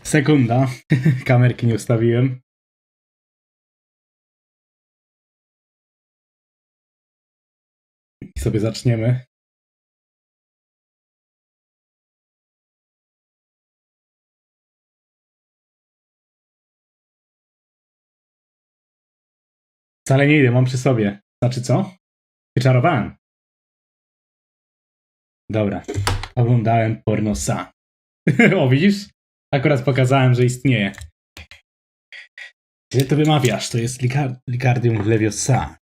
Sekunda. Kamerki nie ustawiłem. I sobie zaczniemy. Wcale nie idę, mam przy sobie. Znaczy co? Wyczarowałem. Dobra. Oglądałem pornosa. O, widzisz? Akurat pokazałem, że istnieje. Źle to wymawiasz, to jest Licardium Leviosa.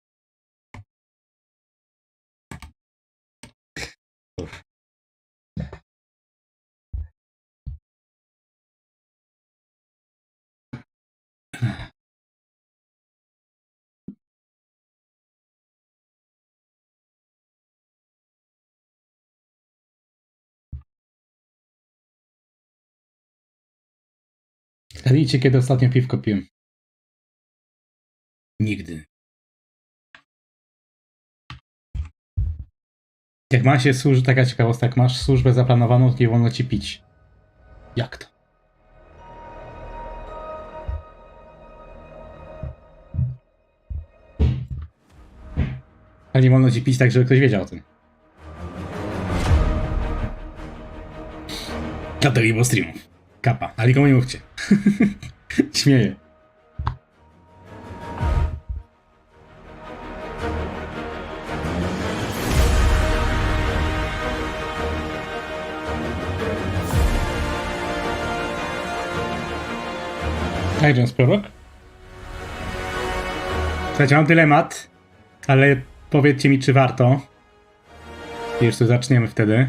Zgadnijcie, kiedy ostatnio piwko piłem. Nigdy. Jak ma się służbę, taka ciekawostka, jak masz służbę zaplanowaną, to nie wolno ci pić. Jak to? A nie wolno ci pić tak, żeby ktoś wiedział o tym. Dlatego nie było streamów. Kapa, ale nikomu nie mówcie. Śmieję. Tak, Jones Prorok? Słuchajcie, mam dylemat, ale powiedzcie mi, czy warto. I już tu zaczniemy wtedy.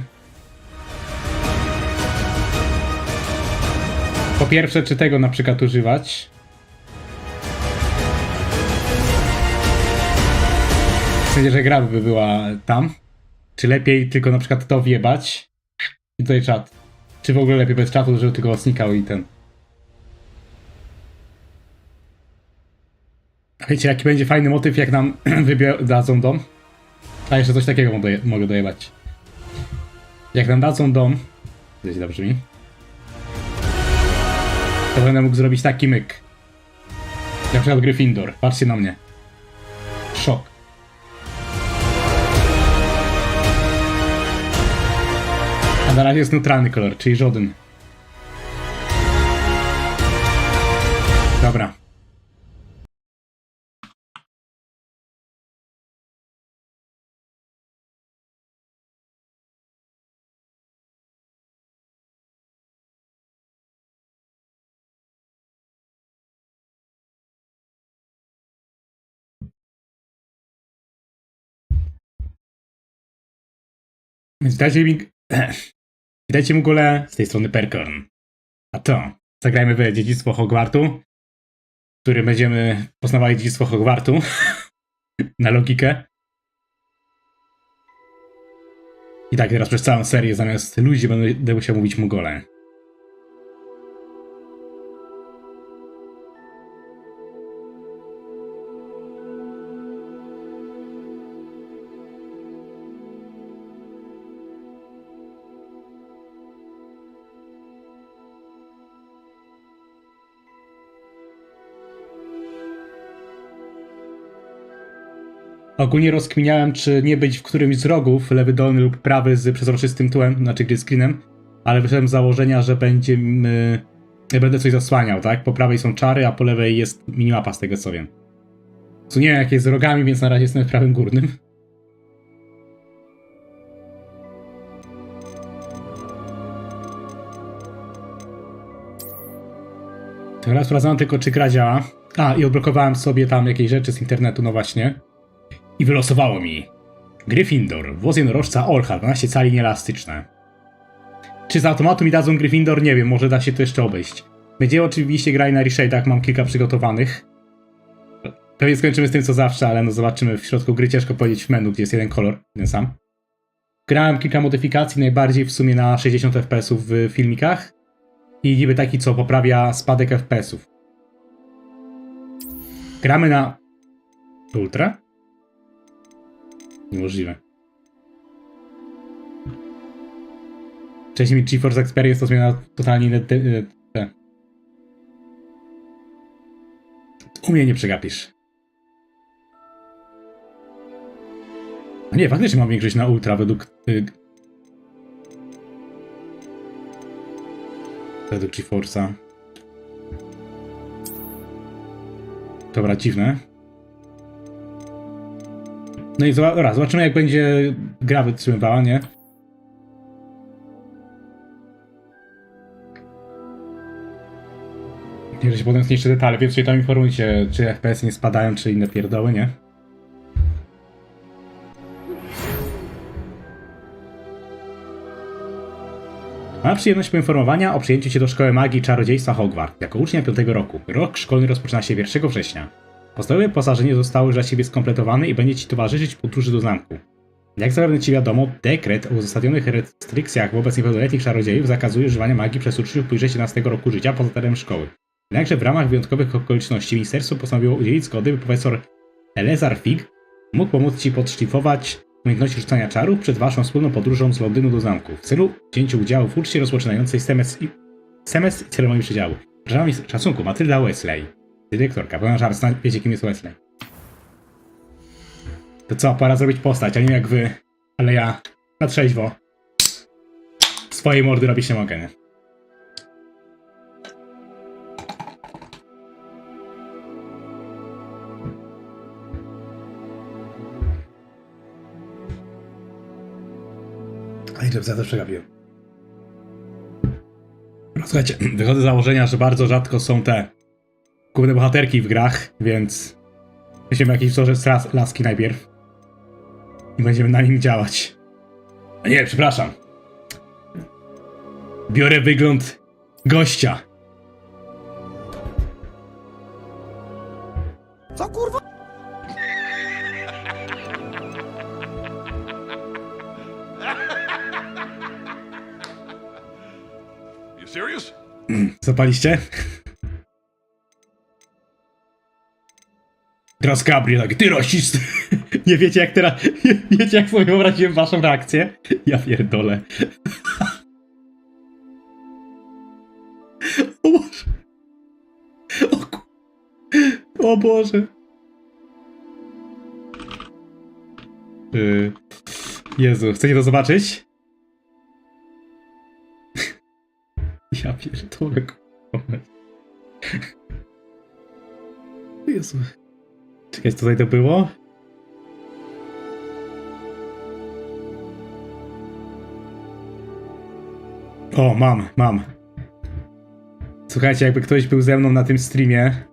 Po pierwsze, czy tego na przykład używać? W sensie, że gra by była tam. Czy lepiej tylko na przykład to wjebać? I tutaj czat. Czy w ogóle lepiej bez czatu, żeby tylko znikał i ten. Wiecie, jaki będzie fajny motyw, jak nam dadzą dom? A jeszcze coś takiego mogę dojebać. Jak nam dadzą dom, to dobrze mi, to będę mógł zrobić taki myk. Na przykład Gryffindor. Patrzcie na mnie. Szok. A na razie jest neutralny kolor, czyli żaden. Dobra. Więc dajcie mi w ogóle z tej strony Perkorn. A to, zagrajmy w Dziedzictwo Hogwartu, w którym będziemy poznawali Dziedzictwo Hogwartu na logikę. I tak teraz przez całą serię zamiast ludzi będę musiał mówić Mugole. Ogólnie rozkminiałem, czy nie być w którymś z rogów, lewy dolny lub prawy z przezroczystym tłem, znaczy gry screenem, ale wyszedłem z założenia, że będę coś zasłaniał, tak? Po prawej są czary, a po lewej jest minimapa z tego co wiem. Co nie wiem jak jest z rogami, więc na razie jestem w prawym górnym. Teraz sprawdzam tylko, czy gra działa. A, i odblokowałem sobie tam jakieś rzeczy z internetu, no właśnie. I wylosowało mi Gryffindor, włos jednorożca Olcha, 12 cali nieelastyczne. Czy z automatu mi dadzą Gryffindor? Nie wiem, może da się to jeszcze obejść. Będziemy oczywiście grali na reshade'ach, mam kilka przygotowanych. Pewnie skończymy z tym co zawsze, ale no zobaczymy w środku gry, ciężko powiedzieć w menu, gdzie jest jeden kolor, ten sam. Grałem kilka modyfikacji, najbardziej w sumie na 60 fps w filmikach. I niby taki, co poprawia spadek fps-ów. Gramy na Ultra? Niemożliwe. Wcześniej mi GeForce Experience to zmiana totalnie inne te. U mnie nie przegapisz. No nie, faktycznie mam większość na ultra według GeForce'a. Dobra, dziwne. No i dobra, zobaczymy jak będzie gra wytrzymywała, nie? Nie, się potem zniszczy detale, więc się tam informujcie, czy FPS nie spadają, czy inne pierdoły, nie? Mam przyjemność poinformowania o przyjęciu cię do Szkoły Magii i Czarodziejstwa Hogwart jako ucznia 5 roku. Rok szkolny rozpoczyna się 1 września. Podstawowe wyposażenie zostało już dla ciebie skompletowane i będzie ci towarzyszyć w podróży do zamku. Jak zapewne ci wiadomo, dekret o uzasadnionych restrykcjach wobec niepełnoletnich czarodziejów zakazuje używania magii przez uczniów poniżej 17 roku życia poza terenem szkoły. Jednakże w ramach wyjątkowych okoliczności ministerstwo postanowiło udzielić zgody, by profesor Elezar Fig mógł pomóc ci podszlifować umiejętności rzucania czarów przed waszą wspólną podróżą z Londynu do zamku w celu wzięcia udziału w uczcie rozpoczynającej semestr i ceremonii przydziału. Proszę mi szacunku, Matylda Wesley, dyrektorka. Powiem żart, wiecie kim jest Wesley. To co, pora zrobić postać, a nie jak wy, ale ja na trzeźwo swojej mordy robić nie mogę, nie? Ej, żeby za to przegapiłem. Słuchajcie, wychodzę z założenia, że bardzo rzadko są te główne bohaterki w grach, więc weźmiemy jakiś wzorzec laski najpierw i będziemy na nim działać. A nie, przepraszam. Biorę wygląd gościa. Co kurwa? You serious? Zapaliście? Teraz Gabriel taki, ty rasist! Nie wiecie jak teraz, nie wiecie jak sobie wyobraziłem waszą reakcję? Ja pierdolę. O Boże. O Boże. Jezu, chcecie to zobaczyć? Ja pierdolę, k***a. Jezu. Czekaj, co tutaj to było? O, mam. Słuchajcie, jakby ktoś był ze mną na tym streamie,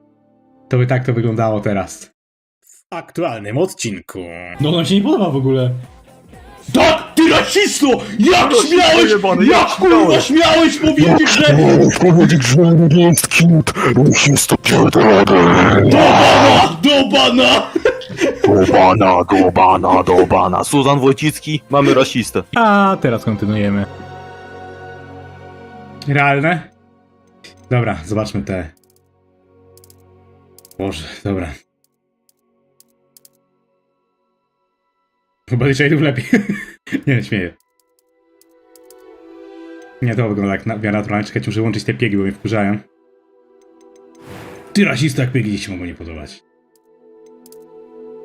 to by tak to wyglądało teraz. W aktualnym odcinku. No, on się nie podoba w ogóle. Tak, ty rasisto! Jak śmiałeś, jak kurwa śmiałeś powiedzieć, że... Powiedzieć, że jest kit, rasista pierdolony. Do bana! Suzan Wojcicki, mamy rasistę. A teraz kontynuujemy. Realne? Dobra, zobaczmy te. Boże, dobra. Chyba liczejów lepiej. Nie, śmieję. Nie, to wygląda jak w miarę naturalnie. Czekajcie, muszę łączyć te piegi, bo mnie wkurzają. Ty rasista, jak piegi ci mogą nie podobać.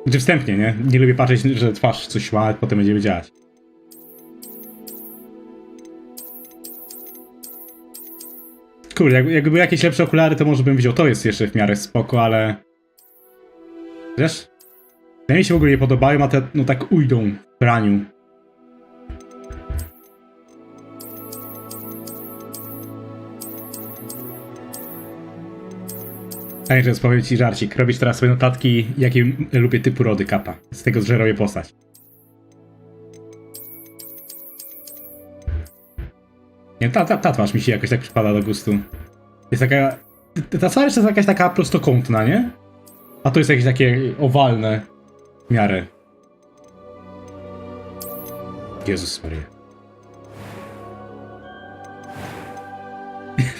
Znaczy wstępnie, nie? Nie lubię patrzeć, że twarz coś ma, a potem będziemy działać. Kurde, jakby były jakieś lepsze okulary, to może bym wziął. To jest jeszcze w miarę spoko, ale... Wiesz? Te mi się w ogóle nie podobają, a te no tak ujdą w praniu. A jeszcze powiem ci żarcik. Robisz teraz swoje notatki, jakie lubię typu rody kapa. Z tego, że robię postać. Nie, ta twarz mi się jakoś tak przypada do gustu. Jest taka... Ta twarz jest jakaś taka prostokątna, nie? A to jest jakieś takie owalne w miarę. Jezus Maria.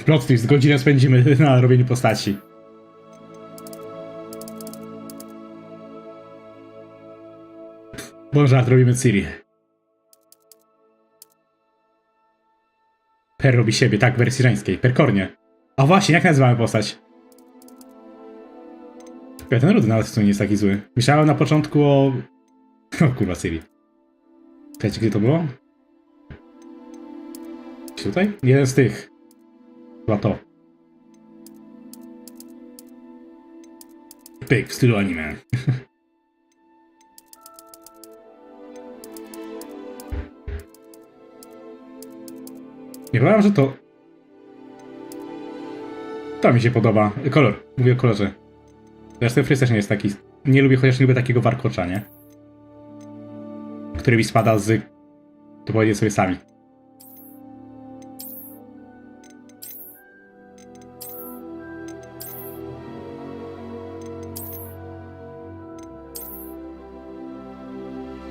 Plot twist, godzinę spędzimy na robieniu postaci. Bon żart, robimy Ciri. Per robi siebie, tak, w wersji żeńskiej. Perkornie. A właśnie, jak nazywamy postać? Ten rudy nawet w sumie nie jest taki zły. Myślałem na początku o... O kurwa, Ciri. Słuchajcie, gdzie to było? Tutaj? Jeden z tych. Chyba to. Pyk, w stylu anime. Nie powiem, że to... To mi się podoba. Kolor. Mówię o kolorze. Chociaż ten fryz też nie jest taki... Nie lubię, chociaż nie lubię takiego warkocza, nie? Który mi spada z... To powiedzieć sobie sami.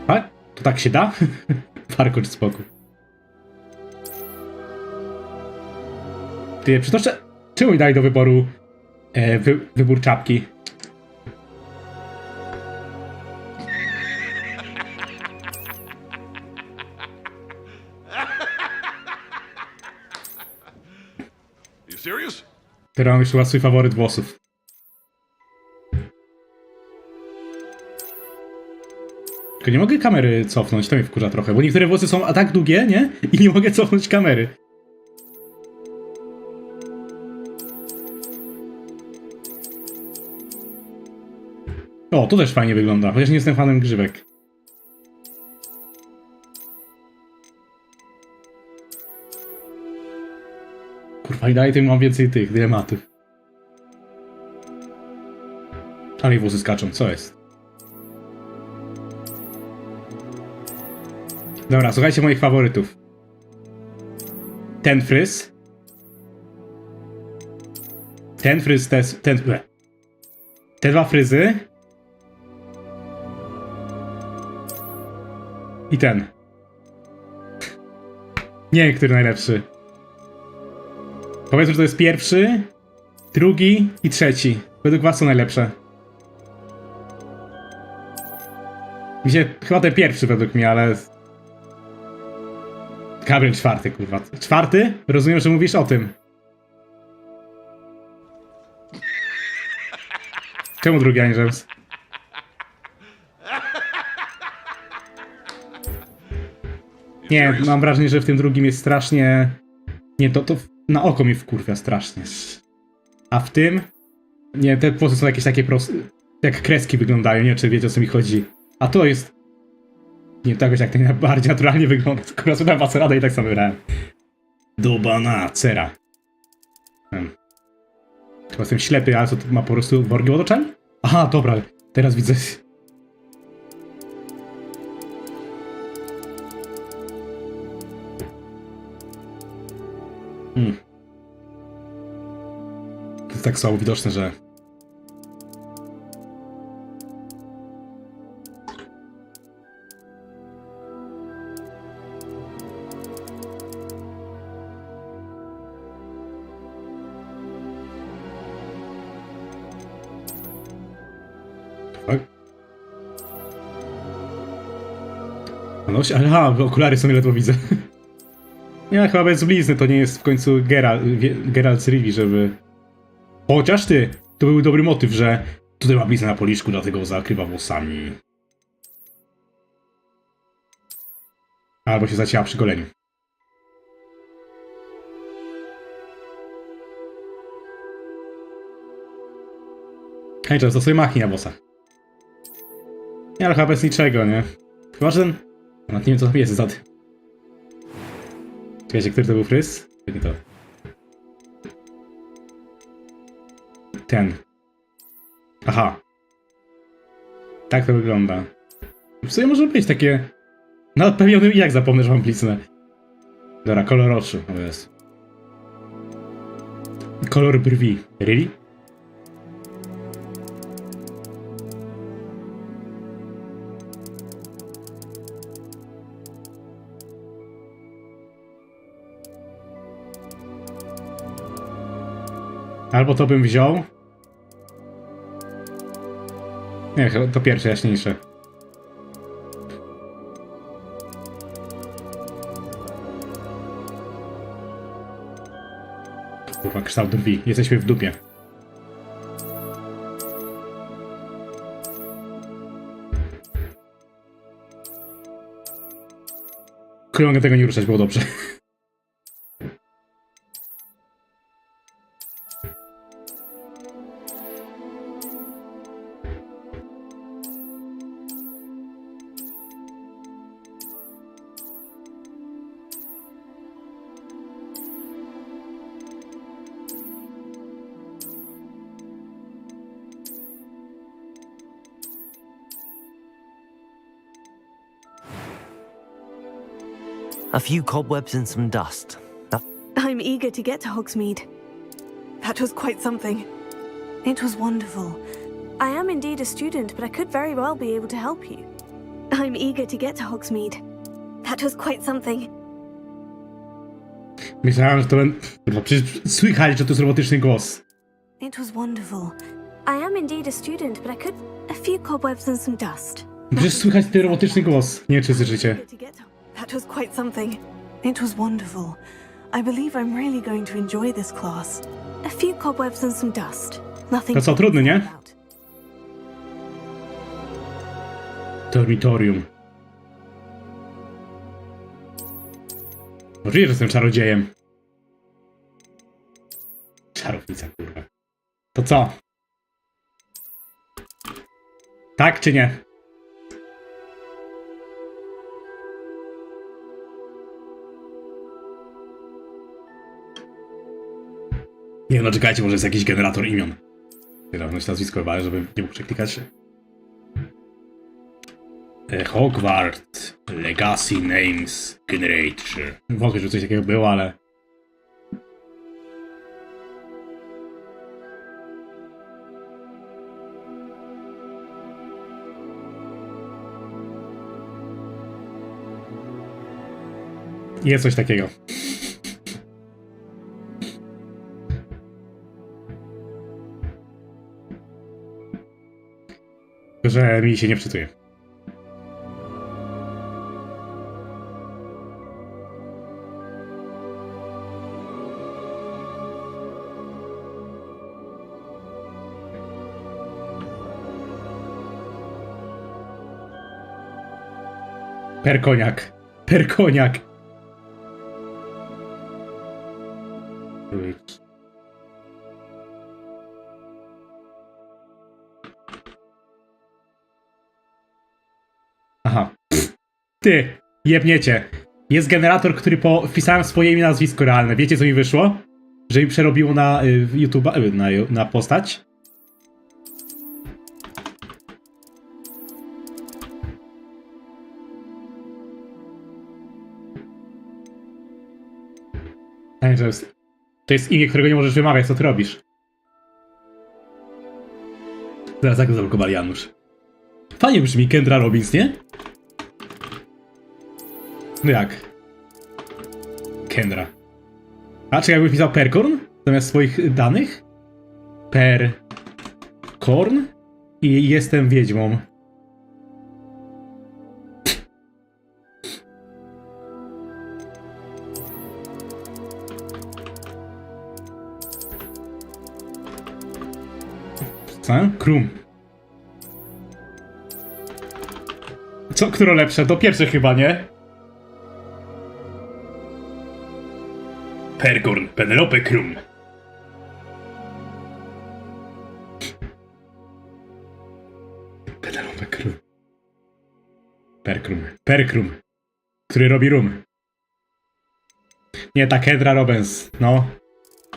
A? To tak się da? Warkocz spokój. Ty, przytoczę... Czemu mi dali do wyboru wybór czapki? You serious? Teraz mam już chyba swój faworyt włosów. Tylko nie mogę kamery cofnąć, to mnie wkurza trochę, bo niektóre włosy są tak długie, nie? I nie mogę cofnąć kamery. O, to też fajnie wygląda, chociaż nie jestem fanem grzywek. Kurwa, i dalej tym mam więcej tych dylematów. Ale mi włosy skaczą, co jest? Dobra, słuchajcie moich faworytów. Ten fryz. Ten fryz, te dwa fryzy. I ten. Nie wiem, który najlepszy. Powiedzmy, że to jest pierwszy, drugi i trzeci. Według was są najlepsze. Mi się chyba ten pierwszy według mnie, ale... Gabriel czwarty, kurwa. Czwarty? Rozumiem, że mówisz o tym. Czemu drugi, a nie James? Nie, mam wrażenie, że w tym drugim jest strasznie... Nie, to na oko mi wkurwia strasznie. A w tym... Nie, te włosy są jakieś takie proste... Jak kreski wyglądają, nie wiem, czy wiecie, o co mi chodzi. A to jest... Nie, to jakoś jak najbardziej naturalnie wygląda. Kurwa, sobie dałem radę i tak samo wybrałem. Dobana, cera. Chyba jestem ślepy, ale co, to ma po prostu worki pod oczami? Aha, dobra, teraz widzę... To jest tak słabo widoczne, że... Tak? No, aha, okulary są, ile to widzę. Ja chyba bez blizny, to nie jest w końcu Geralt z Rivi, żeby... Chociaż ty, to był dobry motyw, że tutaj ma bliznę na policzku, dlatego go zakrywa włosami. Albo się zacięła przy goleniu. Hej, często sobie machni na włosach. Nie, ale chyba bez niczego, nie? Chyba, że ten... Nawet nie wiem, co tam jest za tym. Czekajcie, który to był fryz? Nie to. Ten. Aha. Tak to wygląda. W sumie może być takie... Nawet pewnie o tym i jak zapomnę, że mam bliznę. Dobra, kolor oczu. O jest. Kolor brwi. Really? Albo to bym wziął. Nie, to pierwsze jaśniejsze. ma kształt drwi. Jesteśmy w dupie. Mogę tego nie ruszać, było dobrze. A few cobwebs and some dust. I'm eager to get to Hogsmeade. That was quite something. It was wonderful. I am indeed a student, but I could very well be able to help you. I'm eager to get to Hogsmeade. That was quite something. Myślałem, że to będzie... Kurwa, przecież słychać, że to jest robotyczny głos. It was wonderful. I am indeed a student, but I could... A few cobwebs and some dust. Przecież słychać ten robotyczny głos. Nie, czy słyszycie? That was quite something. It was wonderful. I believe I'm really going to enjoy this class. A few cobwebs and some dust. Nothing. To co, trudny, nie? Dormitorium. Możliwe, że jestem czarodziejem. Czarownica, kurwa. To co? Tak czy nie? Nie no, czekajcie, może jest jakiś generator imion. Wydawność nazwisko chyba, żeby nie mógł przeklikać. Hogwart Legacy Names Generator. Wątpię, że coś takiego było, ale... Jest coś takiego. Że mi się nie wczytuje. Perkoniak. Perkoniak. Aha. Ty, jebniecie. Jest generator, który wpisałem swoje imię i nazwisko realne. Wiecie, co mi wyszło? Że mi przerobiło na YouTube'a, na postać. To jest imię, którego nie możesz wymawiać, co ty robisz? Zaraz jak zablokowali Janusz. Fajnie brzmi Kendra Robbins, nie? No jak? Kendra. A czy jakbym pisał Perkorn zamiast swoich danych? Perkorn i jestem wiedźmą. Co? Krum. Co, które lepsze? To pierwsze chyba, nie? Perkorn, Penelope Krum. Penelope Krum. Perkrum. Który robi rum. Nie, ta Kendra Robbins, no.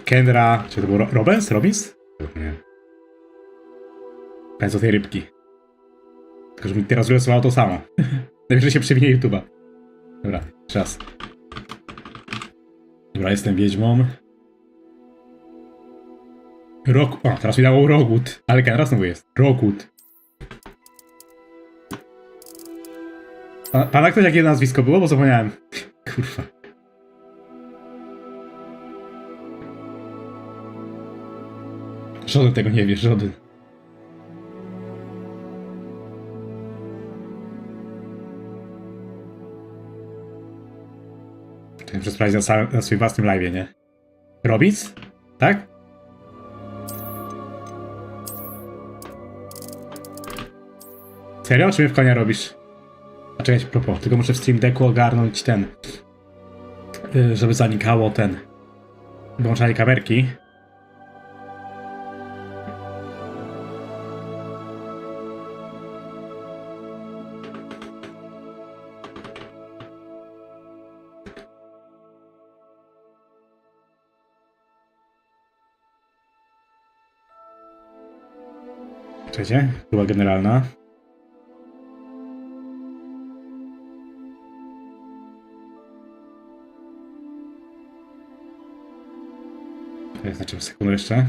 Kendra... Czy to był Robbins? Robbins? Nie. Pędz o tej rybki. Tylko, że mi teraz wylosowało to samo. Najwyżej się przewinie YouTube'a. Dobra, czas. Dobra, jestem wiedźmą. O, teraz mi dało Rogut. Ale Kendra znowu jest. Rogut. Pana ktoś jakie nazwisko było? Bo zapomniałem. Kurwa. Żaden tego nie wie, żaden. Muszę sprawdzić na swoim własnym live'ie, nie? Robic? Tak? Serio? Czy mnie w konia robisz? A czekaj, propos, tylko muszę w Stream Decku ogarnąć ten... żeby zanikało ten... wyłączanie kamerki. Czekajcie, była generalna. To jest znaczy sekundę jeszcze.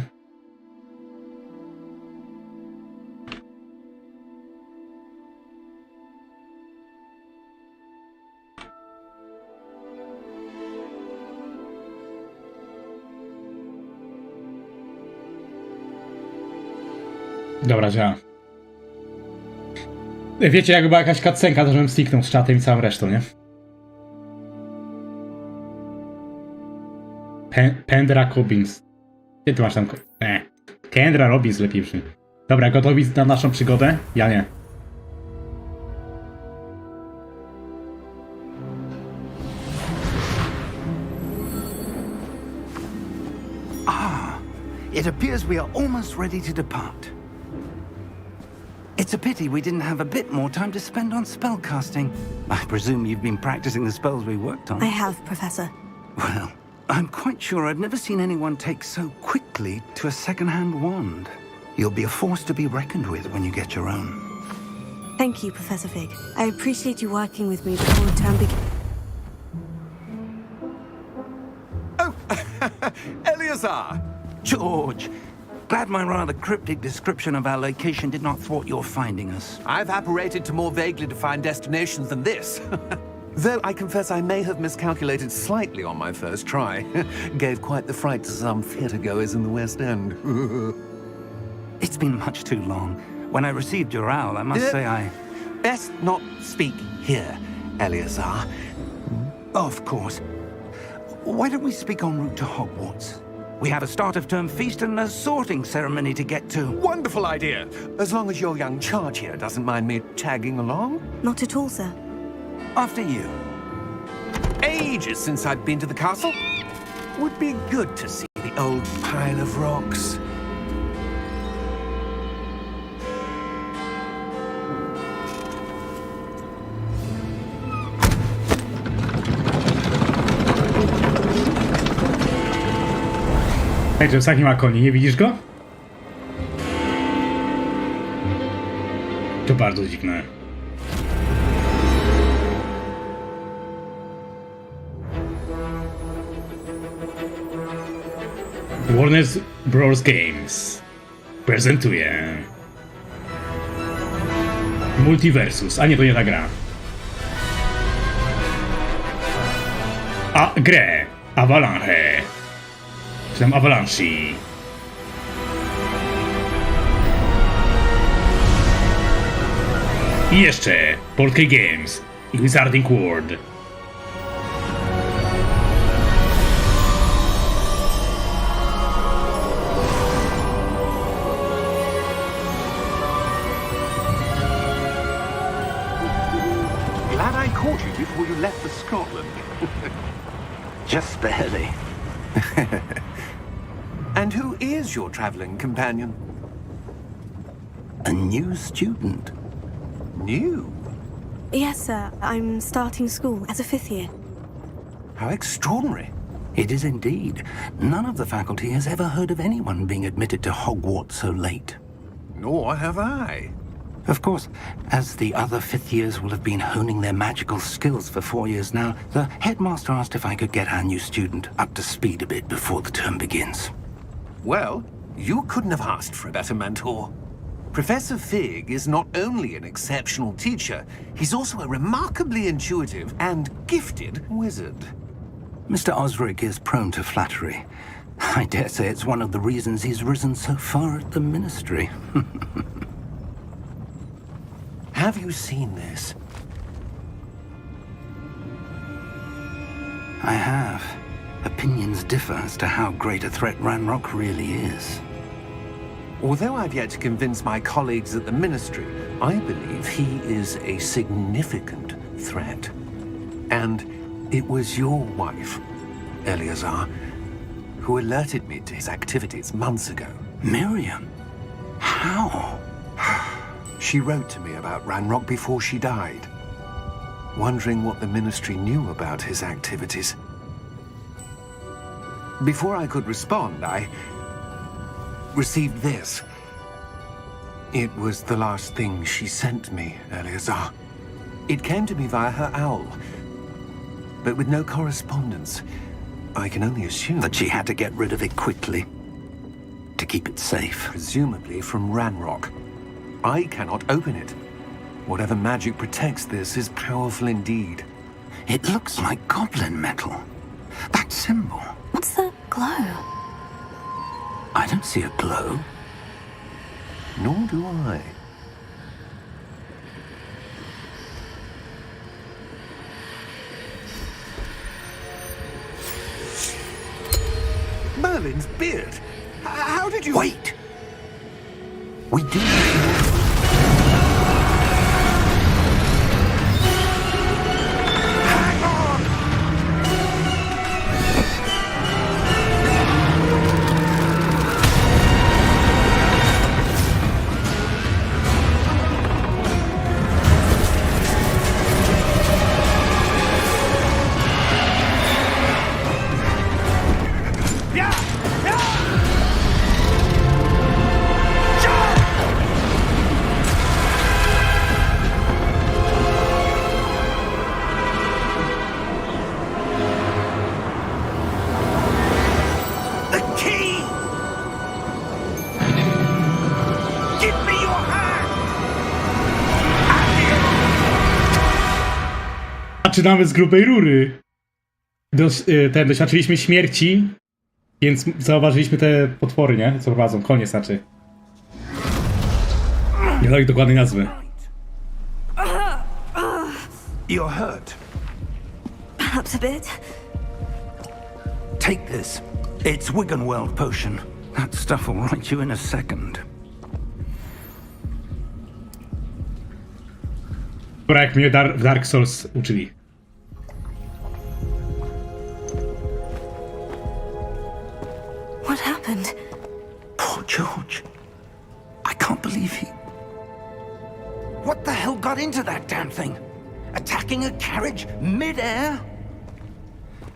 Dobra, działa. Wiecie, jakby była jakaś cutscenka, to żebym stiknął z czatem i całą resztą, nie? Pendra Cobbins. Gdzie ty masz tam... Kendra Robbins lepiej brzmi. Dobra, gotowi na naszą przygodę? Ja nie. It appears we are almost ready to depart. It's a pity we didn't have a bit more time to spend on spellcasting. I presume you've been practicing the spells we worked on. I have, Professor. Well, I'm quite sure I've never seen anyone take so quickly to a second-hand wand. You'll be a force to be reckoned with when you get your own. Thank you, Professor Fig. I appreciate you working with me before the term begins. Oh, Eleazar! George, glad my rather cryptic description of our location did not thwart your finding us. I've apparated to more vaguely defined destinations than this. Though I confess I may have miscalculated slightly on my first try. Gave quite the fright to some theatre-goers in the West End. It's been much too long. When I received your owl, I must say I... Best not speak here, Eleazar. Of course. Why don't we speak en route to Hogwarts? We have a start-of-term feast and a sorting ceremony to get to. Wonderful idea! As long as your young charge here doesn't mind me tagging along. Not at all, sir. After you. Ages since I'd been to the castle. Would be good to see the old pile of rocks. Hej, James, nie ma koni, nie widzisz go? To bardzo dziwne. Warner Bros. Games prezentuje Multiversus, a nie, to nie ta gra. A grę Avalanche. Czy tam Avalanche. I jeszcze Polskie Games i Wizarding World. Glad I caught you before you left for Scotland. Just barely. And who is your traveling companion? A new student. New? Yes, sir. I'm starting school as a 5th year. How extraordinary. It is indeed. None of the faculty has ever heard of anyone being admitted to Hogwarts so late. Nor have I. Of course, as the other 5th years will have been honing their magical skills for 4 years now, the headmaster asked if I could get our new student up to speed a bit before the term begins. Well, you couldn't have asked for a better mentor. Professor Fig is not only an exceptional teacher, he's also a remarkably intuitive and gifted wizard. Mr. Osric is prone to flattery. I dare say it's one of the reasons he's risen so far at the ministry. Have you seen this? I have. Opinions differ as to how great a threat Ranrock really is. Although I've yet to convince my colleagues at the Ministry, I believe he is a significant threat. And it was your wife, Eleazar, who alerted me to his activities months ago. Miriam? How? She wrote to me about Ranrock before she died, wondering what the Ministry knew about his activities. Before I could respond, I received this. It was the last thing she sent me, Eleazar. It came to me via her owl, but with no correspondence. I can only assume That she had to get rid of it quickly to keep it safe. presumably from Ranrock. I cannot open it. Whatever magic protects this is powerful indeed. It looks like goblin metal. That symbol. What's the glow? I don't see a glow. Nor do I. Merlin's beard. How did you... Wait! We do need to know. Hang on! The key! Give me your hand! Zaczynamy z grubej rury. Doświadczyliśmy śmierci, więc zauważyliśmy te potwory, nie? Co prowadzą. Koniec znaczy. Nie tak dokładnej nazwy. You're hurt. Perhaps a bit. Take this. It's Wiggenweld potion. That stuff will right you in a second. Która jak mnie w Dark Souls uczyli. What happened? Poor George. I can't believe he... What the hell got into that damn thing? Attacking a carriage mid-air?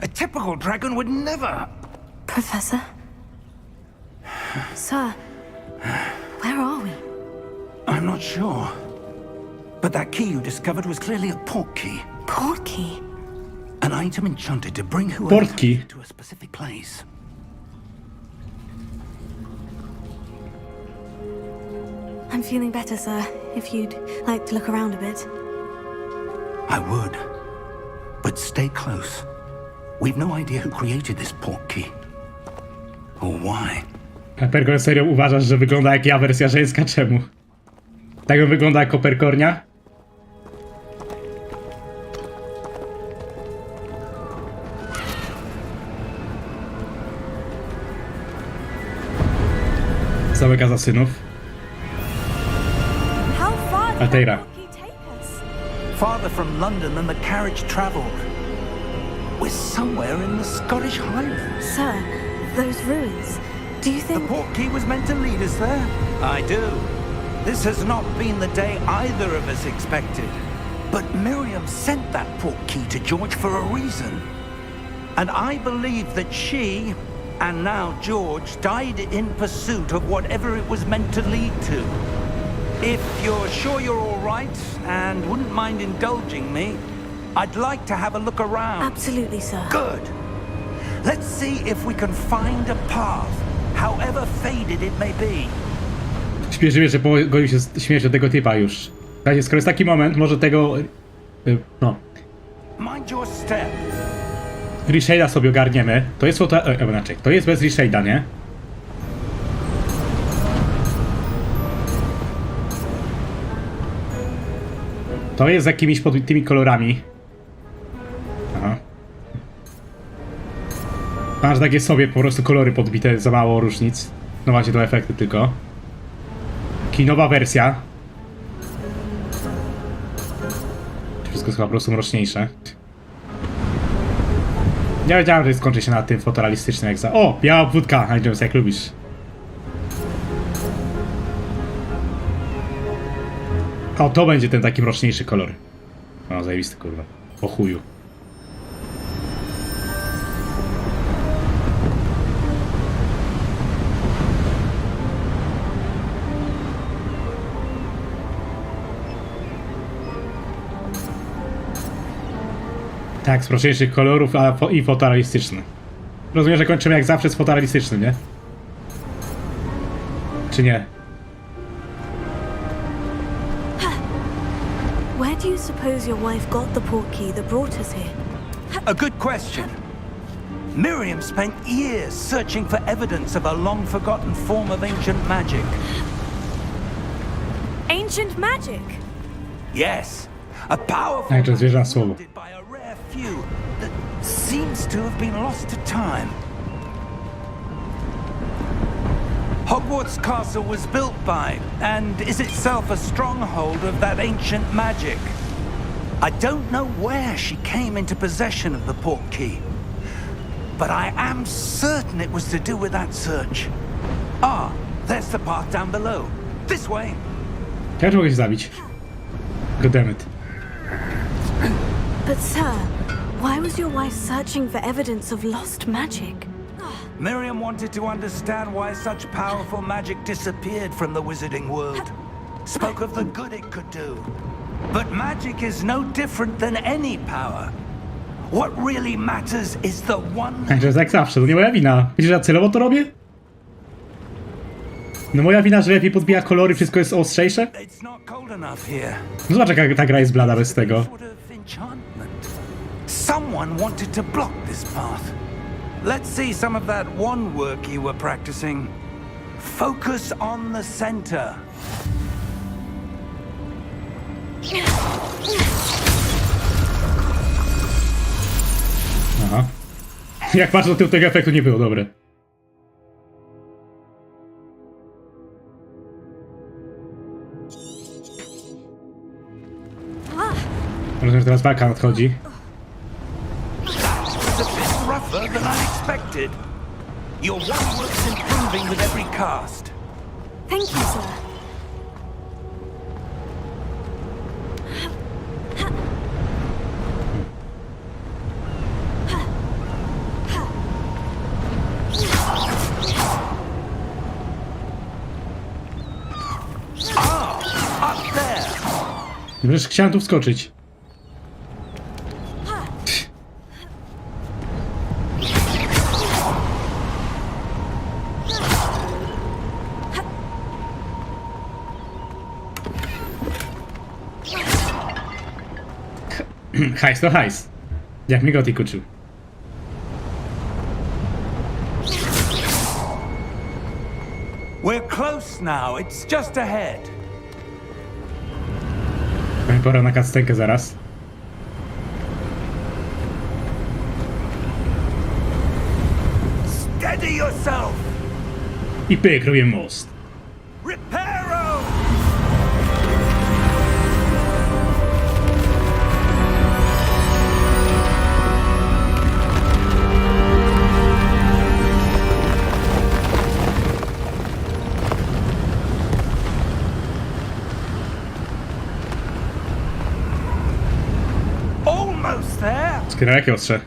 A typical dragon would never... Professor? Sir, where are we? I'm not sure. But that key you discovered was clearly a port key. Port key? An item enchanted to bring whoever Port key? to a specific place. I'm feeling better, sir. If you'd like to look around a bit. I would. But stay close. We've no idea who created this port key. Or why. Koperkorn, serio uważasz, że wygląda jak ja, wersja żeńska? Czemu? Tak on wygląda jak Koperkornia? Zamek asasynów. How far did Altaira. that port key take us? Farther from London than the carriage travelled. We're somewhere in the Scottish Highlands. Sir, those ruins. Do you The think... port key was meant to lead us there? I do. This has not been the day either of us expected. But Miriam sent that port key to George for a reason. And I believe that she, and now George, died in pursuit of whatever it was meant to lead to. If you're sure you're all right and wouldn't mind indulging me, I'd like to have a look around. Absolutely, sir. Good. Let's see if we can find a path, however faded it may be. Śpieszymy, że pogodził się z śmiercią tego typa już. Słuchajcie, skoro jest taki moment, może tego... no... Mind your step. Reshade'a sobie ogarniemy. To jest foto... inaczej. To jest bez reshade'a, nie? To jest z jakimiś tymi kolorami. Aha. Przyznam, że takie sobie po prostu kolory podbite, za mało różnic. No właśnie, to efekty tylko. Kinowa wersja. Wszystko jest chyba po prostu mroczniejsze. Nie wiedziałem, że skończy się na tym fotorealistycznym jak za... O! Biała obwódka! Jones, jak lubisz. O, to będzie ten taki mroczniejszy kolor. O, zajebisty, kurwa. Po chuju. Tak, z mroczniejszych kolorów i fotorealistyczny. Rozumiem, że kończymy jak zawsze z fotorealistycznym, nie? Czy nie? Where do you suppose your wife got the portkey that brought us here? A good question. Miriam spent years searching for evidence of a long-forgotten form of ancient magic. Ancient magic? Yes, a powerful Tak, to zwierzę słowo. magic by a rare few that seems to have been lost to time. Hogwarts Castle was built by, and is itself a stronghold of that ancient magic. I don't know where she came into possession of the portkey, but I am certain it was to do with that search. Ah, there's the path down below. This way. Ja mogę się zabić. Goddammit. But sir, why was your wife searching for evidence of lost magic? Miriam wanted to understand why such powerful magic disappeared from the wizarding world. Spoke of the good it could do. But magic is no different than any power. What really matters is the one... Tak, to jest jak zawsze, to nie moja wina. Widzisz, że ja celowo to robię? No moja wina, że lepiej podbija kolory, wszystko jest ostrzejsze? It's not cold enough here. No zobacz, jaka ta gra jest blada bez tego. Sort of enchantment. Someone wanted to block this path. Let's see some of that one work you were practicing. Focus on the center. Aha. Jak patrzę, to tyłu tego efektu nie było dobre. Rozumiem, że teraz walka nadchodzi. It's a bit rougher than I expected. Your one work's improving with every cast. Thank you, sir. Up there. Wreszcie chciałem tu wskoczyć. Hajs to hajs. Jak mi Gotik uczył. We're close now. It's just ahead. Pora na cutscenkę zaraz. Steady yourself. I pyk, robię most. Reparo. Almost there. Skierował jakie ostrze?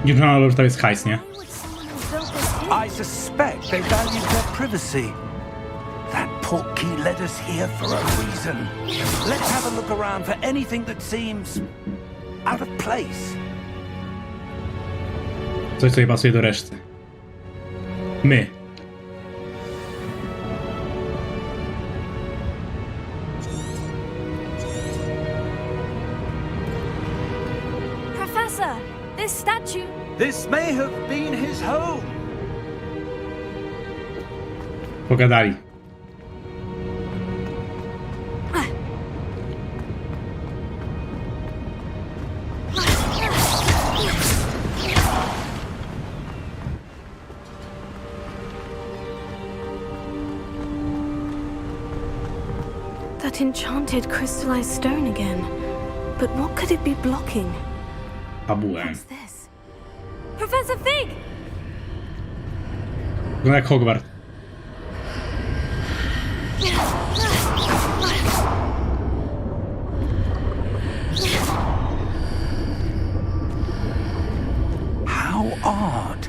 Nie wiem, że to jest hajs, nie? I suspect they valued their privacy. That portkey led us here for a reason. Let's have a look around for anything that seems out of place. Coś, co nie pasuje do reszty. My. This may have been his home. Pogadali. That enchanted crystallized stone again. But what could it be blocking? Fabułę. What's this? Professor Fig! No jak Hogwart. How odd.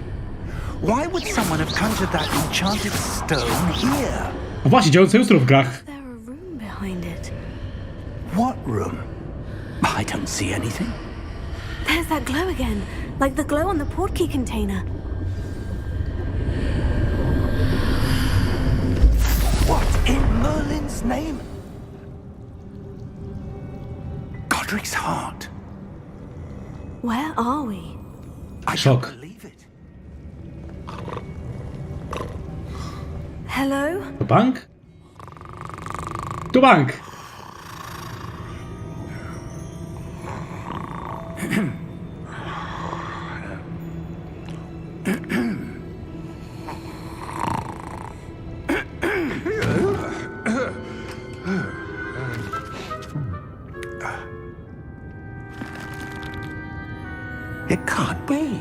Why would someone have conjured that enchanted stone here? No właśnie, działający jutro w grach. Is there a room behind it? What room? I don't see anything. There's that glow again, like the glow on the portkey container. What in Merlin's name? Godric's heart. Where are we? I Shock. can't believe it. Hello? To bank? To bank! It can't be.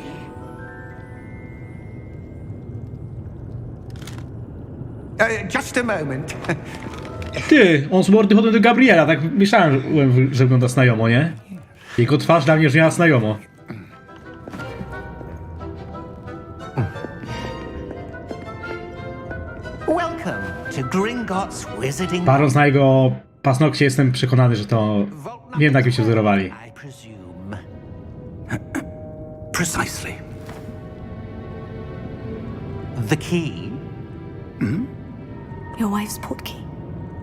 Just a moment. Ty, on z mordy chodził do Gabriela, tak myślałem, że wygląda znajomo, nie? Jego twarz dla mnie brzmiała znajomo. Welcome to Gringotts Wizarding. Patrząc na jego paznokcie jestem przekonany, że to... Nie wiem, na kim się wzorowali. I presume. Precisely. The key? Your wife's portkey.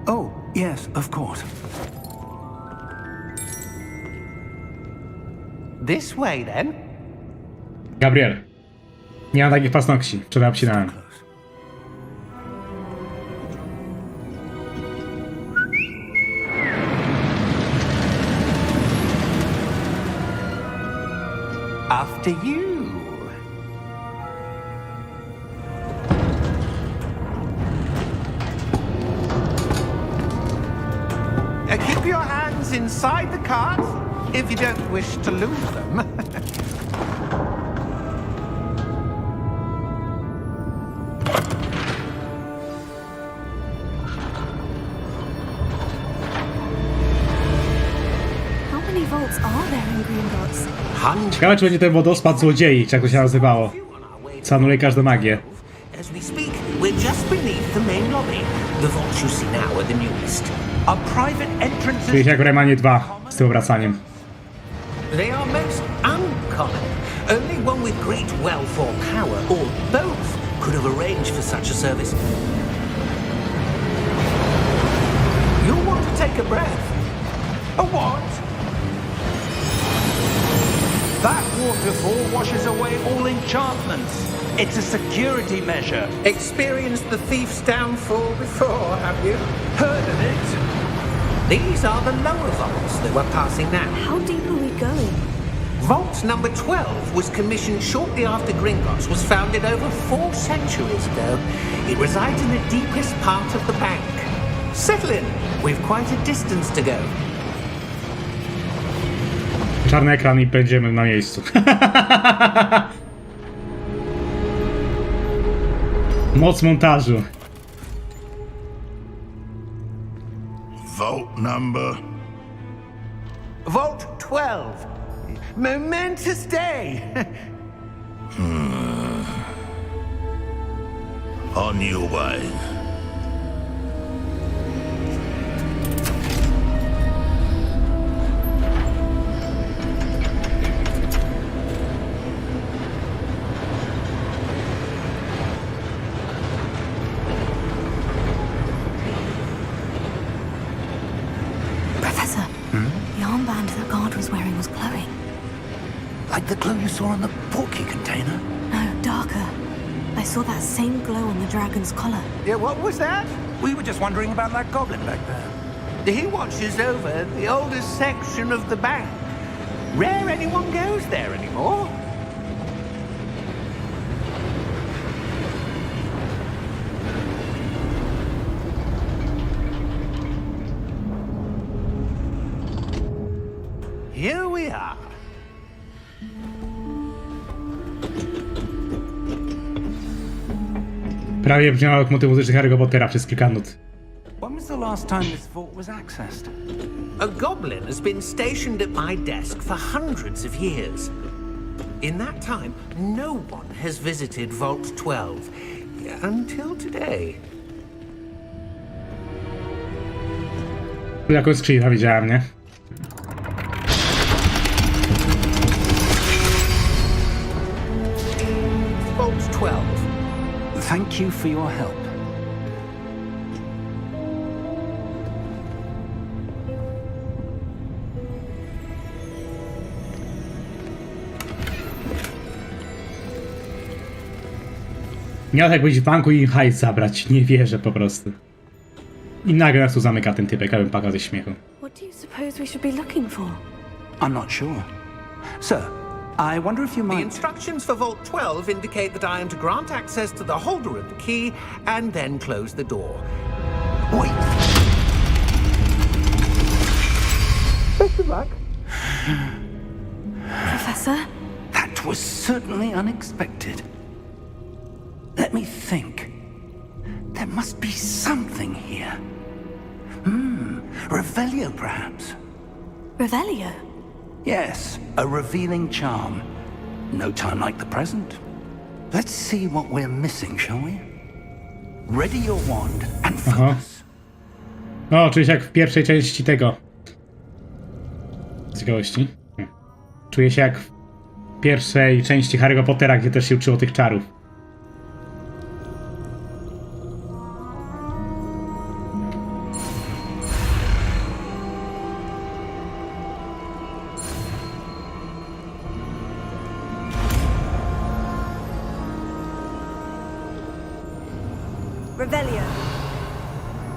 Oh, yes, of course. This way then. Gabriel. Nie mam takich paznokci. Wczoraj obcinałem. After you. Keep your hands inside the cart if you don't wish to lose them. How many vaults are there in Gringotts? Ciekawe, czy będzie ten wodospad złodziei, czy jak to się nazywało. Co anuluje każdą magię. As we speak, we're just beneath the main lobby. The vaults you see now are the newest. A private entrance. Czuję się jak w Raymanie 2 z tym obracaniem. They are most uncommon. Only one with great wealth or power, or both, could have arranged for such a service. You'll want to take a breath. A what? That waterfall washes away all enchantments. It's a security measure. Experienced the thief's downfall before, have you? Heard of it? These are the lower vaults that we're passing now. How deep are we going? Vault number 12 was commissioned shortly after Gringotts was founded over 4 centuries ago. It resides in the deepest part of the bank. Settle in. We've quite a distance to go. Czarny ekran i będziemy na miejscu. Moc montażu. Vault number. Vault 12. Momentous day. On your way. Professor, the armband the guard was wearing was glowing. Like the glow you saw on the portkey container? No, darker. I saw that same glow on the dragon's collar. Yeah, what was that? We were just wondering about that goblin back there. He watches over the oldest section of the bank. Rare anyone goes there anymore. Here we are. Prawie brzmiało jak motyw muzyczny Harry'ego Pottera przez kilka nut. When was the last time this vault was accessed? A goblin has been stationed at my desk for hundreds of years. In that time, no one has visited Vault 12 until today. Tu jakąś skrzynię widziałem, nie? Vault 12. Thank you for your help. Miał tak być w banku i hajs zabrać. Nie wierzę po prostu. I nagle nas tu zamyka ten typek, abym płakał ze śmiechu. What do you suppose we should be looking for? I'm not sure. Sir, I wonder if you The might... instructions for Vault 12 indicate that I am to grant access to the holder of the key and then close the door. Wait! Best of luck. Professor? That was certainly unexpected. Let me think. There must be something here. Revelio, perhaps? Revelio? Yes, a revealing charm. No time like the present. Let's see what we're missing, shall we? Ready your wand and focus. O, czuję się jak w pierwszej części tego. Z ciekawości. Czuję się jak w pierwszej części Harry'ego Pottera, gdzie też się uczyło tych czarów. Revelio.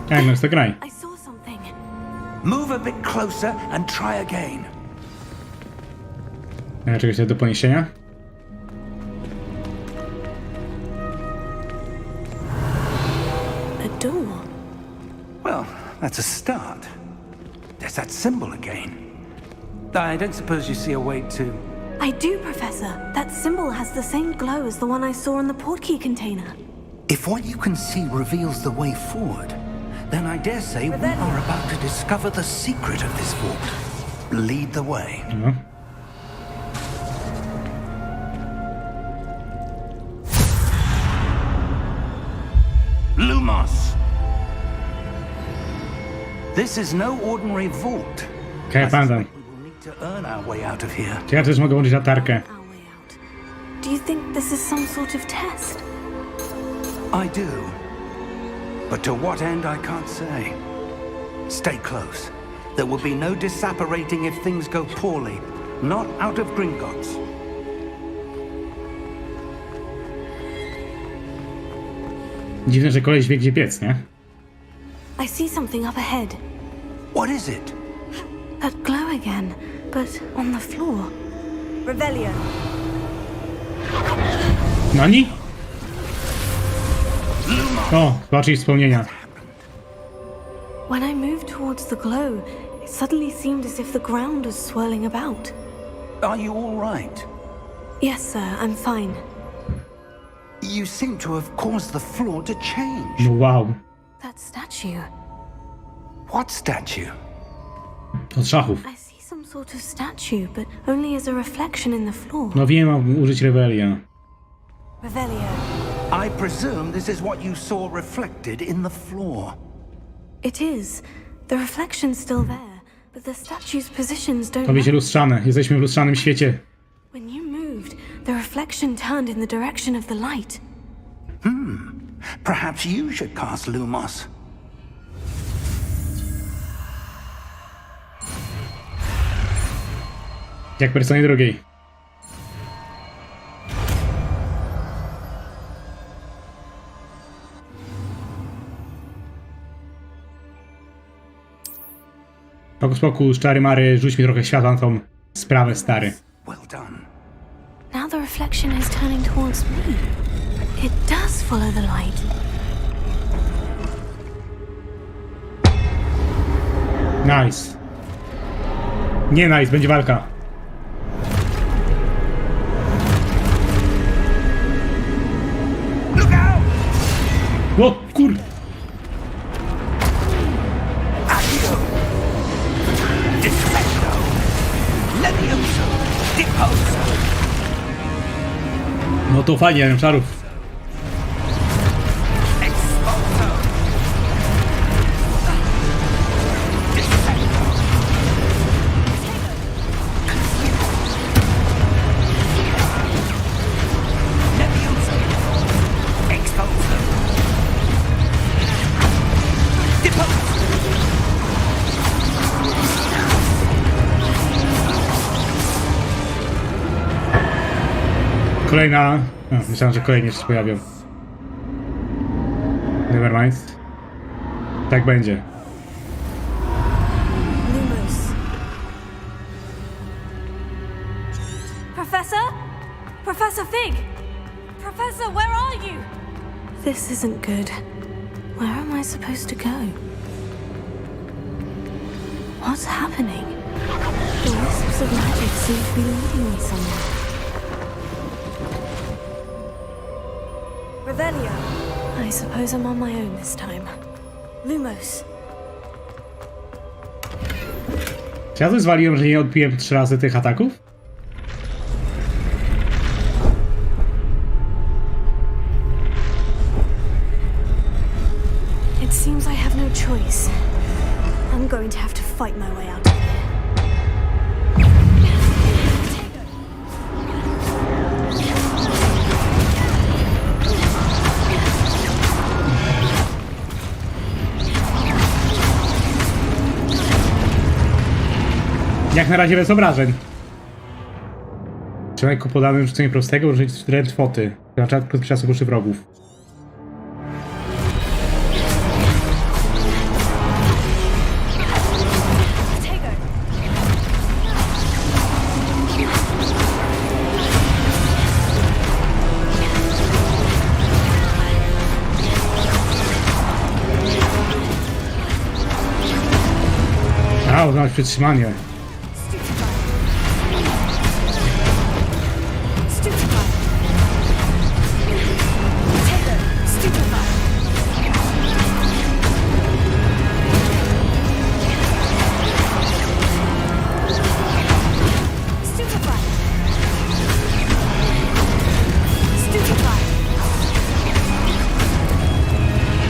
Jak no, to graj. I saw something. Move a bit closer and try again. Czegoś do poniesienia? A door. Well, that's a start. There's that symbol again. I don't suppose you see a way to... I do, Professor. That symbol has the same glow as the one I saw on the portkey container. If what you can see reveals the way forward, then I dare say we are about to discover the secret of this vault. Lead the way. No. Lumos! This is no ordinary vault. Okej, pamiętam. We will need to earn our way out of here. Ciekawe, też mogę włączyć latarkę. Our way out. Do you think this is some sort of test? I do. But to what end, I can't say. Stay close. There will be no disapparating if things go poorly. Not out of Gringotts. Dziwne, że koleś wie, gdzie biec, nie? I see something up ahead. What is it? That glow again, but on the floor. Revelio. Nani? O, zobaczyć wspomnienia. When I moved towards the glow, it suddenly seemed as if the ground was swirling about. Are you all right? Yes, sir, I'm fine. You seem to have caused the floor to change. No wow. That statue. What statue? Od szachów. I see some sort of statue, but only as a reflection in the floor. No wiem, mam użyć Revelia. Revelio. I presume this is what you saw reflected in the floor. It is. The reflection's still there, but the statue's positions don't To wiecie match. lustrzane. Jesteśmy w lustrzanym świecie. When you moved, the reflection turned in the direction of the light. Perhaps you should cast Lumos. Jak w personie drugiej. Pokus pokus, czary mary, rzuć mi trochę światła na tą sprawę, stary. Well done. Now the reflection is turning towards me. It does follow the light. Nice. Nie nice, będzie walka. O kur... Accio. Defendo. Levioso. Deposo. No to fajnie, ja wiem czarów. Expulso. Defendo. Levioso. Expulso. Deposo. Kolejna... A, myślałem, że kolejnie się pojawią. Nevermind. Tak będzie. Lumos. Professor? Professor Fig? Professor, where are you? This isn't good. Where am I supposed to go? What's happening? The wisps of magic seem to be leading me somewhere. Revelio. I suppose I'm on my own this time. Lumos. Czy ja coś zwaliłem, że nie odbiłem 3 razy tych ataków? It seems I have no choice. I'm going to have to fight my way out of here. Jak na razie bez obrażeń. Trzeba po podanym rzuceniu prostego użyć wręcz foty. Na czat krótki czasu ruszy wrogów. A, uznać przytrzymanie.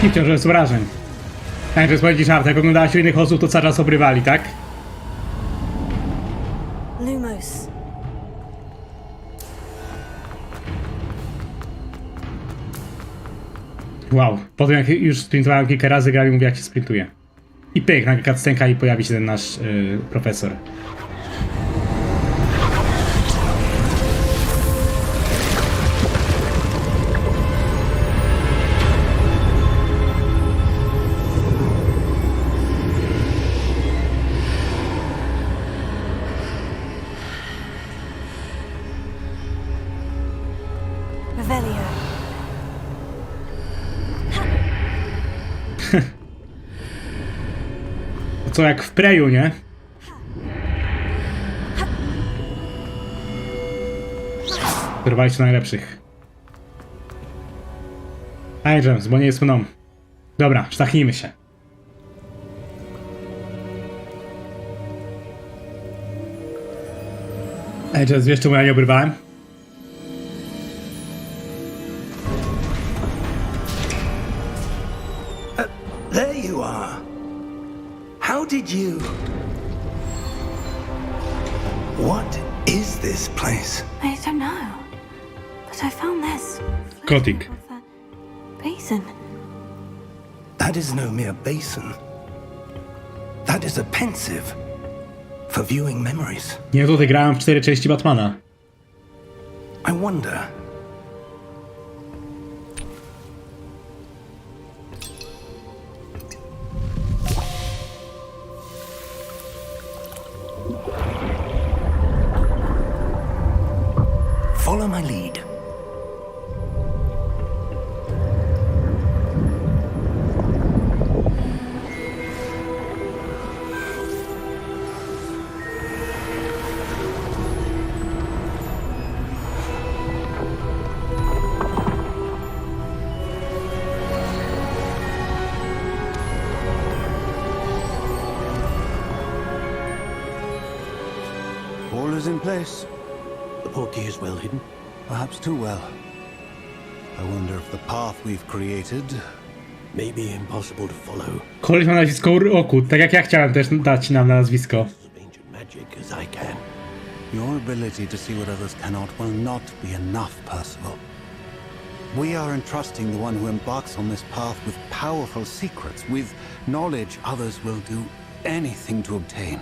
Nie wciąż bez obrażeń. Tak, to jest powiedzieć żart. Jak oglądałaś u innych osób, to cały czas obrywali, tak? Lumos. Wow. Potem jak już sprintowałem kilka razy, grałem i mówię, jak się sprintuje. I pyk, nagle cutscenka i pojawi się ten nasz profesor. Revelio. Co jak w Preju, nie? Wyrwaliście najlepszych. James, bo nie jest mną. Dobra, sztachnijmy się. James, wiesz czemu ja nie obrywałem? There you are. How did you... What is this place? I don't know. But I found this. Kotik. Of that basin. That is no mere basin. That is a pensive for viewing memories. Nie, tutaj grałem w 4 części Batmana. I wonder... place. The portkey is well hidden. Perhaps too well. I wonder if the path we've created... May be impossible to follow. Koleś ma nazwisko Roku, tak jak ja chciałem też dać nam na nazwisko. Ancient magic as I can. Your ability to see what others cannot will not be enough, Percival. We are entrusting the one who embarks on this path with powerful secrets, with knowledge others will do anything to obtain.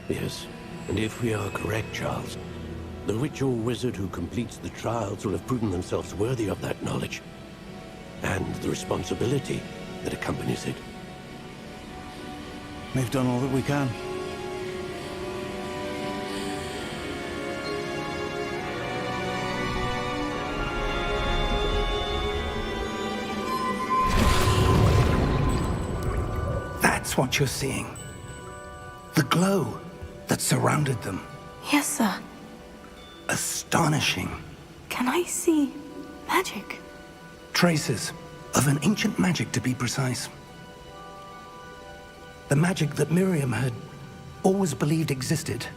Yes, and if we are correct, Charles, the witch or wizard who completes the trials will have proven themselves worthy of that knowledge, and the responsibility that accompanies it. We've done all that we can. That's what you're seeing. The glow that surrounded them. Yes, sir. Astonishing. Can I see magic? Traces of an ancient magic, to be precise. The magic that Miriam had always believed existed,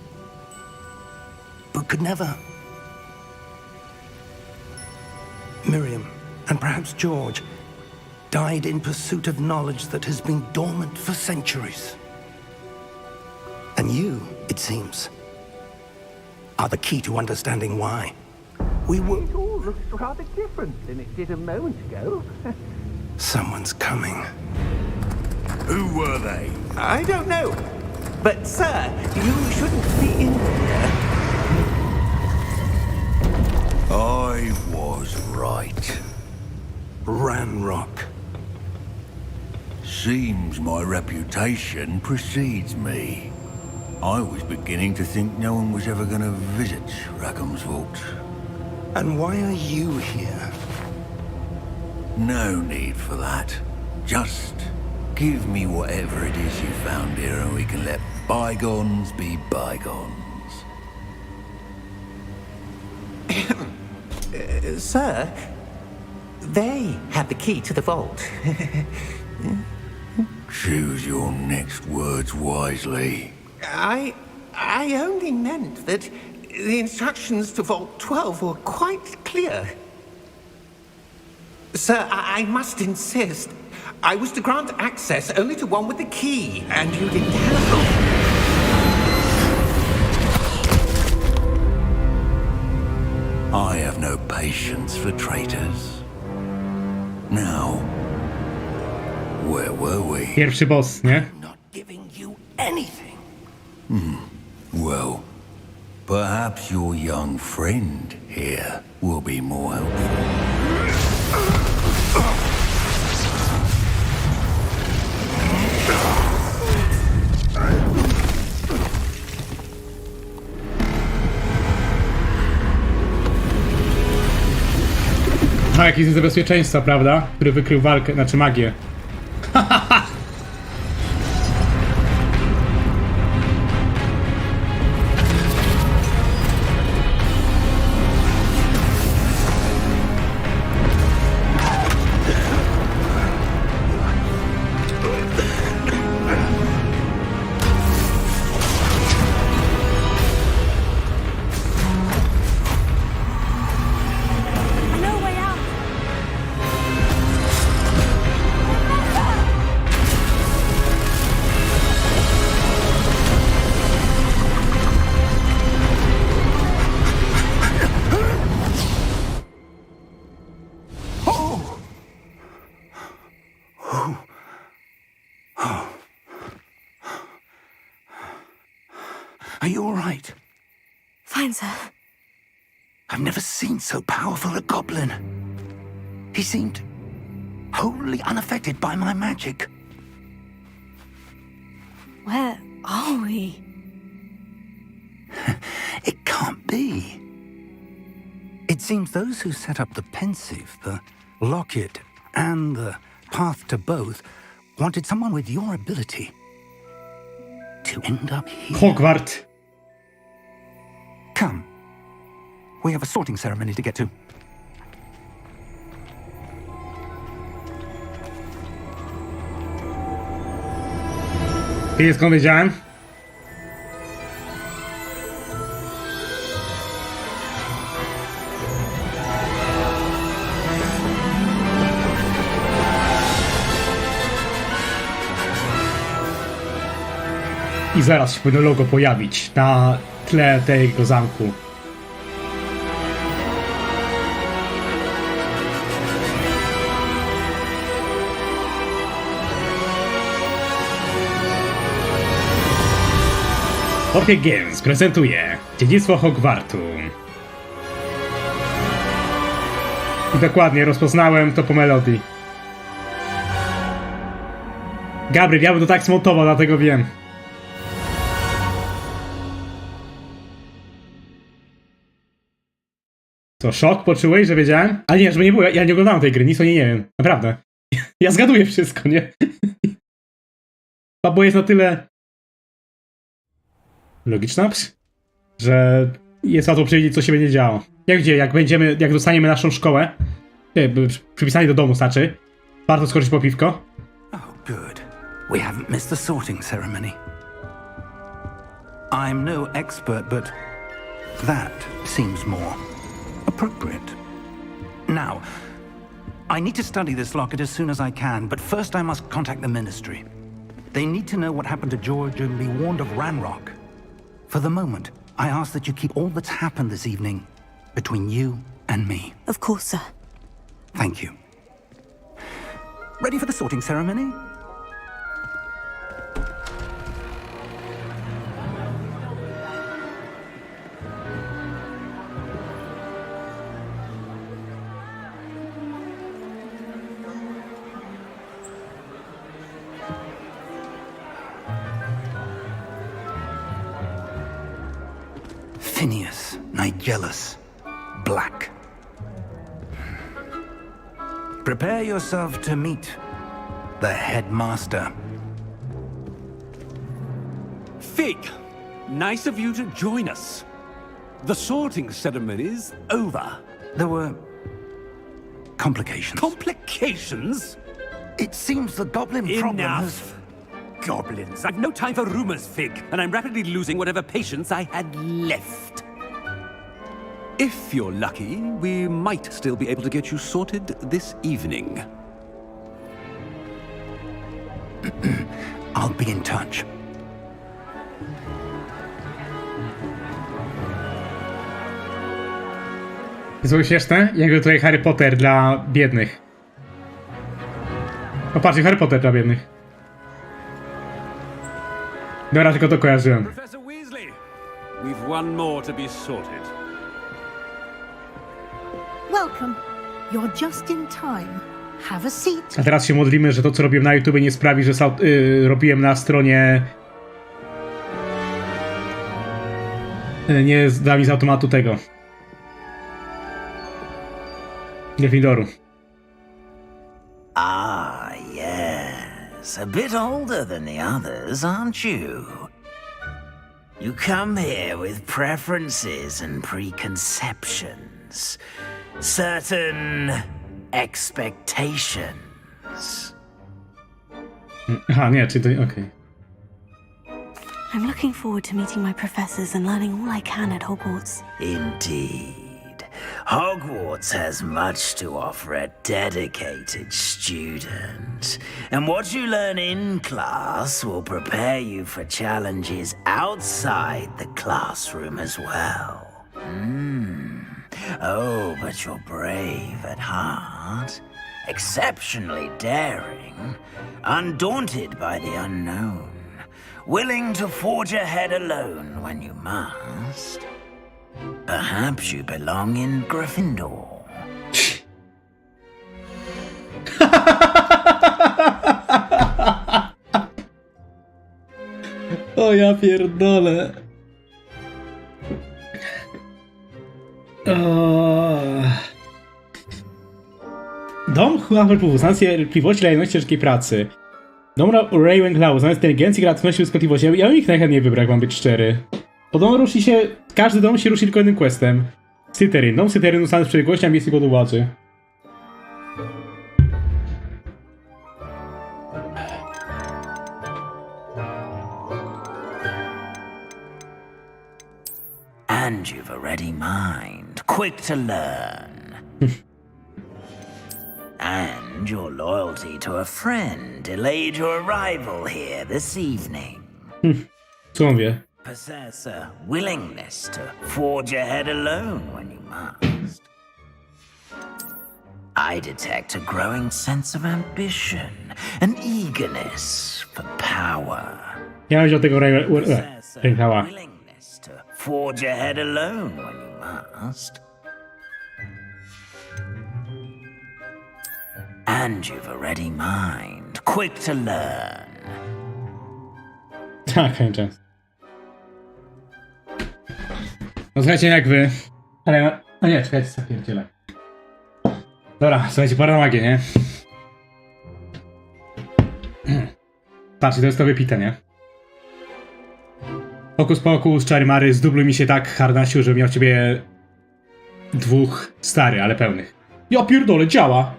but could never. Miriam, and perhaps George, died in pursuit of knowledge that has been dormant for centuries. And you, it seems, are the key to understanding why. We were... It all looks rather different than it did a moment ago. Someone's coming. Who were they? I don't know. But, sir, you shouldn't be in here. I was right. Ranrock. Seems my reputation precedes me. I was beginning to think no one was ever going to visit Rackham's vault. And why are you here? No need for that. Just give me whatever it is you found here and we can let bygones be bygones. Sir, they have the key to the vault. Choose your next words wisely. I only meant that the instructions to Vault 12 were quite clear. Sir, I must insist. I was to grant access only to one with the key, and you didn't have... I have no patience for traitors. Now, where were we? Pierwszy boss, nie? Not giving you anything. Well, perhaps your young friend here will be more helpful. A, jakiś z bezpieczeństwa, prawda? Który wykrył walkę, znaczy magię. Are you all right? Fine, sir. I've never seen so powerful a goblin. He seemed wholly unaffected by my magic. Where are we? It can't be. It seems those who set up the pensive, the locket, and the path to both wanted someone with your ability to end up here. Hogwart. Come. We have a sorting ceremony to get to. Ty skąd wiedziałem? I zaraz się powinno logo pojawić na tle tego zamku. Orchid Games prezentuje Dziedzictwo Hogwartu. I dokładnie, rozpoznałem to po melodii. Gabriel, ja bym to tak smontował, dlatego wiem. Co, szok poczułeś, że wiedziałem? Ale nie, żeby nie było, ja nie oglądałem tej gry, nic o niej nie wiem. Naprawdę. Ja zgaduję wszystko, nie? Bo jest na tyle logiczna, że jest łatwo przewidzieć, co się będzie działo. Jak gdzie, jak dostaniemy naszą szkołę, przypisanie do domu znaczy, warto skoczyć po piwko. Oh, good. We haven't missed the sorting ceremony. I'm no expert, but that seems more appropriate. Now, I need to study this locket as soon as I can, but first I must contact the Ministry. They need to know what happened to George and be warned of Ranrock. For the moment, I ask that you keep all that's happened this evening between you and me. Of course, sir. Thank you. Ready for the sorting ceremony? Phineas, Nigellus, Black. Prepare yourself to meet the headmaster. Fig, nice of you to join us. The sorting ceremony's over. There were complications. Complications? It seems the goblin problem has... Enough. Goblins. I've no time for rumors, Fig, and I'm rapidly losing whatever patience I had left. If you're lucky, we might still be able to get you sorted this evening. I'll be in touch. Jest to śmieszne? Jakby tutaj Harry Potter dla biednych. O, patrzcie, Harry Potter dla biednych. Dobra, tylko to kojarzyłem. Professor Weasley, we've one more to be sorted. Welcome. You're just in time. Have a seat. A teraz się modlimy, że to, co robiłem na YouTube, nie sprawi, że robiłem na stronie... nie da mi z automatu tego. Gryffindoru. Ah, yes. A bit older than the others, aren't you? You come here with preferences and preconceptions. Certain expectations. Aha, nie, czyli to... okej. I'm looking forward to meeting my professors and learning all I can at Hogwarts. Indeed. Hogwarts has much to offer a dedicated student, and what you learn in class will prepare you for challenges outside the classroom as well. Oh, but you're brave at heart, exceptionally daring, undaunted by the unknown, willing to forge ahead alone when you must. Perhaps you belong in Gryffindor. O ja pierdolę. Dom Hufflepuffów, znany z cierpliwości dla jedności ciężkiej pracy. Dom Ravenclaw, znany z inteligencji, kreatywności i błyskotliwości. Ja bym ich najchętniej wybrał, jak mam być szczery. Bo dom ruszy się... Każdy dom się ruszy tylko jednym questem. Slytherin. Dom Slytherin znany z przebiegłości, ambicji i władzy. And you've a ready mind, quick to learn. And your loyalty to a friend delayed your arrival here this evening. Co mówię? Possess a willingness to forge ahead alone when you must. I detect a growing sense of ambition, an eagerness for power. Ja mam wziął tego rękawa. Willingness to forge ahead alone when you must. And you've a ready mind, quick to learn. Tak, kończę. No słuchajcie, jak wy. Ale. No nie, czekajcie, zapierdzielę. Dobra, słuchajcie, pora na magię, nie? Patrzcie, to jest to wypite, nie? Hokus pokus, czary mary, zdubluj mi się tak, harnasiu, że miał ciebie 2 stary, ale pełnych. Ja pierdolę, działa!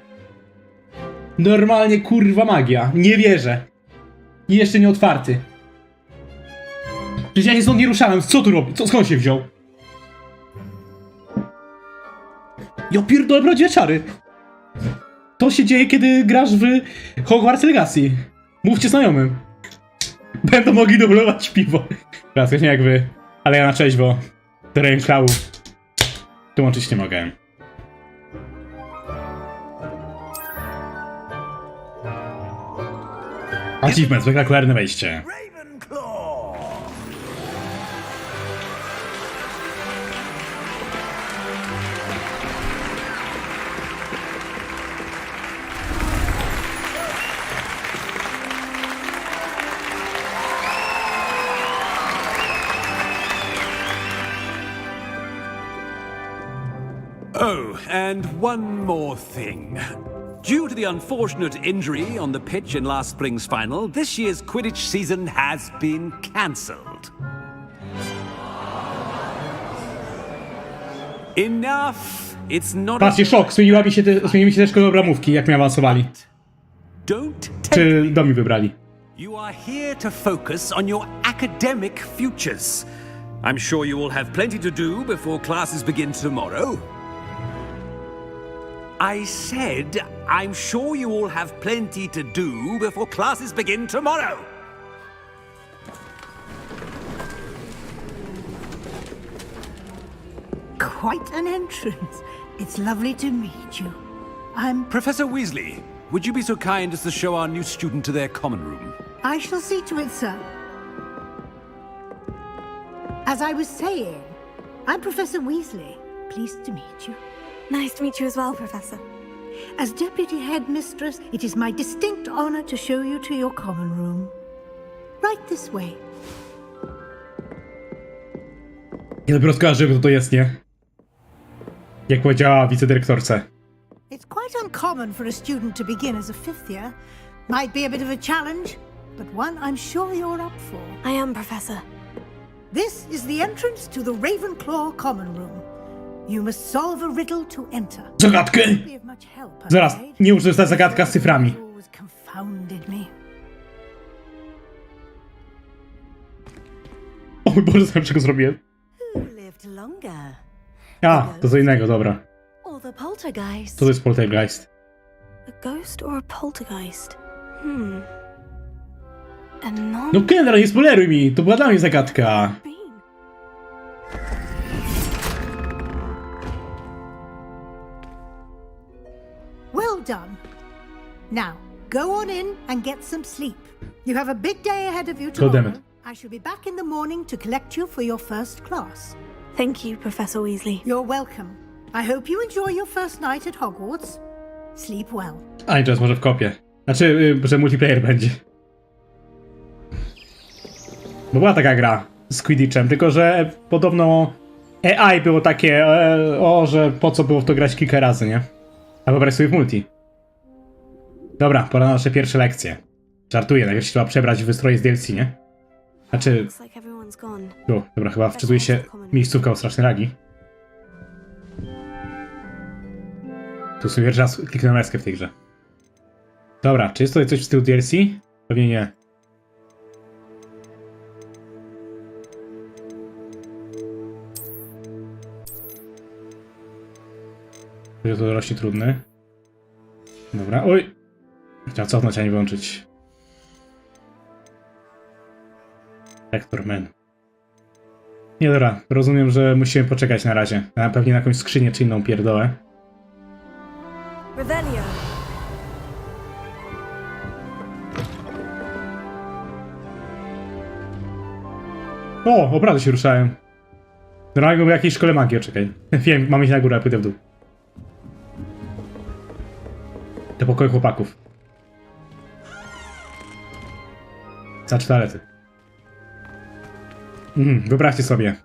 Normalnie, kurwa, magia. Nie wierzę. I jeszcze nie otwarty. Przecież ja się stąd nie ruszałem. Co tu robi? Skąd się wziął? Ja pierdolę, prawdziwe czary. To się dzieje, kiedy grasz w Hogwarts Legacy. Mówcie znajomym. Będą mogli dublować piwo. Teraz nie jak wy. Ale ja na trzeźwo. Do rękawu. Dołączyć nie mogę. Achievement, spektakularne wejście. Oh, and one more thing. Due to the unfortunate injury on the pitch in last spring's final, this year's Quidditch season has been cancelled. Enough! It's not. Patrzcie, szok, zmieniły mi się te szkoły obramówki, jak mnie awansowali. Czy do mi wybrali? You are here to focus on your academic futures. I'm sure you will have plenty to do before classes begin tomorrow. I said, I'm sure you all have plenty to do before classes begin tomorrow. Quite an entrance. It's lovely to meet you. I'm... Professor Weasley, would you be so kind as to show our new student to their common room? I shall see to it, sir. As I was saying, I'm Professor Weasley. Pleased to meet you. Nice to meet you as well, Professor. As Deputy Headmistress, it is my distinct honor to show you to your common room. Right this way. Ja dopiero skojarzyłem, kto to jest, nie? Jak powiedziała wicedyrektorce. It's quite uncommon for a student to begin as a 5th year. Might be a bit of a challenge, but one I'm sure you're up for. I am, Professor. This is the entrance to the Ravenclaw common room. You must solve a riddle to enter. Zagadkę! Zaraz, nie muszę dostać zagadka z cyframi. Confounded me. O mój Boże, co czego zrobiłem? A, to co innego, dobra. Or the poltergeist. To jest poltergeist. A ghost or a poltergeist? A non... No Kendra, nie spoileruj mi! To była dla mnie zagadka. Well done. Now, go on in and get some sleep. You have a big day ahead of you tomorrow. I shall be back in the morning to collect you for your first class. Thank you, Professor Weasley. You're welcome. I hope you enjoy your first night at Hogwarts. Sleep well. A i teraz może w kopie. Znaczy, że multiplayer będzie. Bo była taka gra z Quidditchem, tylko że podobno AI było takie, że po co było w to grać kilka razy, nie? A wyobraź sobie w multi. Dobra, pora na nasze pierwsze lekcje. Żartuję, najpierw się trzeba przebrać w wystroje z DLC, nie? Znaczy... dobra, chyba wczytuje się miejscówka o strasznej ragi. Tu sobie pierwszy raz kliknąłem eskę w tej grze. Dobra, czy jest tutaj coś w stylu DLC? Pewnie nie. Będzie to rośnie trudny. Dobra, oj! Chciałem cofnąć, a nie wyłączyć. Vector Man. Nie, dobra, rozumiem, że musimy poczekać na razie. Pewnie na jakąś skrzynię czy inną pierdołę. Revelio. O, obrady się ruszają. Normalnie był w jakiejś szkole magii, czekaj. Wiem, mamy iść na górę, pójdę w dół. Te pokoje chłopaków. Znaczy toalety. Wyobraźcie sobie.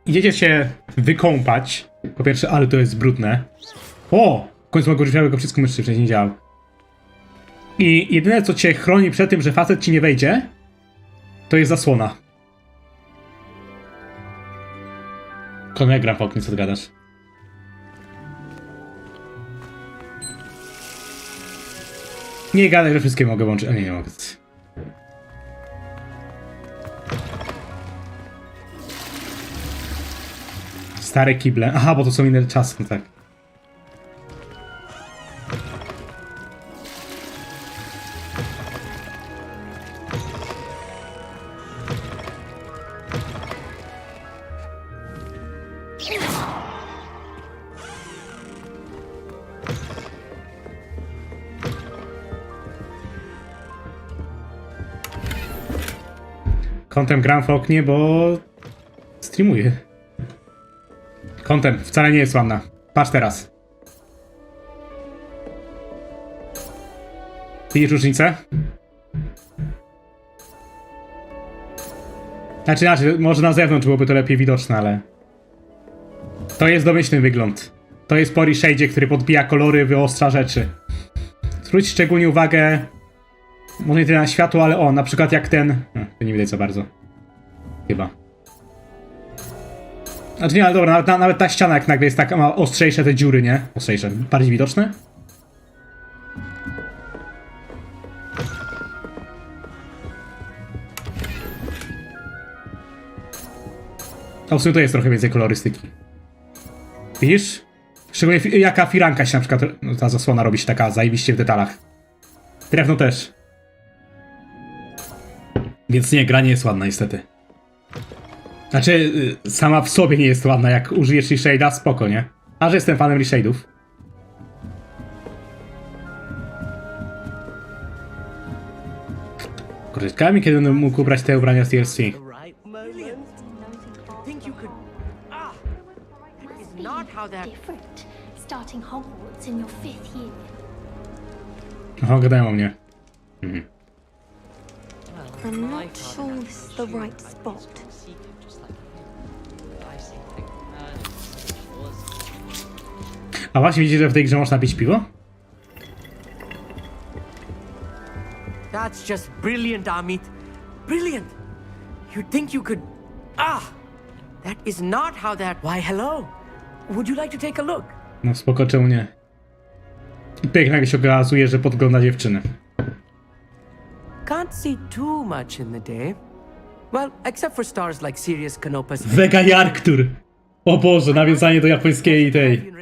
Idziecie się wykąpać. Po pierwsze, ale to jest brudne. O! W końcu mogę używać go wszystko myszy, wcześniej nie działał. I jedyne, co cię chroni przed tym, że facet ci nie wejdzie, to jest zasłona. Konie gram w oknie, co ty gadasz? Nie gadaj, że wszystkie mogę włączyć. A nie, nie mogę. Stare kible. Aha, bo to są inne czasy, no tak. Kątem gram w oknie, bo streamuję. Kątem wcale nie jest ładna. Patrz teraz. Widzisz różnicę? Znaczy, może na zewnątrz byłoby to lepiej widoczne, ale... To jest domyślny wygląd. To jest po reshade'zie, który podbija kolory, wyostrza rzeczy. Zwróć szczególnie uwagę... Może nie tyle na światło, ale o, na przykład jak ten... to nie widać za bardzo. Chyba. Znaczy nie, ale dobra, nawet ta ściana jak nagle jest tak, ma ostrzejsze te dziury, nie? Ostrzejsze, bardziej widoczne? A w sumie to jest trochę więcej kolorystyki. Widzisz? Szczególnie jaka firanka się na przykład, no, ta zasłona robi się taka zajebiście w detalach. Drewno też. Więc nie, gra nie jest ładna niestety. Znaczy, sama w sobie nie jest ładna, jak użyjesz reshade'a, spoko, nie? A że jestem fanem reshade'ów. Kurde, ciekawe mi, kiedy będę mógł ubrać te ubrania z DLC. Oho, gadają o mnie. I'm not sure this is the right spot. A właśnie widzicie, że w tej grze można pić piwo? That's just brilliant, Amit. Brilliant. You'd think you could... That is not how that... Why, hello. Would you like to take a look? No spoko, czemu nie? I pięknie się okazuje, że podgląda dziewczyny. Can't see too much in the day. Well, except for stars like Sirius, Canopus... Vega Jarktur! O Boże, nawiązanie do japońskiej tej...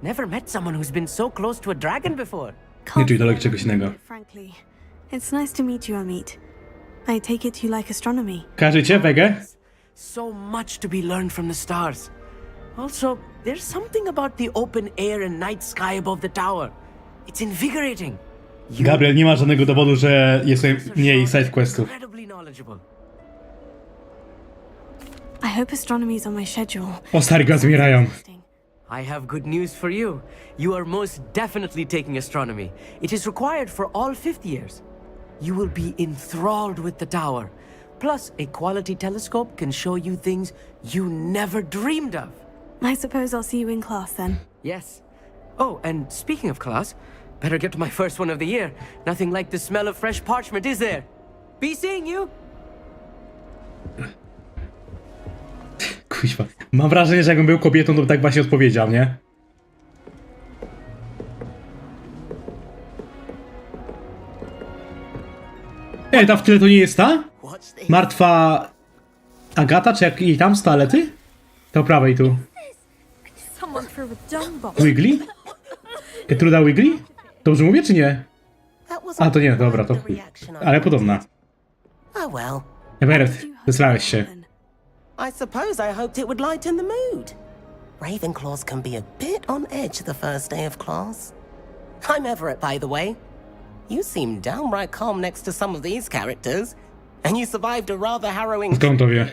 Never met someone who's been so close to a dragon before. Nie czuj to czegoś innego. Frankly, it's nice to meet you, Amit. I take it you like astronomy. Kojarzycie Vegę? So much to be learned from the stars. Also, there's something about the open air and night sky above the tower. It's invigorating. Gabriel, nie ma żadnego dowodu, że jest mniej sidequestów. I hope astronomy is on my schedule. O, stary, go zmierają. I have good news for you. You are most definitely taking astronomy. It is required for all 5th years. You will be enthralled with the tower. Plus, a quality telescope can show you things you never dreamed of. I suppose I'll see you in class then. Yes. Oh, and speaking of class, better get to my first one of the year. Nothing like the smell of fresh parchment, is there? Be seeing you! Kuźwa. Mam wrażenie, że jakbym był kobietą, to by tak właśnie odpowiedział, nie? Ej, ta w tyle to nie jest ta? Martwa... Agata, czy jak jej tam z toalety? To prawej tu. Wiggly? Getruda Wiggly? Dobrze mówię, czy nie? A, to nie, dobra, to chuj. Ale podobna. Everett, zesrałeś się. I suppose I hoped it would lighten the mood. Ravenclaws can be a bit on edge the first day of class. I'm Everett, by the way. You seem downright calm next to some of these characters, and you survived a rather harrowing... Skąd to wie?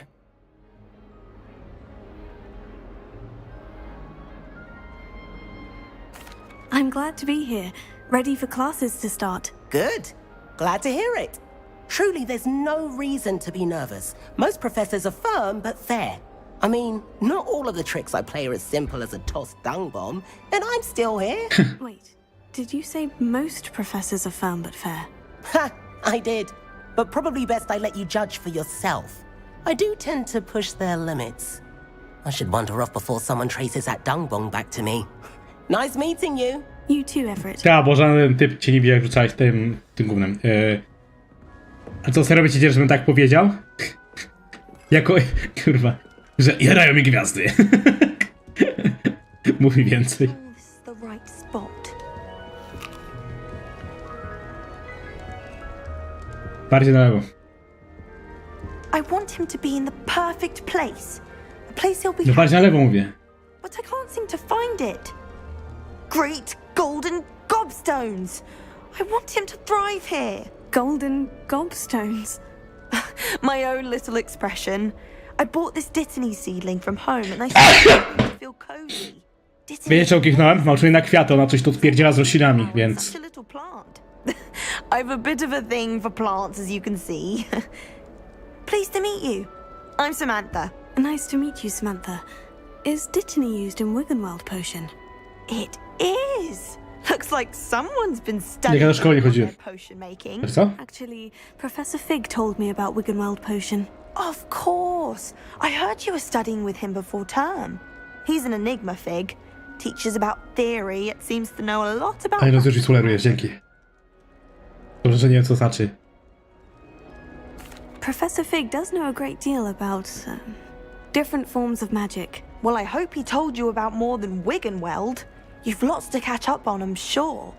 I'm glad to be here, ready for classes to start. Good. Glad to hear it. Truly, there's no reason to be nervous. Most professors are firm but fair. I mean, not all of the tricks I play are as simple as a tossed dung bomb, and I'm still here. Wait, did you say most professors are firm but fair? Ha! I did. But probably best I let you judge for yourself. I do tend to push their limits. I should wander off before someone traces that dung bomb back to me. Nice meeting you. You too, Everett. Ja, bo żaden typ cię nie wie, jak rzucałeś tym gównem. A co, serio będziecie, żebym tak powiedział? Jako... Kurwa. Że jarają mi gwiazdy. Mówi więcej. Bardziej na lewo. I want him to be in the perfect place. A place he'll be No bardziej na lewo mówię. But I can't seem to find it. Great golden gobstones. I want him to thrive here. Golden gobstones? My own little expression. I bought this Dittany seedling from home and I started to feel cozy. Wiecie, czego kichnąłem? Mam czuję na kwiaty, ona coś tu odpierdziela z roślinami, więc... I've a bit of a thing for plants, as you can see. Pleased to meet you. I'm Samantha. Nice to meet you, Samantha. Is Dittany used in Wiggenweld potion? It is. Looks like someone's been studying Jak ja do szkoły nie chodziłem. potion making. Co? Actually, Professor Fig told me about Wiggenweld potion. Of course. I heard you were studying with him before term. He's an enigma, Fig. Teaches about theory, it seems to know a lot about... A no już mi sulerujesz, dzięki. Dobrze, że nie wiem, co znaczy. Professor Fig does know a great deal about different forms of magic. Well, I hope he told you about more than Wiggenweld. You've lots to catch up on, I'm sure.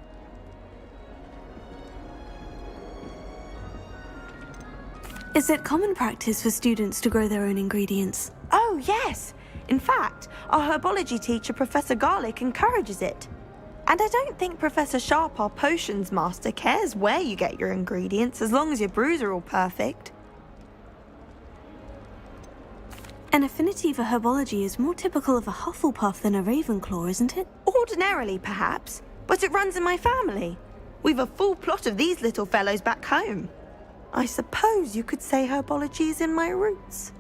Is it common practice for students to grow their own ingredients? Oh, yes. In fact, our herbology teacher, Professor Garlic, encourages it. And I don't think Professor Sharp, our potions master, cares where you get your ingredients, as long as your brews are all perfect. An affinity for herbology is more typical of a Hufflepuff than a Ravenclaw, isn't it? Ordinarily, perhaps, but it runs in my family. We've a full plot of these little fellows back home. I suppose you could say herbology is in my roots.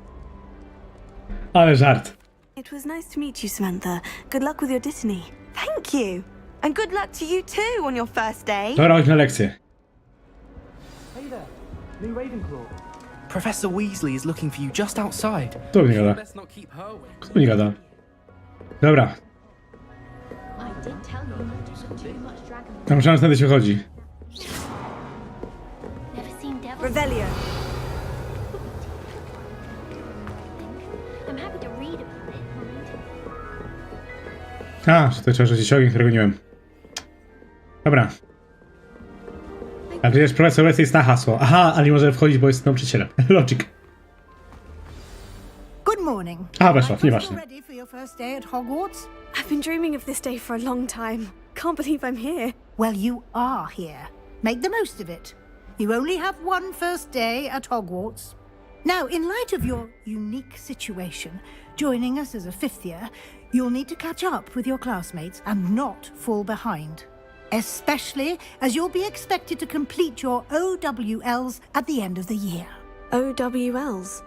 Ale żart. It was nice to meet you, Samantha. Good luck with your Dittany. Thank you. And good luck to you too on your first day. Dobra, chodź na lekcję. Hey there, new Ravenclaw. Professor Weasley is looking for you just outside. Kto mnie gada? Kto mnie gada? Dobra. Ja myślałem, że tędy się chodzi. Revelio. A, że to trzeba rzucić ogień, którego nie wiem. Dobra. A przecież profesor Wesley zna hasło. Aha, ale nie może wchodzić, bo jest nauczycielem. Logic. Good morning. A, weszła, nieważne. Ready for your first day at Hogwarts? I've been dreaming of this day for a long time. Can't believe I'm here. Well, you are here. Make the most of it. You only have one first day at Hogwarts. Now, in light of your unique situation, joining us as a fifth year, you'll need to catch up with your classmates and not fall behind. Especially as you'll be expected to complete your OWLs at the end of the year. OWLs?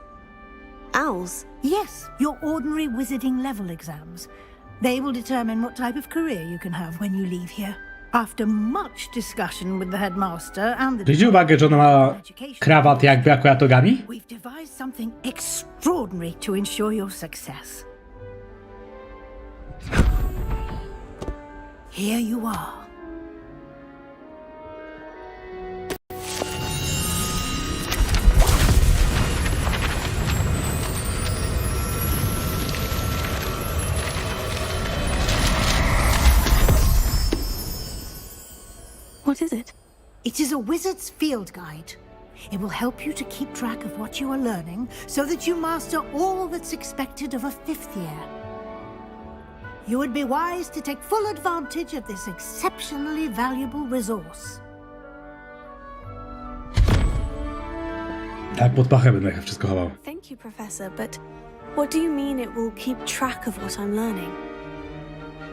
Owls? Yes, your ordinary wizarding level exams. They will determine what type of career you can have when you leave here. After much discussion with the headmaster and the... Zwróćcie uwagę, że ona ma krawat jakby akurat nogami? We've devised something extraordinary to ensure your success. Here you are. What is it? It is a wizard's field guide. It will help you to keep track of what you are learning so that you master all that's expected of a 5th year. You would be wise to take full advantage of this exceptionally valuable resource. Tak, pod pachę będę wszystko chował. Thank you, Professor, but what do you mean it will keep track of what I'm learning?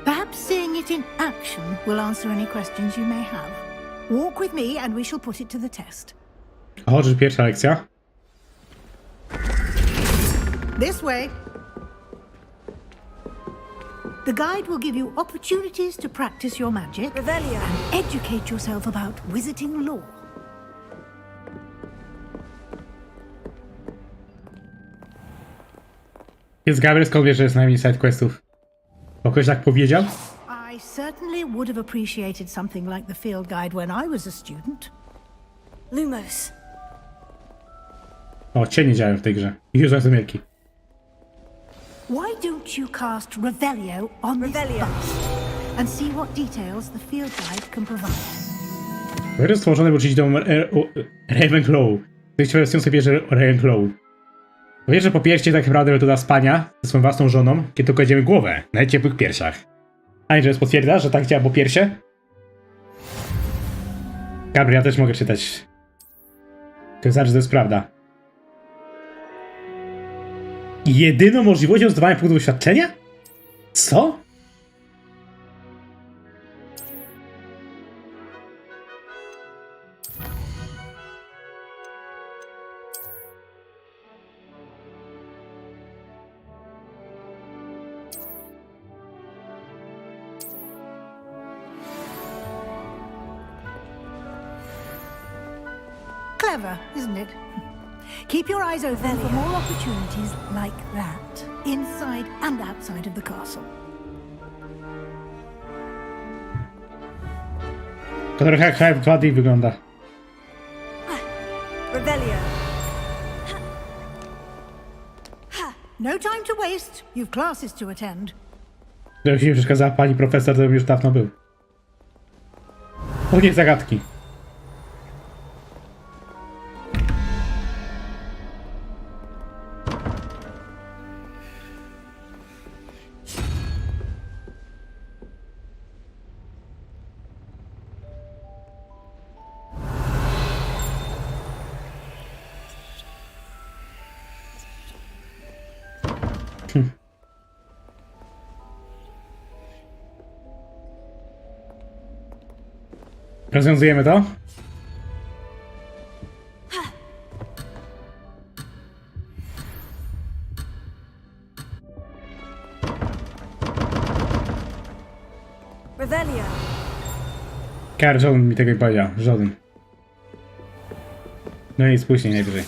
Perhaps seeing it in action will answer any questions you may have. Walk with me and we shall put it to the test. O, czy pierwsza lekcja? This way. The guide will give you opportunities to practice your magic and educate yourself about wizarding lore. Jest Gabriel, skąd wiesz, że jest najmniej sidequestów? Bo ktoś tak powiedział? I certainly would have appreciated something like the field guide when I was a student. Lumos. O, cienie działają w tej grze. I już są wielki. Why don't you cast Revelio on this bust and see what details the field guide can provide? Gra stworzony, by uczyć dom Ravenclaw. Ktoś chciał sobie bierze Ravenclaw. Wiesz, że po pierście tak naprawdę metoda spania ze swoją własną żoną, kiedy tylko kładziemy głowę na ciepłych piersiach. Andrzej potwierdza, że tak działa po piersie? Gabriel, ja też mogę czytać. To znaczy, że to jest prawda. Jedyną możliwością zdobywania punktu doświadczenia? Co? Clever, isn't it? Keep your eyes open for more opportunities like that, inside and outside of the castle. To trochę jak Hype 2D wygląda. Revelio. No time to waste. You've classes to attend. Gdyby się przeszkadzała pani profesor, to bym już dawno był. O nie, zagadki. Rozwiązujemy to? Revelio. Kar, żaden mi tego nie powiedział. Żaden. No i później najwyżej.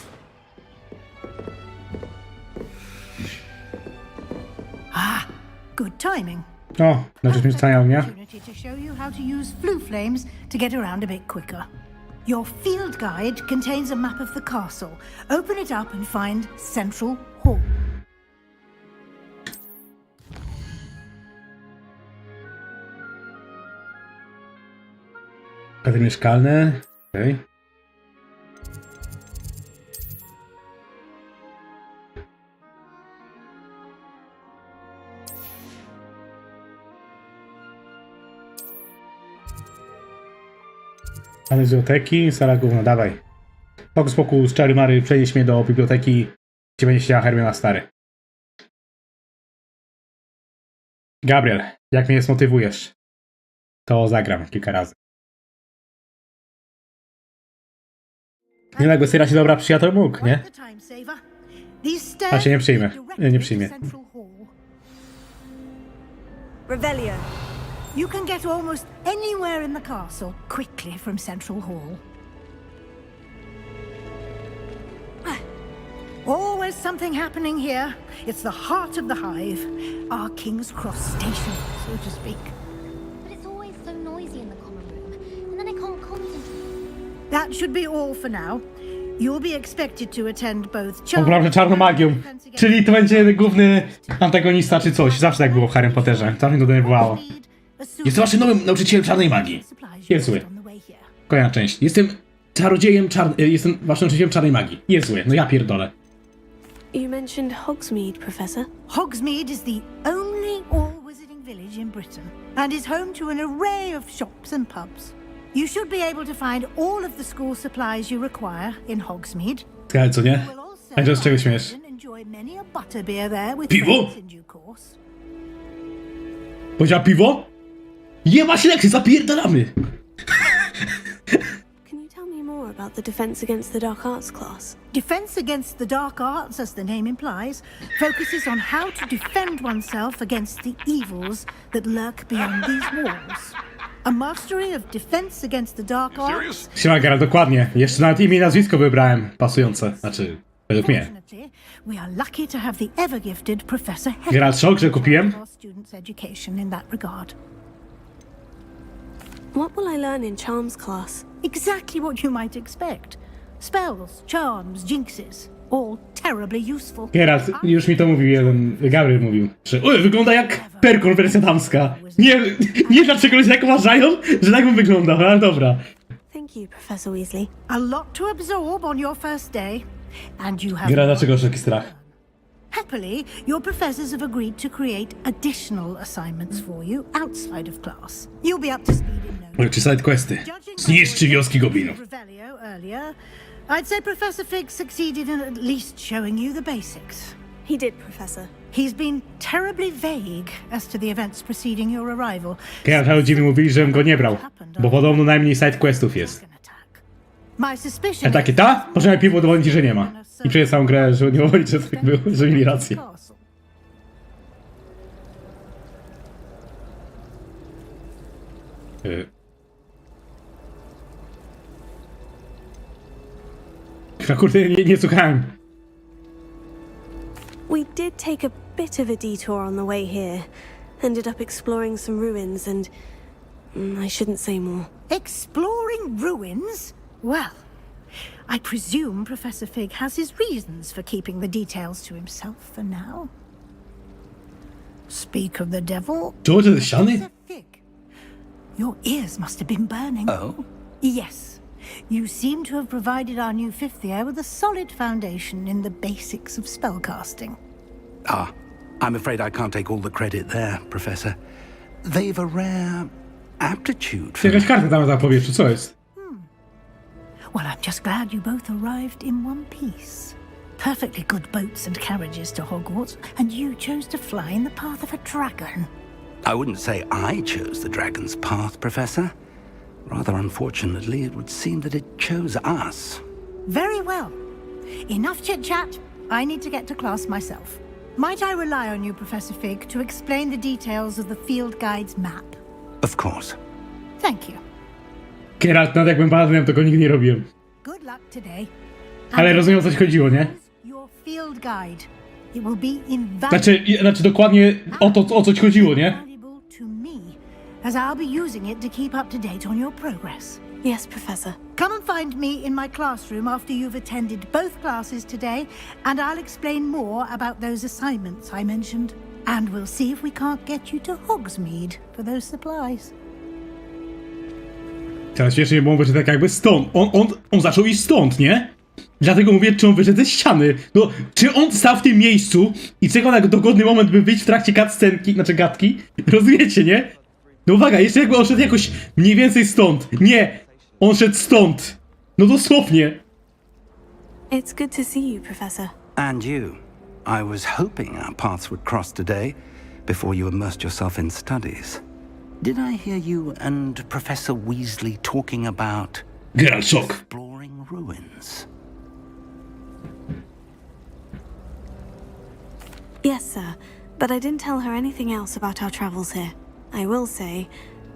Good timing. O, nauczysz mnie stania ognia? Opportunity to show you how to use flue flames to get around a bit quicker. Your field guide contains a map of the castle. Open it up and find Central Hall. Kady mieszkalne. Okej. Okay. Ale z biblioteki, sala główna, dawaj. Hokus pokus, czary mary, przenieś mnie do biblioteki, gdzie będzie siedziała Hermiona Stary. Gabriel, jak mnie zmotywujesz, to zagram kilka razy. Nie na głosyra się dobra przyjaciel mógł, nie? A się nie przyjmę, nie przyjmie. Revelio. You can get almost anywhere in the castle quickly from Central Hall. Always something happening here. It's the heart of the hive, our King's Cross station, so to speak. But it's always so noisy in the common room, and then I can't concentrate. That should be all for now. You'll be expected to attend both Poprawę czarną magią. Czyli to będzie główny antagonista czy coś. Zawsze tak było w Harrym Potterze. To mnie to denerwowało. Jestem waszym nowym nauczycielem czarnej magii. Jest zły. Kolejna część. Jestem czarodziejem jestem waszym nauczycielem czarnej magii. Niezły, no ja pierdolę. You mentioned Hogsmeade, Professor. Hogsmeade is the only all-wizarding village in Britain and is home to an array of shops and pubs. You should be able to find all of the school supplies you require in Hogsmeade. Ale co nie? A to z czego śmiesz? Enjoy many a butterbeer there with Piwo? friends in due course. Powiedziała piwo? Jebać lekcje, zapierdalamy! Can you tell me more about the Defense Against the Dark Arts class? Defense Against the Dark Arts, as the name implies, focuses on how to defend oneself against the evils that lurk beyond these walls. A mastery of Defense Against the Dark Arts. Siema, Geralt, dokładnie. Jeszcze nawet imię i nazwisko wybrałem pasujące. Znaczy, według mnie. We are lucky to have the ever-gifted Professor Geralt, szok, że kupiłem. students' education in that regard. What will I learn in Charms class? Exactly what you might expect. Spells, charms, jinxes, all terribly useful. Geralt, już mi to mówił jeden, Gabriel mówił, że wygląda jak Perkor wersja damska. Nie dlaczego ludzie tak uważają, że tak mu wygląda, ale dobra. Thank you, Professor Weasley. A lot to absorb on your first day, and you have... Geralt, dlaczego taki strach? Happily, your professors have agreed to create additional assignments for you outside of class. You'll be up to speed in no Czy side questy? Zniszczy wioski goblinów. Revelio earlier, I'd say Professor Fig succeeded in at least showing you the basics. He did, Professor. He's been terribly vague as to the events preceding your arrival. Geralt, ludzie mi mówili, żebym go nie brał, bo podobno najmniej side questów jest. My suspicion A takie ta? Możemy piwo udowodnić, że nie ma. I przeję całą grę, żeby nie mówić, że tak było, że mieli rację. Kurde, nie słuchałem. We did take a bit of a detour on the way here. Ended up exploring some ruins and... I shouldn't say more. Exploring ruins? Well, I presume Professor Fig has his reasons for keeping the details to himself for now. Speak of the devil. George of the Shiny? Your ears must have been burning. Oh? Yes. You seem to have provided our new fifth year with a solid foundation in the basics of spellcasting. Ah, I'm afraid I can't take all the credit there, Professor. They've a rare aptitude for... Jakaś karta tam na powietrzu, co jest? Well, I'm just glad you both arrived in one piece. Perfectly good boats and carriages to Hogwarts, and you chose to fly in the path of a dragon. I wouldn't say I chose the dragon's path, Professor. Rather unfortunately, it would seem that it chose us. Very well. Enough chit-chat. I need to get to class myself. Might I rely on you, Professor Fig, to explain the details of the field guide's map? Of course. Thank you. Geralt, nawet jakbym paladinem, to go nigdy nie robiłem. Good luck today. Ale rozumiem, o coś chodziło, nie? Your field guide. It will be invaluable Znaczy dokładnie o coś chodziło, nie? to me, as I'll be using it to keep up to date on your progress. Yes, Professor. Come and find me in my classroom after you've attended both classes today, and I'll explain more about those assignments I mentioned. And we'll see if we can't get you to Hogsmeade for those supplies. Teraz śmiesznie, bo on wyszedł tak jakby stąd. On zaczął iść stąd, nie? Dlatego mówię, czy on wyszedł ze ściany. No, czy on stał w tym miejscu i czekał na dogodny moment, by wyjść w trakcie cutscenki, znaczy gadki? Rozumiecie, nie? No uwaga, jeszcze jakby on szedł jakoś mniej więcej stąd. Nie! On szedł stąd! No dosłownie! It's good to see you, Professor. And you. I was hoping our paths would cross today, before you immersed yourself in studies. Did I hear you and Professor Weasley talking about... Geralt, shock. Exploring ruins? Yes, sir. But I didn't tell her anything else about our travels here. I will say,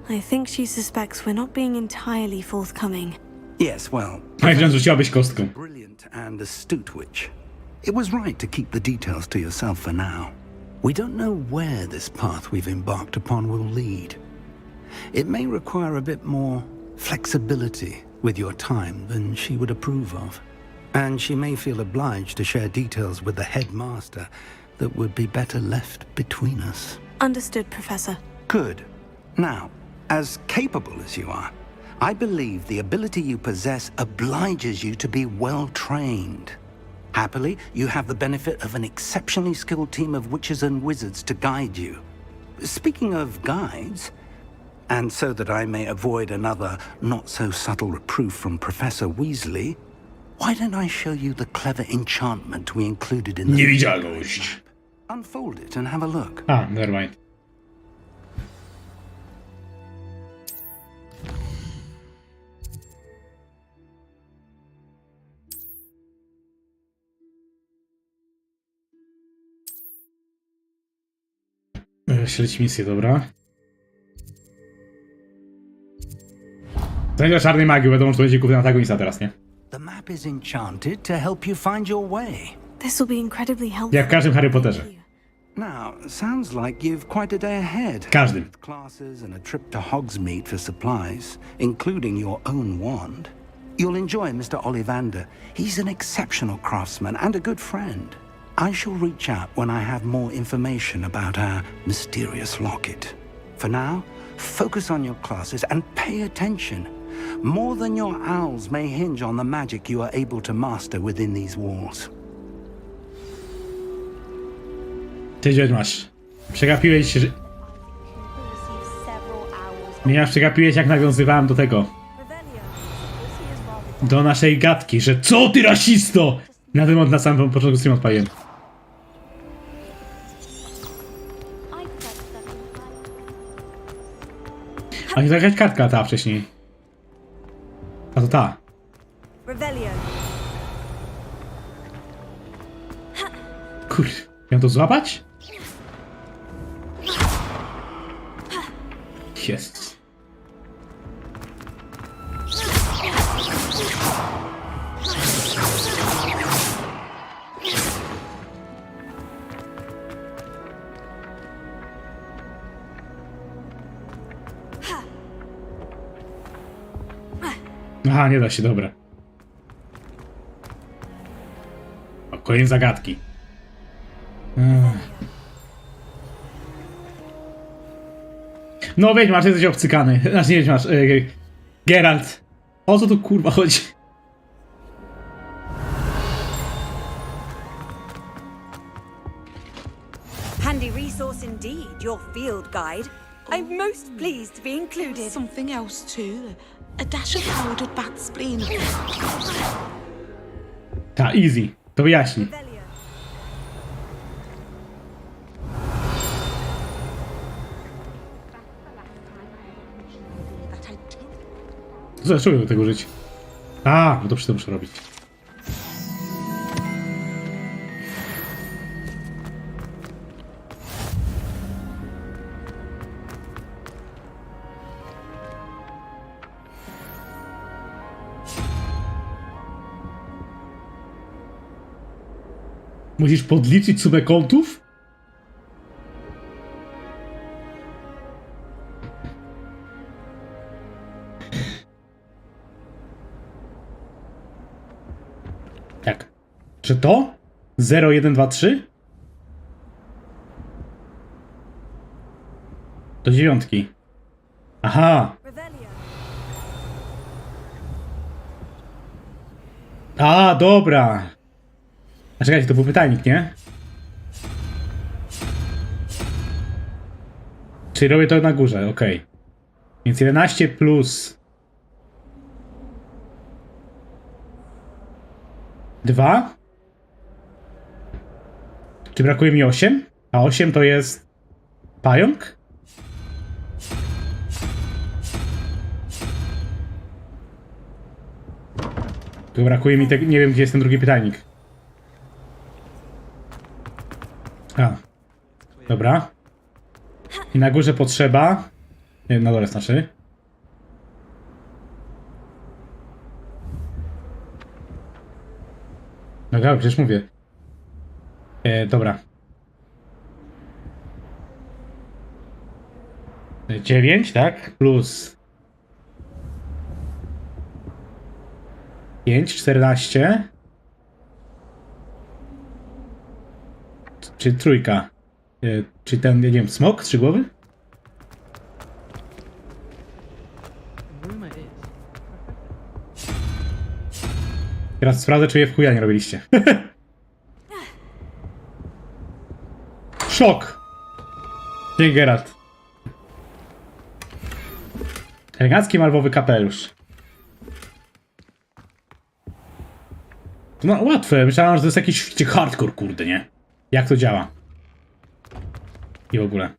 I think she suspects we're not being entirely forthcoming. Yes, well... rzuciłabyś kostką. Brilliant and astute witch. It was right to keep the details to yourself for now. We don't know where this path we've embarked upon will lead. It may require a bit more flexibility with your time than she would approve of. And she may feel obliged to share details with the headmaster that would be better left between us. Understood, Professor. Good. Now, as capable as you are, I believe the ability you possess obliges you to be well trained. Happily, you have the benefit of an exceptionally skilled team of witches and wizards to guide you. Speaking of guides, and so that I may avoid another not-so-subtle reproof from Professor Weasley, why don't I show you the clever enchantment we included in the... Niewidzialność. Unfold it and have a look. Ah, never mind. Śledź misję, dobra. Znajdziesz czarnej magii, wiadomo, że to będzie główny antagonista teraz, nie? The map is enchanted to help you find your way. This will be incredibly helpful. Jak w każdym Harry Potterze. Now, sounds like you've quite a day ahead. Każdym. With classes and a trip to Hogsmeade for supplies, including your own wand. You'll enjoy Mr. Ollivander. He's an exceptional craftsman and a good friend. I shall reach out when I have more information about our mysterious locket. For now, focus on your classes and pay attention. More than your owls may hinge on the magic you are able to master within these walls. Cześć, masz. Przegapiłeś się, że... Nie, przegapiłeś, jak nawiązywałem do tego. Do naszej gadki, że co ty rasisto! Na wymont na samym początku stream odpaliłem. A nie to jakaś kartka ta wcześniej. A to ta. Kurde, miałem to złapać? Jest. Aha, nie da się, dobra. O, kolejne zagadki. No Wiedźmasz, jesteś obcykany. Znaczy nie Wiedźmasz, Geralt. O co tu kurwa chodzi? Handy resource indeed, your field guide. I'm most pleased to be included. Something else too. A dash of powdered bat spleen. Ta, easy. To wyjaśni. Zacząłem do tego użyć. A, no to przy tym muszę robić. Musisz podliczyć sumę kątów? Tak. Czy to? 0, 1, 2, 3? Do dziewiątki. Aha. A, dobra. A czekajcie, to był pytajnik, nie? Czyli robię to na górze, okej. Więc 11 plus 2. Czy brakuje mi 8? A 8 to jest pająk? Tu brakuje mi tego, nie wiem gdzie jest ten drugi pytajnik. A. Dobra. I na górze potrzeba... Nie, na dole znaczy. No dobra, przecież mówię. Dobra. 9, tak? Plus 5, 14. Czy trójka? Czy ten, nie wiem, smok? 3 głowy? Teraz sprawdzę, czy je w chuja nie robiliście. Szok! Dzięki, Geralt. Elegancki malwowy kapelusz. No łatwe, myślałem, że to jest jakiś hardcore, kurde, nie? Jak to działa? I w ogóle.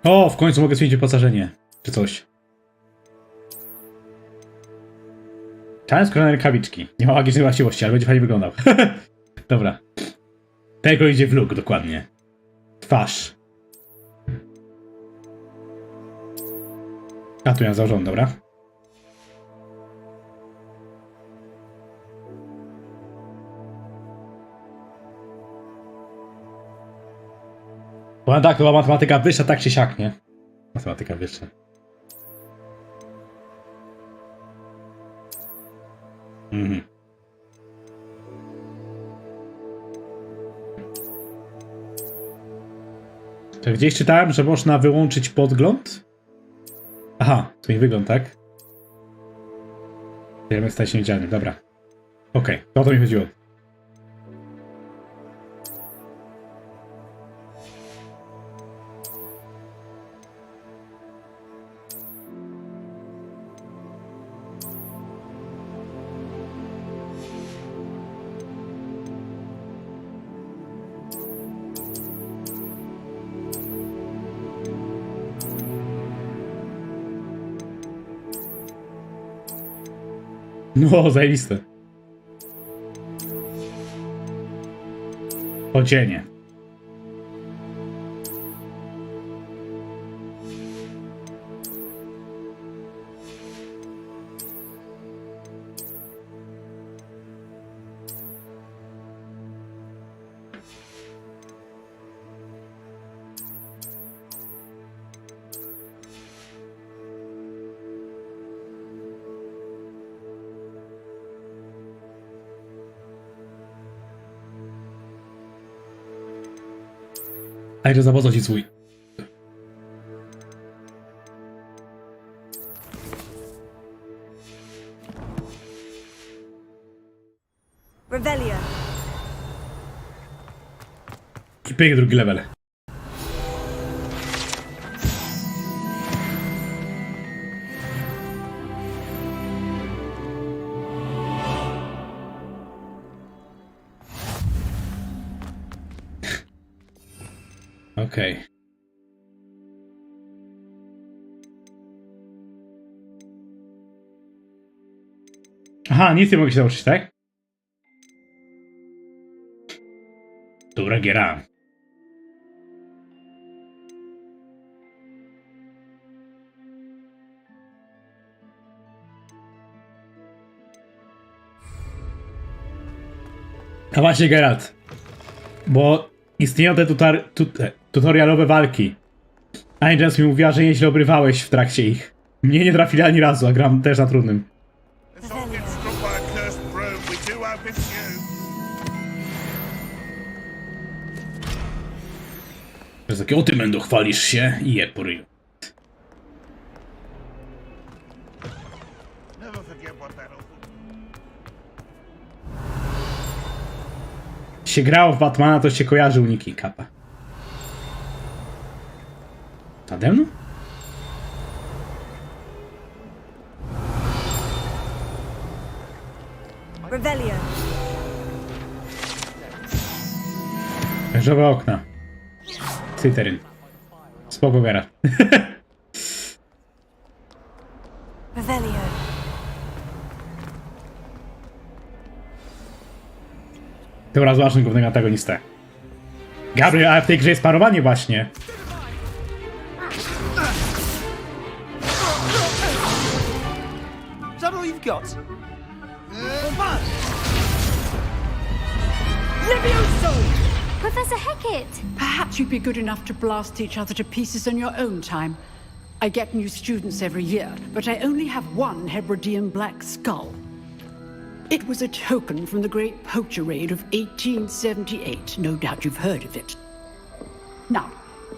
O, w końcu mogę zmienić wyposażenie. Czy coś. Czarne skórzane rękawiczki. Nie ma magicznej właściwości, ale będzie fajnie wyglądał. Dobra. Tego idzie w look, dokładnie. Twarz. A tu ja założę, dobra. Bo tak, to była matematyka wyższa, tak czy siak, nie? Matematyka wyższa. Mhm. To gdzieś czytałem, że można wyłączyć podgląd? Aha, to mi wygląd, tak? Element staje się niewidzialny, dobra. Okej, to o to mi chodziło. No, zajebiste. Odzienie. A to za ci swój. Revelio. I pyk, drugi level. Okej. Aha, nic nie mogę się nauczyć, tak? Dobra giera. A właśnie, Geralt. Bo istnieją te tutorialowe walki. Angels mi mówiła, że nieźle obrywałeś w trakcie ich. Mnie nie trafili ani razu, a gram też na trudnym. To jest takie, o ty Mendo, chwalisz się i je po ryju. Się grało w Batmana, to się kojarzy uniki, kapa. Nade mną? Revelio. Wężowe okna. Cyteryn. Spoko gara. Revelio. Dobra, zobaczmy głównego antagonistę. Gabriel, ale w tej grze jest parowanie właśnie. Is that all you've got? Professor Hecat! Perhaps you'd be good enough to blast each other to pieces on your own time. I get new students every year, but I only have one Hebridean black skull. It was a token from the Great Poacher Raid of 1878. No doubt you've heard of it. Now,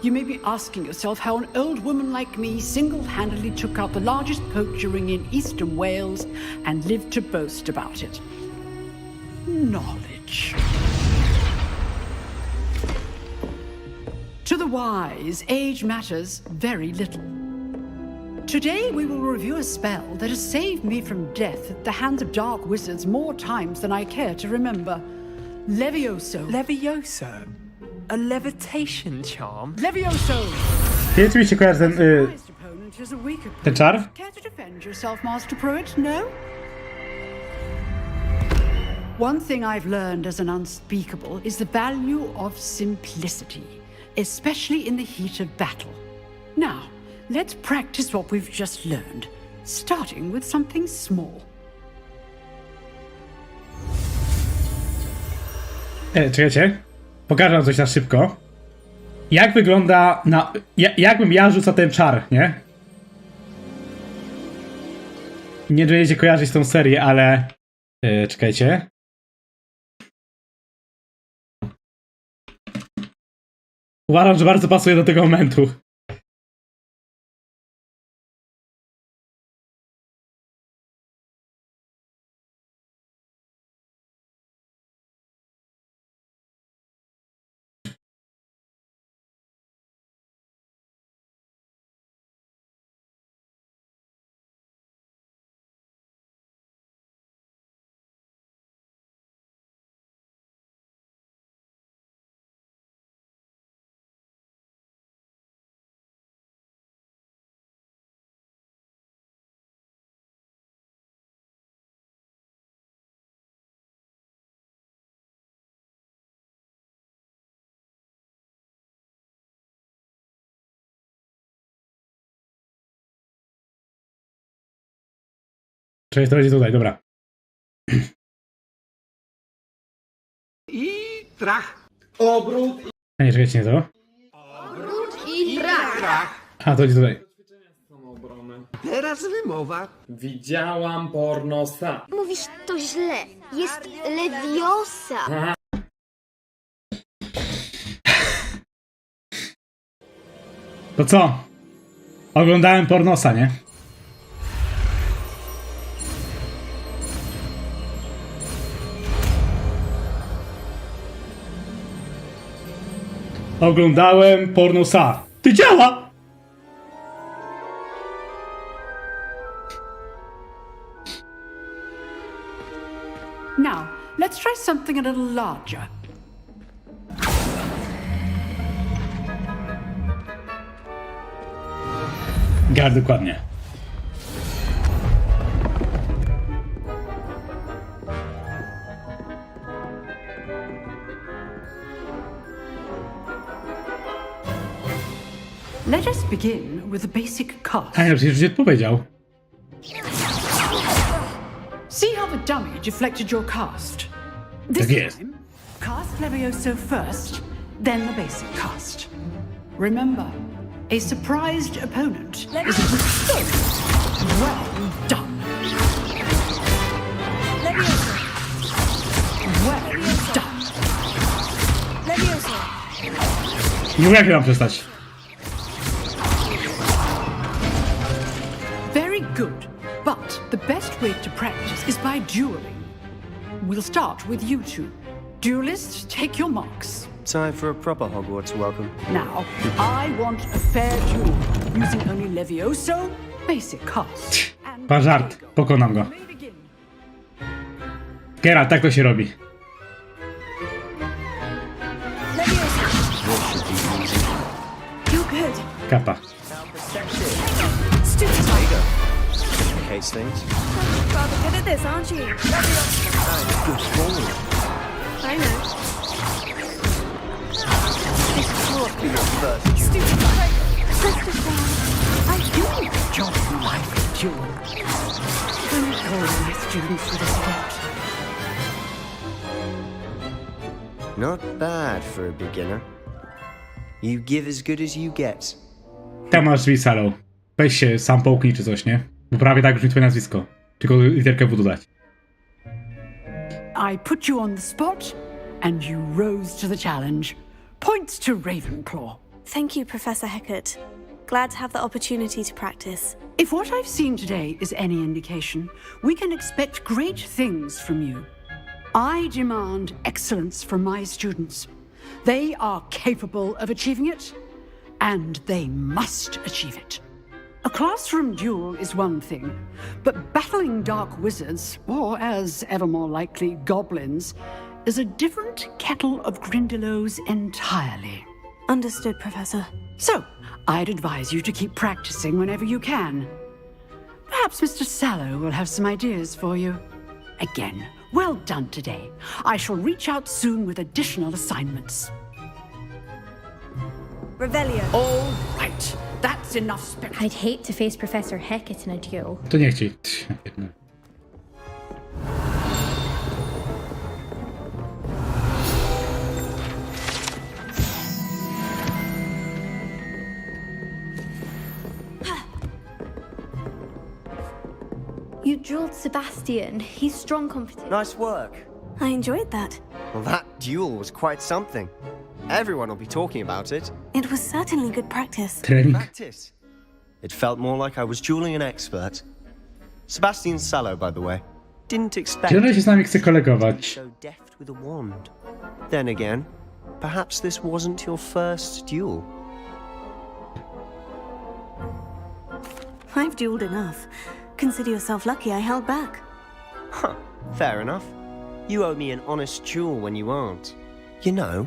You may be asking yourself how an old woman like me single-handedly took out the largest poacher ring in eastern Wales and lived to boast about it. Knowledge. To the wise, age matters very little. Today we will review a spell that has saved me from death at the hands of dark wizards more times than I care to remember. Levioso. Levioso? A levitation charm? Levioso! Kiedy mi się kojarzy ten czar? Care to defend yourself, Master Pruitt? No? One thing I've learned as an unspeakable is the value of simplicity, especially in the heat of battle. Now, let's practice what we've just learned, starting with something small. Czekajcie. Pokażę wam coś na szybko. Jak wygląda na... jakbym ja rzucał ten czar, nie? Nie wiem, czy będziecie kojarzyć tą serię, ale... czekajcie. Uważam, że bardzo pasuje do tego momentu. Cześć, to będzie tutaj, dobra. I trach. Obrót. A nie, czekajcie, nie to. Obrót i trach. A, to będzie tutaj. Teraz wymowa. Widziałam pornosa. Mówisz to źle. Jest Leviosa. To co? Oglądałem pornosa, nie? Oglądałem pornosa. Ty działa! Now, let's try something a little larger. Gar, dokładnie. Let us begin with the basic cast. A ja przecież już powiedział. See how the dummy deflected your cast? This Tak jest. time, cast Levioso first, then the basic cast. Remember, a surprised opponent is a good well done. Levioso. Well done. Levioso. Nie wiem, jak mam przestać. Very good, but the best way to practice is by dueling. We'll start with you two. Duelists, take your marks. Time for a proper Hogwarts welcome. Now, I want a fair duel, using only Levioso, basic cast. Pan żart, pokonam go. Geralt, tak to się robi. You're good. Kapa. Stupid. Case things. Rather good at this, aren't you? Good forward. I know. Be your first Stupid. Christopher. I do. Job life duel. Don't call my students with a spot. Not bad for a beginner. You give as good as you get. Tam masz drzwi, Salo. Weź się sam połknij czy coś, nie? Bo prawie tak brzmi twoje nazwisko. Tylko literkę W dodać. I put you on the spot, and you rose to the challenge. Points to Ravenclaw. Thank you, Professor Heckert. Glad to have the opportunity to practice. If what I've seen today is any indication, we can expect great things from you. I demand excellence from my students. They are capable of achieving it, and they must achieve it. A classroom duel is one thing, but battling dark wizards, or as ever more likely, goblins, is a different kettle of grindylows entirely. Understood, Professor. So, I'd advise you to keep practicing whenever you can. Perhaps Mr. Sallow will have some ideas for you. Again, well done today. I shall reach out soon with additional assignments. Revelio. All right. That's enough spectacle. I'd hate to face Professor Heckett in a duel. To nie chciej. You drilled Sebastian. He's strong competition. Nice work. I enjoyed that. Well, that duel was quite something. Everyone will be talking about it. It was certainly good practice. Practice? It felt more like I was dueling an expert. Sebastian Sallow, by the way. Didn't expect Zielony się z nami chce kolegować. so deft with a wand. Then again, perhaps this wasn't your first duel. I've dueled enough. Consider yourself lucky I held back. Huh, fair enough. You owe me an honest duel when you aren't. You know,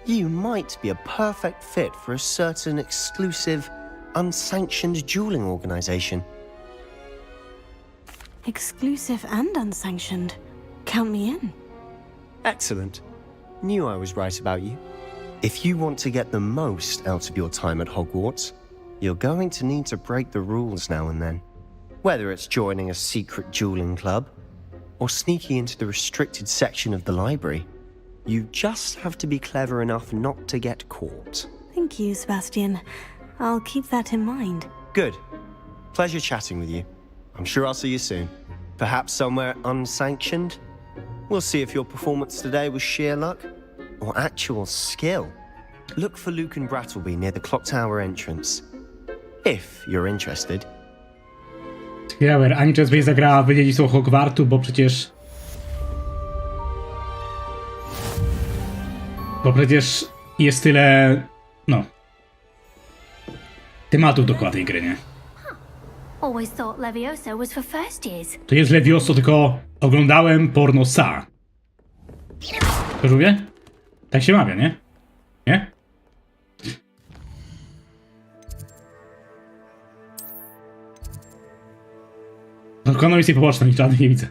you might be a perfect fit for a certain exclusive, unsanctioned dueling organization. Exclusive and unsanctioned. Count me in. Excellent. Knew I was right about you. If you want to get the most out of your time at Hogwarts, you're going to need to break the rules now and then. Whether it's joining a secret dueling club, or sneaking into the restricted section of the library, you just have to be clever enough not to get caught. Thank you, Sebastian. I'll keep that in mind. Good. Pleasure chatting with you. I'm sure I'll see you soon. Perhaps somewhere unsanctioned? We'll see if your performance today was sheer luck, or actual skill. Look for Luke and Brattleby near the clock tower entrance. If you're interested. Ciekawe, ani czas byś zagrała w Dziedzictwo Hogwartu, bo przecież... jest tyle... no... tematów dookoła tej gry, nie? Always thought Levioso was for first years. To jest Levioso, tylko oglądałem porno Sa. To mówię? Tak się mawia, nie? Nie? No, misji pobocznej, żadnych nie widzę.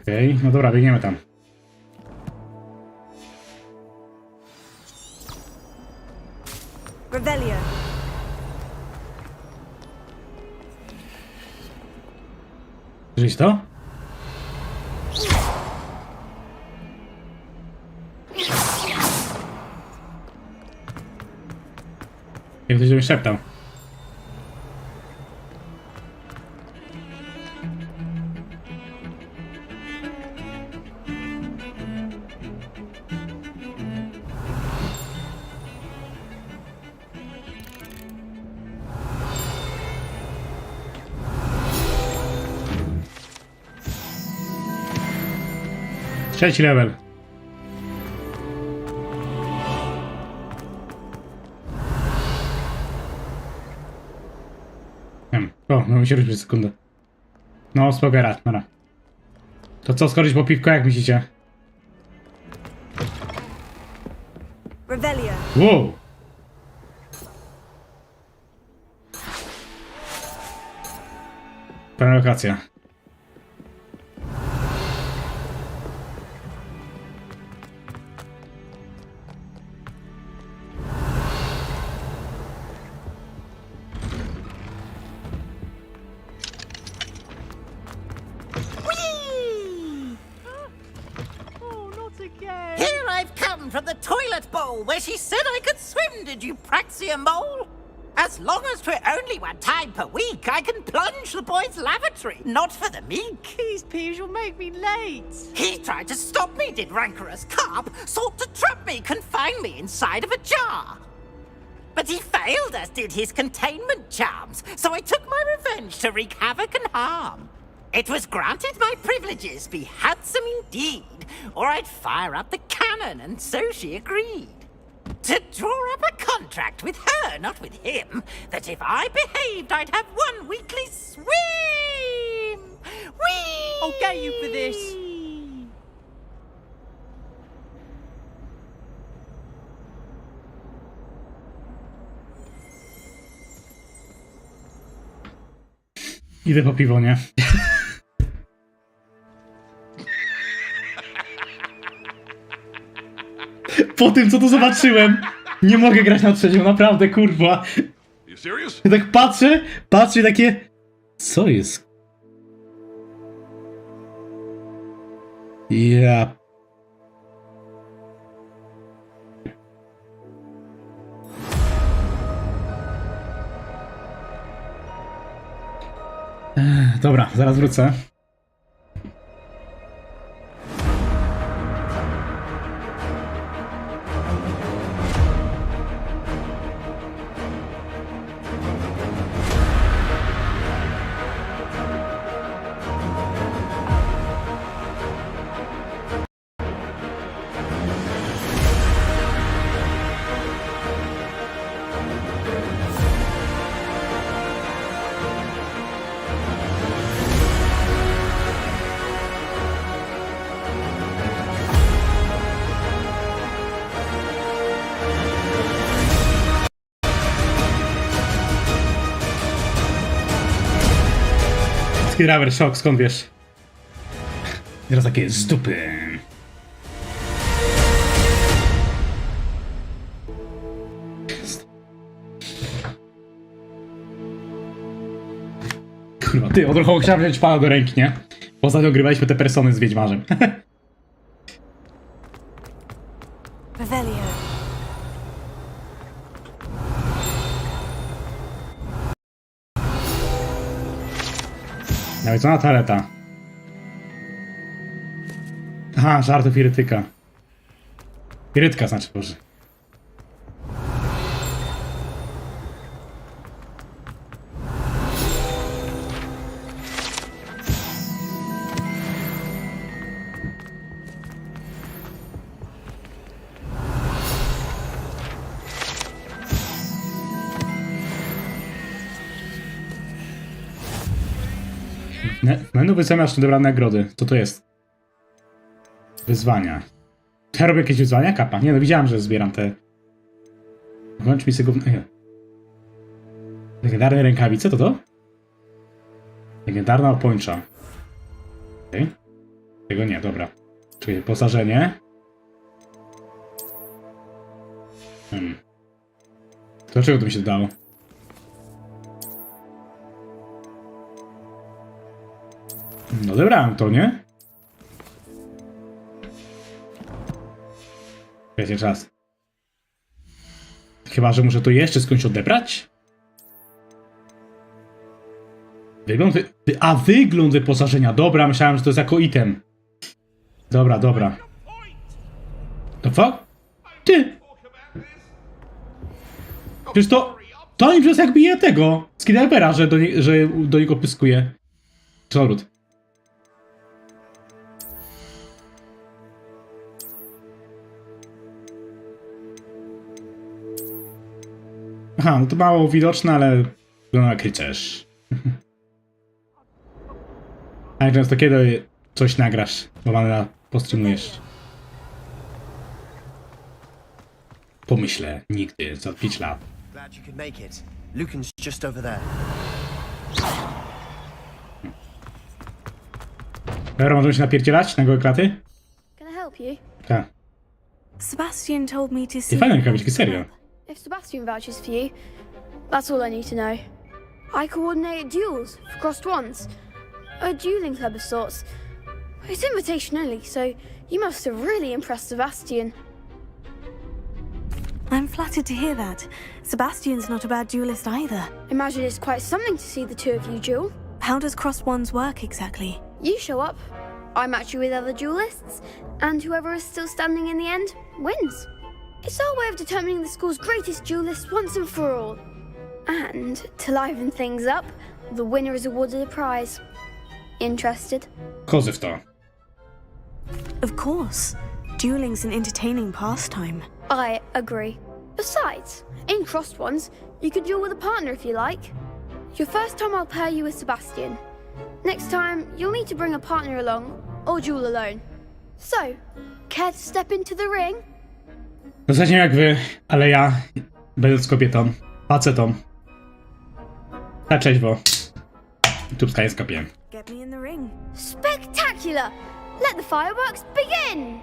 Okej, no dobra, biegniemy tam. Revelio. Słyszysz to? Jak ktoś do mnie szeptał. Trzeci level. O, mamy się ruszyć przez sekundę. No, spokojnie, dobra. To co, skoczyć po piwko, jak myślicie? Revelio. Wow! Pełna lokacja. Here I've come from the toilet bowl. pool where she said I could swim, did you praxia mole? As long as 'twere only one time per week, I can plunge the boy's lavatory, not for the meek. Please, Piers, you'll make me late. He tried to stop me, did rancorous carp, sought to trap me, confine me inside of a jar. But he failed, as did his containment charms, so I took my revenge to wreak havoc and harm. It was granted my privileges be handsome indeed, or I'd fire up the cannon, and so she agreed. To draw up a contract with her, not with him, that if I behaved, I'd have one weekly swim! Whee! I'll get you for this. Idę po piwo, nie? Po tym, co tu zobaczyłem, nie mogę grać na trzecią, naprawdę, kurwa. Ja tak patrzę i takie... Co jest? Ja... Dobra, zaraz wrócę. Skiraver, szok, skąd wiesz? Teraz takie z dupy. Kurwa, ty, odruchowo chciałem wziąć pana do ręki, nie? Bo ostatnio ogrywaliśmy te persony z Wiedźmarzem. Revelio. Nawiedzona toaleta. Aha, żartów irytyka. Irytka znaczy, Boże. W menu wyceniasz dobrane nagrody. Co to jest? Wyzwania. Ja robię jakieś wyzwania? Kapa. Nie no, widziałem, że zbieram te... Włącz misję gówno... Legendarne rękawice, to to? Legendarna opończa. Okay. Tego nie, dobra. Czyli wyposażenie. Dlaczego to mi się dało? No odebrałem to, nie? Wiecie, czas. Chyba, że muszę to jeszcze skądś odebrać? Wygląd... wygląd wyposażenia. Dobra, myślałem, że to jest jako item. Dobra, dobra. To fuck? Ty! Przecież to... To im przez jak bije tego. Skidalbera, że do niego pyskuje. Czorut. Aha, no to mało widoczne, ale wygląda jak rycerz. A jak często kiedy coś nagrasz, bo mana postreamujesz? Pomyślę, nigdy, za 5 lat. Glad you could make it. Lucan's just over there. Dobra, możemy się napierdzielać na gołe klaty? Can I help you? Tak. Sebastian told me to see. Nie fajne rękawiczki, serio. If Sebastian vouches for you, that's all I need to know. I coordinate duels for crossed ones. A dueling club of sorts. It's invitation only, so you must have really impressed Sebastian. I'm flattered to hear that. Sebastian's not a bad duelist either. Imagine it's quite something to see the two of you duel. How does crossed ones work exactly? You show up, I match you with other duelists, and whoever is still standing in the end wins. It's our way of determining the school's greatest duelist once and for all. And to liven things up, the winner is awarded a prize. Interested? Wchodzę w to. Of course. Dueling's an entertaining pastime. I agree. Besides, in crossed ones, you could duel with a partner if you like. Your first time I'll pair you with Sebastian. Next time, you'll need to bring a partner along, or duel alone. So, care to step into the ring? W zasadzie jak wy, ale ja, będąc kobietą, facetą, na trzeźwo, tubska nie skopię. Get me in the ring. Spectacular! Let the fireworks begin!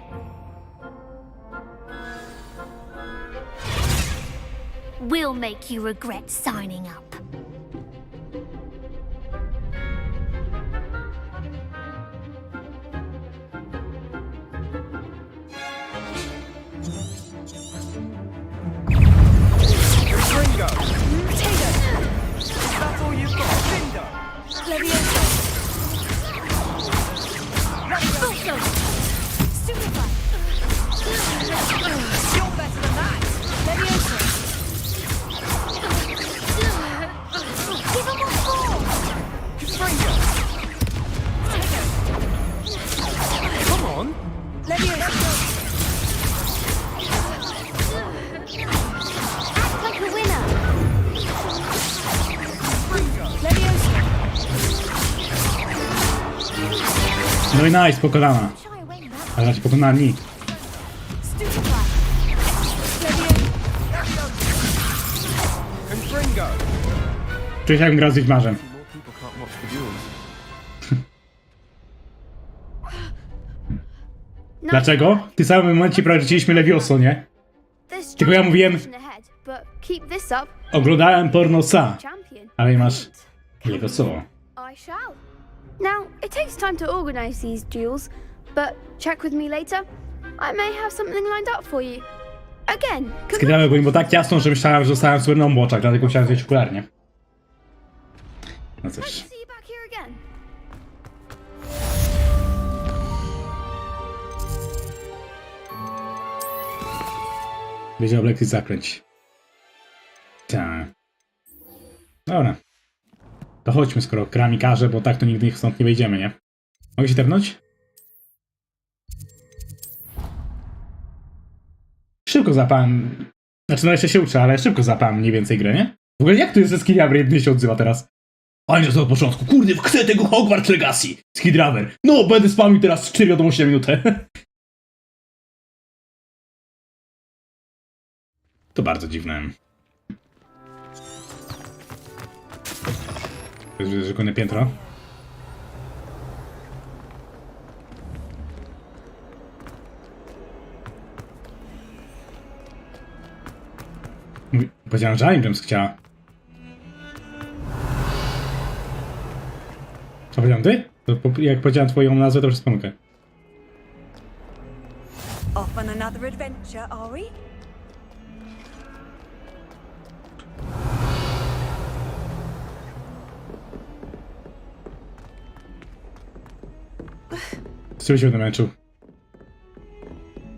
We'll make you regret signing up. Ringo! Potato! That's all you've got, Linda! Levioso! Levioso! Stupefy! You're better than that! Levioso! Give him a ball! Ringo! Come on! Levioso! Act like a winner! Levioso! No i nice, pokonana. Ale raczej pokonani. Stupefy! Levioso! Ringo! Czuję się jakbym grał z Wiedźmarzem. Dlaczego? W tym samym momencie prowadziliśmy Levioso, nie? Tylko ja mówiłem, oglądałem pornosa, ale masz Levioso. I shall. Now, it takes time to organize these duels, but check with me later. I may have something lined up for you. Again, Skierowały go im było tak jasno, że myślałem, że zostałem słynną w oczach, dlatego chciałem wziąć okularnie. No cóż. see you back here again. Wiedział lekcji zakręć. Tak. Dobra. To chodźmy, skoro krami każe, bo tak to nigdy stąd nie wejdziemy, nie? Mogę się tepnąć? Szybko zapałem. Znaczy, no jeszcze się uczę, ale szybko zapałem mniej więcej grę, nie? W ogóle jak to jest, że Skidriver jedynie się odzywa teraz? Ani to od początku. Kurde, chcę tego Hogwarts Legacy! Skidriver. No, będę spamił teraz 4 wiadomości na minutę. To bardzo dziwne. To jest wyżykone piętro. Powiedziałem, że James chciała. Co powiedziałem ty? To, jak powiedziałem twoją nazwę, to już pomogę. Off on another adventure, are we? Co się będę męczył?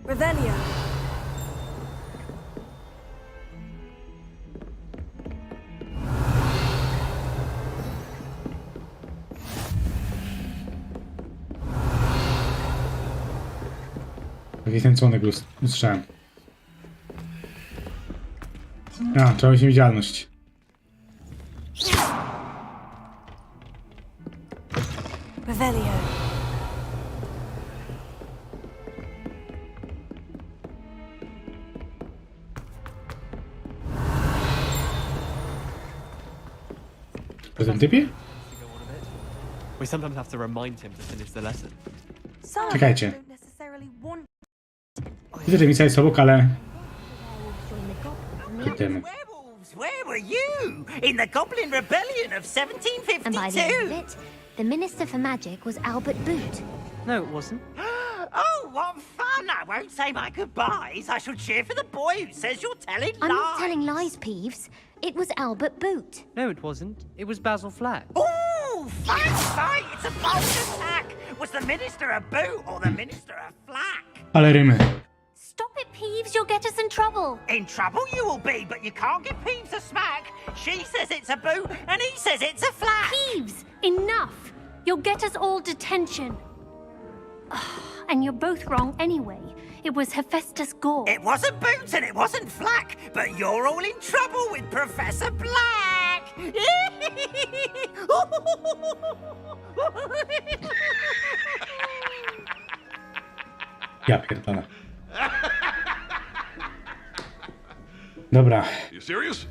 Revelio. Jakiś ten dzwonek usłyszałem. A, trzeba mieć niewidzialność. Revelio. Po tym typie? We sometimes have to remind him to finish the lesson. Czekajcie. Widzę, że misja jest obok, ale... Idziemy. Where were you? In the Goblin Rebellion of 1752? And by the end of it, the Minister for Magic was Albert Boot. No, it wasn't. Oh, what fun! I won't say my goodbyes. I shall cheer for the boy who says you're telling lies. I'm not telling lies, Peeves. It was Albert Boot. No, it wasn't. It was Basil Flack. Ooh, fight! It's a bold attack. Was the minister a boot or the minister a flack? Ale rymy. Stop it, Peeves. You'll get us in trouble. In trouble you will be, but you can't give Peeves a smack. She says it's a boot, and he says it's a flack. Peeves, enough. You'll get us all detention. And you're both wrong anyway. It was Hephaestus Gore. It wasn't Boots and it wasn't Flack, but you're all in trouble with Professor Black. Ja pierdolę. Dobra. You serious?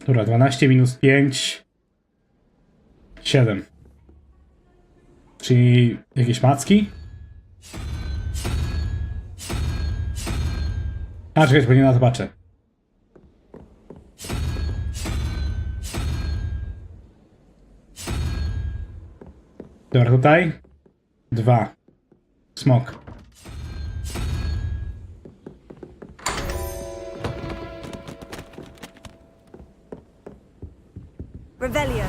Dobra, 12 minus 5. 7. Czyli jakieś macki? A, czekaj, bo nie na zobaczę. Dobra, tutaj. 2. Smok. Revelio.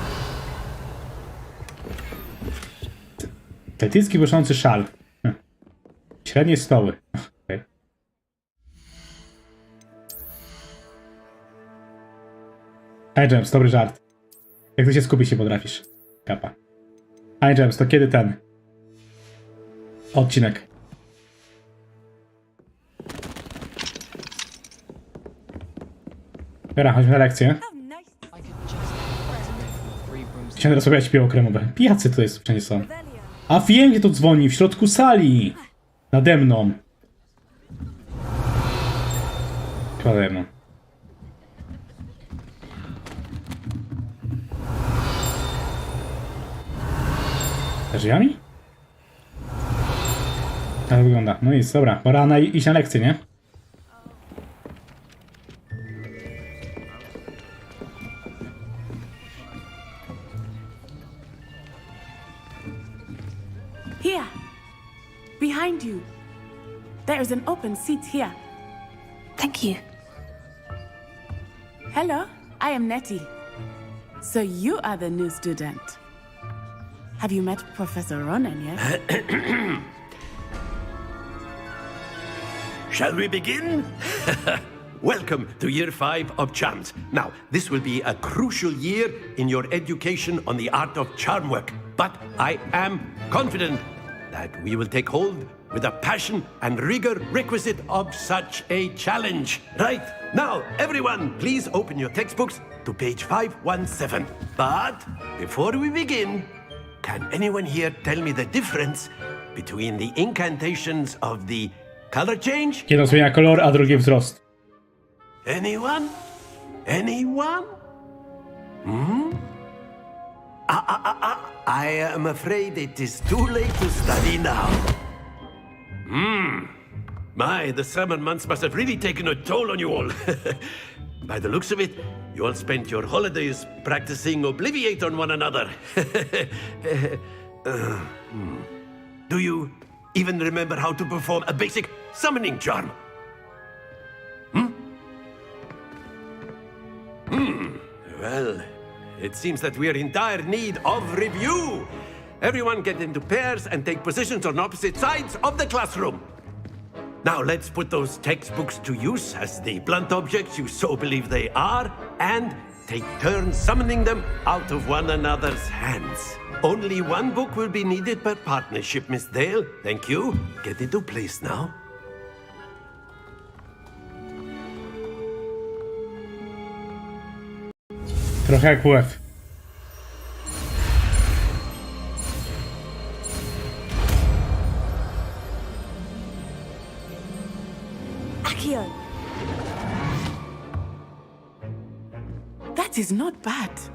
Celtycki błyszczący szal. Średnie stoły. Okay. Hi James, dobry żart. Jak ty się skupić się potrafisz. Kapa. Hi James, to kiedy ten odcinek? Dobra, chodźmy na lekcję. Chciałem teraz sobie śpiewał kremowe. Pijacy tutaj wszędzie są. A wiem, gdzie to dzwoni, w środku sali. Nade mną. Chyba nade mną. Za drzwiami? Tak to wygląda. No i dobra, pora iść na lekcję, nie? Here, behind you. There is an open seat here. Thank you. Hello, I am Nettie. So you are the new student. Have you met Professor Ronan yet? Shall we begin? Welcome to Year 5 of Charms. Now, this will be a crucial year in your education on the art of charm work. But I am confident that we will take hold with the passion and rigor requisite of such a challenge. Right, now, everyone, please open your textbooks to page 517. But before we begin, can anyone here tell me the difference between the incantations of the color change? Jedno zmienia kolor, a drugie wzrost. Anyone? Anyone? Hmm? I am afraid it is too late to study now. My, the summer months must have really taken a toll on you all. By the looks of it, you all spent your holidays practicing Obliviate on one another. Do you even remember how to perform a basic summoning charm? Well, it seems that we are in dire need of review. Everyone get into pairs and take positions on opposite sides of the classroom. Now let's put those textbooks to use as the blunt objects you so believe they are, and take turns summoning them out of one another's hands. Only one book will be needed per partnership, Miss Dale. Thank you. Get into place now. Trochę jak WF. Akio. That is not bad.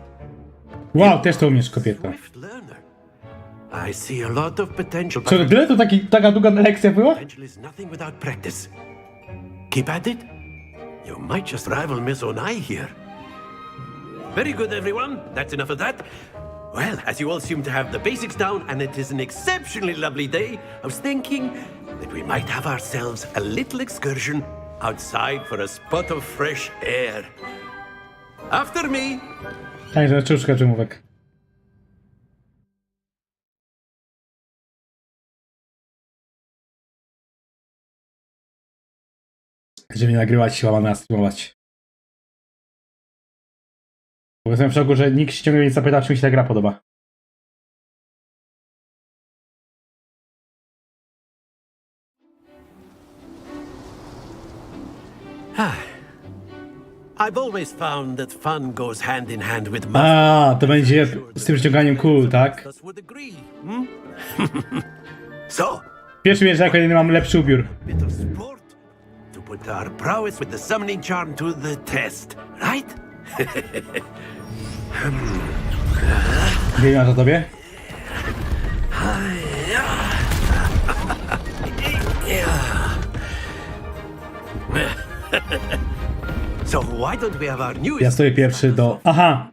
Wow, też to umiesz, kobieto. I see a lot of potential. Co, tyle to taka długa lekcja była? Potential is nothing without practice. Keep at it. You might just rival Miss Onai here. Very good, everyone. That's enough of that. Well, as you all seem to have the basics down and it is an exceptionally lovely day, I was thinking that we might have ourselves a little excursion outside for a spot of fresh air. After me! Tańsza czuszka dżumówek. Żeby nie nagrywać, siła mamy streamować. Bo jestem w szoku, że nikt się ciągle nie zapytał, czy mi się ta gra podoba. I've always found that fun goes hand in hand with A, to będzie z tym ściąganiem kul, tak? So, Pierwszy mierz, jako jedyny mam lepszy ubiór. bit of sport to put our prowess with the summoning charm to the test, right? Nie masz o tobie? So why don't we have our new... Ja stoję pierwszy do... Aha!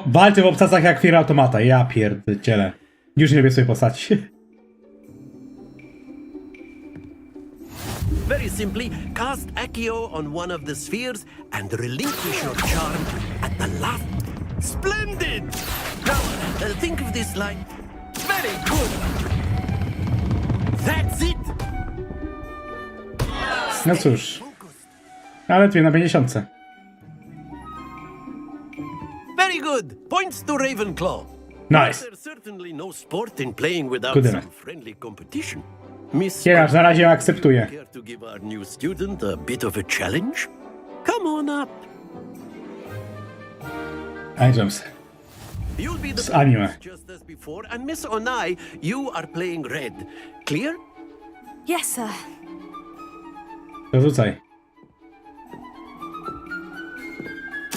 Walczę w obcasach jak Firma Automata. Ja pierdzielę. Już nie lubię swojej postaci. Very simply, cast Accio on one of the spheres and relinquish your charm at the last. Splendid! Now, think of this like... Very good! That's it! No cóż. Ale dwie na 50. Very good! Points to Ravenclaw. Nice. There's certainly no sport in playing without Good some enough. friendly competition. Miss... Kieras, na razie akceptuję. Care to give our new student a bit of a challenge? Come on up. James. You'll be the Z anime. just as before, and Miss Onai, you are playing red. Clear? Yes, sir. To rzucaj.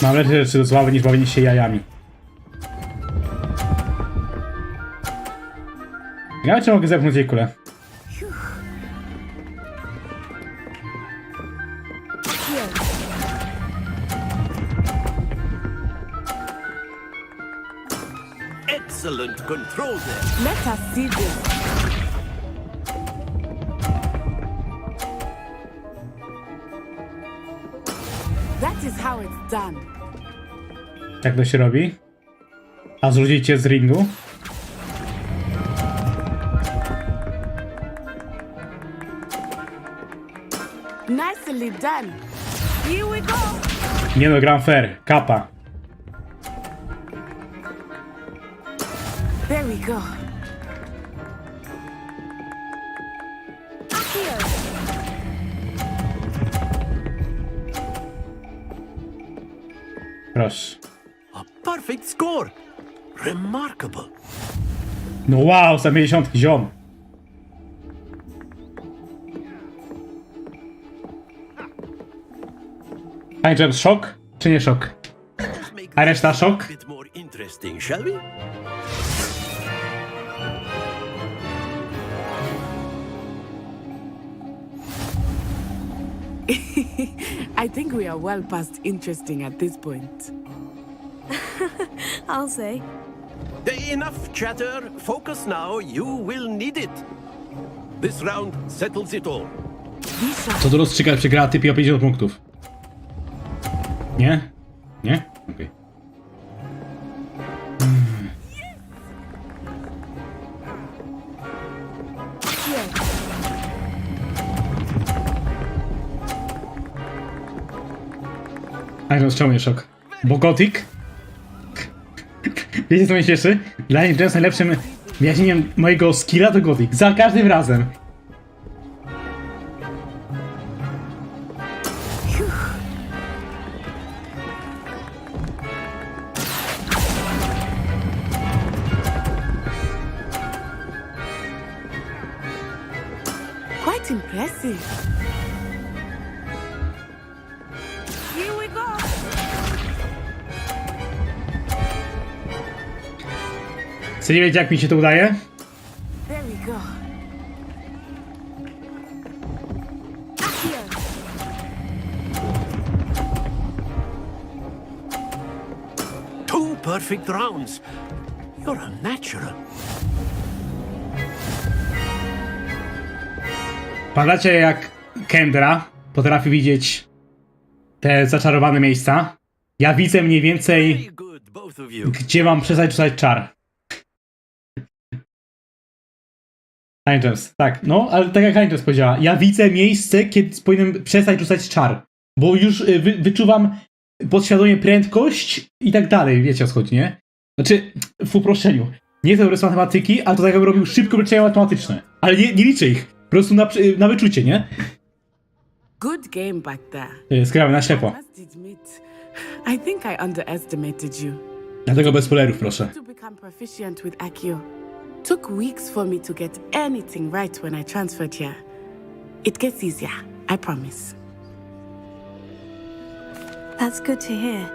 Mam lepsze rzeczy do sławy niż bawienie się jajami. Ja czy mogę zepchnąć jej kulę? Excellent control there. Let us see this. That is how it's done. Jak to się robi? A zrzucić cię z ringu? Nicely done. Here we go. Nie no, gram fair. Kapa. There we go. Proszę. A perfect score. Remarkable. No wow, za 50 ziom. Panie szok? Czy nie szok? A reszta szok? A bit more interesting, shall we? I think we are well past interesting at this point. I'll say. Enough chatter. Focus now. You will need it. This round settles it all. Co do rozstrzygać przegrała typie o 50 punktów. Nie? Nie? Okej. A to czemu nie szok? Bo Gothic? Wiecie co mnie cieszy? Dla mnie teraz najlepszym wyjaśnieniem mojego skilla to Gothic. Za każdym razem. Quite impressive. Here we go. Chcecie wiedzieć jak mi się to udaje? There we go. Two perfect rounds. You're a natural. Pamiętacie, jak Kendra potrafi widzieć te zaczarowane miejsca? Ja widzę mniej więcej, gdzie mam przestać rzucać czar. James, tak, no, ale tak jak James powiedziała, ja widzę miejsce, kiedy powinienem przestać rzucać czar. Bo już wyczuwam podświadomie prędkość i tak dalej, wiecie o co chodzi, nie? Znaczy, w uproszczeniu. Nie jestem dobry z matematyki, ale to tak jakbym robił szybko obliczenia matematyczne. Ale nie liczę ich. Po prostu na wyczucie, nie? Good game back there. Skramy na ślepo. I think I underestimated you. Dlatego bez spoilerów, proszę. To become proficient with Accio. Took weeks for me to get anything right when I transferred here. It gets easier, I promise. That's good to hear.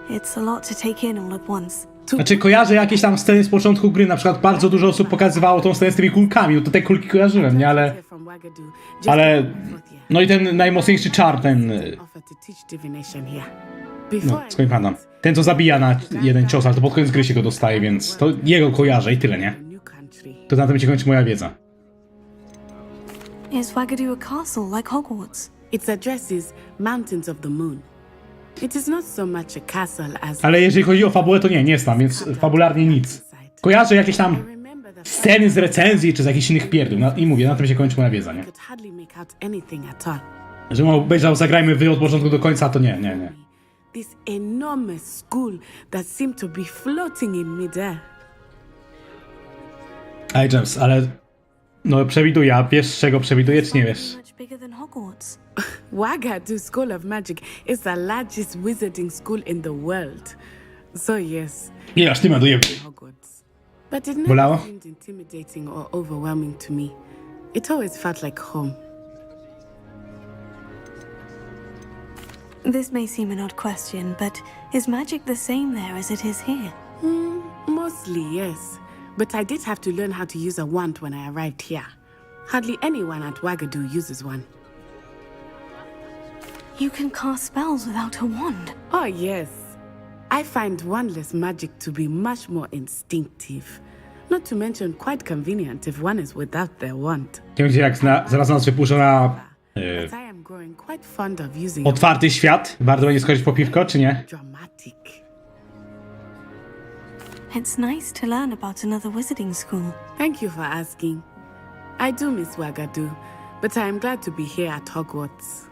It's a lot to take in all at once. Znaczy kojarzę jakieś tam sceny z początku gry, na przykład bardzo dużo osób pokazywało tą scenę z tymi kulkami, no to te kulki kojarzyłem, nie? Ale... No i ten najmocniejszy czar, ten... No, skąd pamiętam. Ten, co zabija na jeden cios, ale to pod koniec gry się go dostaje, więc to jego kojarzę i tyle, nie? To na tym się kończy moja wiedza. Is Wagadu a castle like Hogwarts? Its address is Mountains of the Moon. It is not so much a castle as... Ale jeżeli chodzi o fabułę, to nie jest tam, więc fabularnie nic. Kojarzę jakieś tam sceny z recenzji, czy z jakichś innych pierdół. I mówię, na tym się kończy moja wiedza, nie? Że obejrzał Zagrajmy wy od początku do końca, to nie. This enormous school that seemed to be floating in midair. Ej, James, ale... No przewiduję, a wiesz czego przewiduję, czy nie wiesz? Wagadu School of Magic is the largest wizarding school in the world. So yes. Nie, aż ty ma dojeby. But it never Bolało? seemed intimidating or overwhelming to me. It always felt like home. This may seem an odd question, but is magic the same there as it is here? Mostly, yes. But I did have to learn how to use a wand when I arrived here. Hardly anyone at Wagadu uses one. You can cast spells without a wand? Oh, yes. I find wandless magic to be much more instinctive. Not to mention quite convenient if one is without their wand. Nie wiem, jak zaraz nas wypuszczą na But I am growing quite fond of using otwarty świat. Warto będzie skoczyć po piwko, czy nie? dramatic. It's nice to learn about another wizarding school. Thank you for asking. I do miss Wagadu, but I am glad to be here at Hogwarts.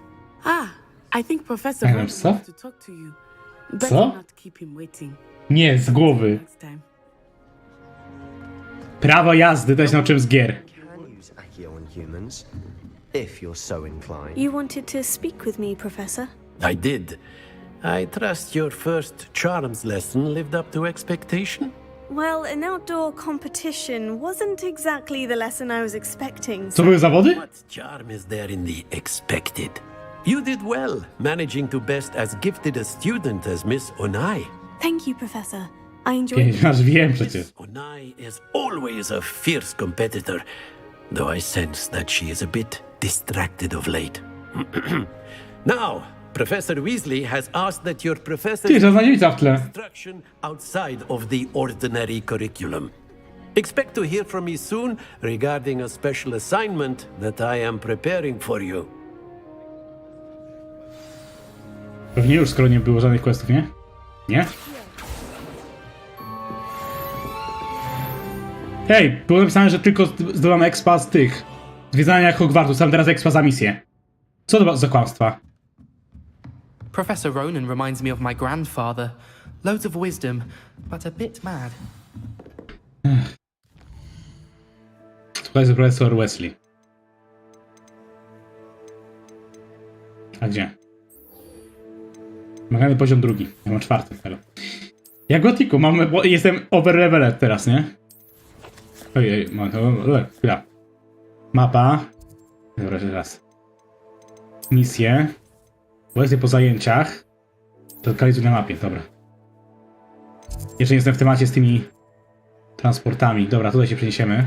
I think Professor Ron wants to talk to you. Better not keep him waiting. Nie, z głowy. Prawo jazdy też nauczyłem z gier. You wanted to speak with me, Professor? I did. I trust your first charms lesson lived up to expectation? Well, an outdoor competition wasn't exactly the lesson I was expecting. Co były zawody? What charm is there in the expected? You did well, managing to best as gifted a student as Miss Onai. Thank you, Professor. I enjoyed Aż wiem przecież. Onai is always a fierce competitor, though I sense that she is a bit distracted of late. Now, Professor Weasley has asked that your professor instruction outside of the ordinary curriculum. Expect to hear from me soon regarding a special assignment that I am preparing for you. Pewnie już, skoro nie było żadnych questów, nie? Nie? Hej, było napisane, że tylko zdobywam expa z tych zwiedzania Hogwartu, sam teraz expa za misję. Co to za kłamstwa? Professor Ronan reminds me of my grandfather. Loads of wisdom, but a bit mad. Tutaj jest profesor Wesley. A gdzie? Wymagany poziom drugi. Ja mam czwarty. Hello. Ja gotiku mam, bo jestem overleveled teraz, nie? Ojej, chwila. Mapa. Dobra, teraz. Misje. Wesley po zajęciach. To lokalizuj na mapie, dobra. Jeszcze nie jestem w temacie z tymi transportami. Dobra, tutaj się przeniesiemy.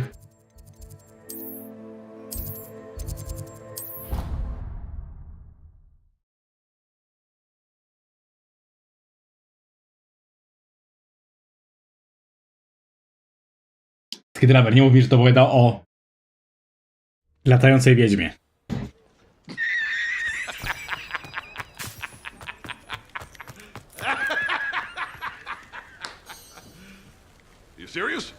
Skidraber, nie mówi, że to opowiada o latającej wiedźmie. You serious?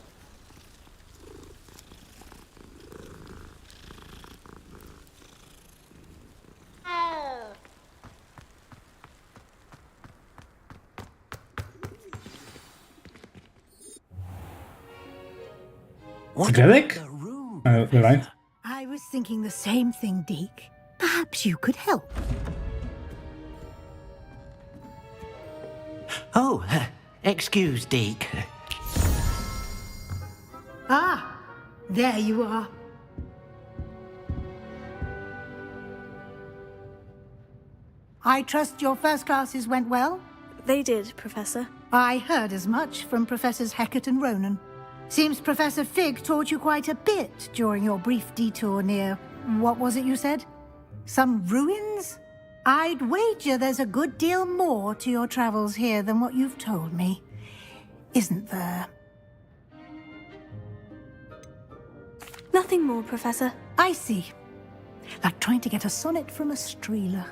Cygredek? Right. I was thinking the same thing, Deke. Perhaps you could help. Oh, excuse, Deke. Ah, there you are. I trust your first classes went well? They did, Professor. I heard as much from Professors Hecat and Ronan. Seems Professor Fig taught you quite a bit during your brief detour near... what was it you said? Some ruins? I'd wager there's a good deal more to your travels here than what you've told me. Isn't there? Nothing more, Professor. I see. Like trying to get a sonnet from a streeler.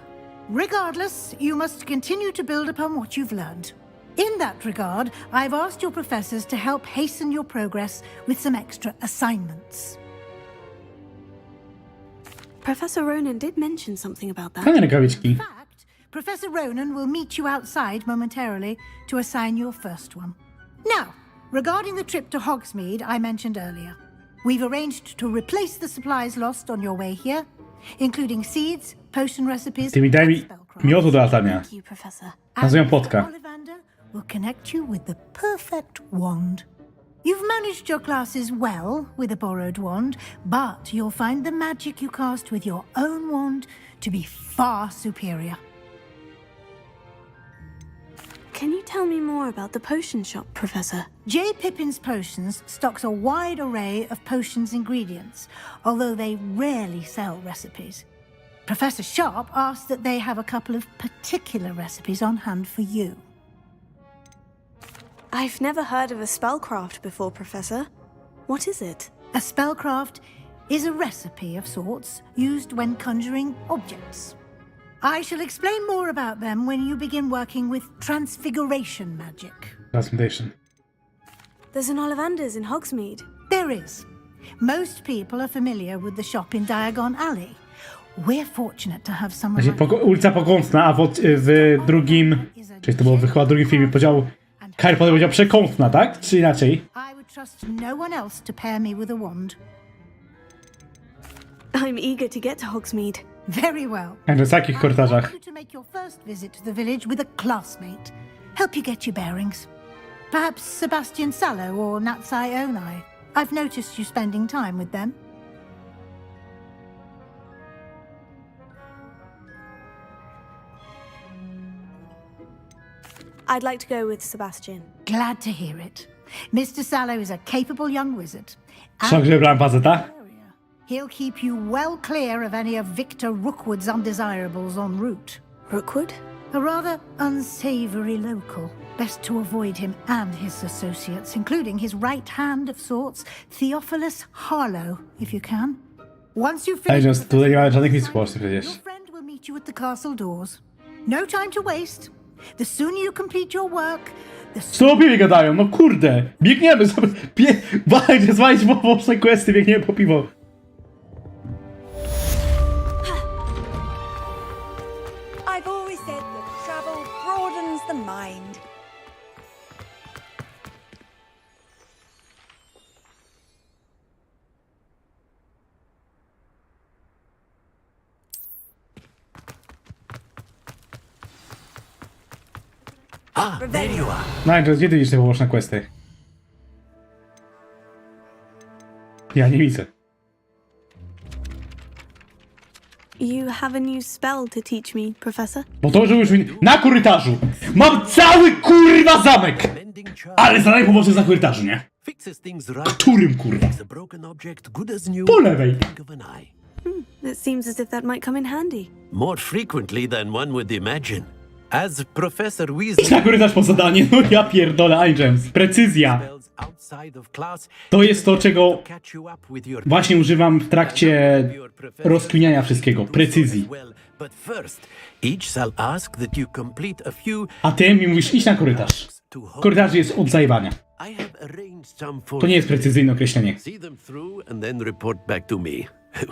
Regardless, you must continue to build upon what you've learned. In that regard, I've asked your professors to help hasten your progress with some extra assignments. Professor Ronan did mention something about that. Fajne rękawiczki. Professor Ronan will meet you outside momentarily to assign your first one. Now, regarding the trip to Hogsmeade I mentioned earlier, we've arranged to replace the supplies lost on your way here, including seeds, potion recipes, Ty mi daj mi miodu do latania. Thank you, Professor. Nazywam płotka. Ollivander will connect you with the perfect wand. You've managed your classes well with a borrowed wand, but you'll find the magic you cast with your own wand to be far superior. Can you tell me more about the potion shop, Professor? J. Pippin's Potions stocks a wide array of potions ingredients, although they rarely sell recipes. Professor Sharp asked that they have a couple of particular recipes on hand for you. I've never heard of a spellcraft before, Professor. What is it? A spellcraft is a recipe of sorts used when conjuring objects. I shall explain more about them when you begin working with transfiguration magic. Transmutation. There's an Ollivander's in Hogsmeade. There is. Most people are familiar with the shop in Diagon Alley. We're fortunate to have someone like Ulica Pokątna, a w drugim... Czyli to było chyba w drugim filmie podział... Harry Potter powiedział przekątna, tak? Czy inaczej? I would trust no one else to pair me with a wand. I'm eager to get to Hogsmeade. Very well. A w takich korytarzach. To make your first visit to the village with a classmate. Help you get your bearings. Perhaps Sebastian Sallow or Natsai Onai. I've noticed you spending time with them. I'd like to go with Sebastian. Glad to hear it. Mr. Sallow is a capable young wizard. Szok, że wybrałem faceta? He'll keep you well clear of any of Victor Rookwood's undesirables en route. Rookwood? A rather unsavory local. Best to avoid him and his associates, including his right hand of sorts, Theophilus Harlow, if you can. Once you finish, Ej, tutaj nie ma żadnych mistrzostw przecież. your friend will meet you at the castle doors. No time to waste. The sooner you complete your work, the Co o piwie gadają? No kurde! Biegniemy sobie! Bajcie, zwalić boczne questy, biegniemy po piwo. I've always said that travel broadens the mind. Ah, there you are. No, gdzie ty widzisz te poboczne questy? Ja nie widzę. You have a new spell to teach me, Professor? Bo to, że już na korytarzu! Mam cały kurwa zamek! Ale zadanie poboczne jest na korytarzu, nie? Którym kurwa? Po lewej! It seems as if that might come in handy. More frequently than one would imagine. As Professor Idź na korytarz po zadanie, no ja pierdolę, iGems. Precyzja. To jest to, czego właśnie używam w trakcie rozkminiania wszystkiego. Precyzji. A ty mi mówisz, idź na korytarz. Korytarz jest od zajebania. To nie jest precyzyjne określenie.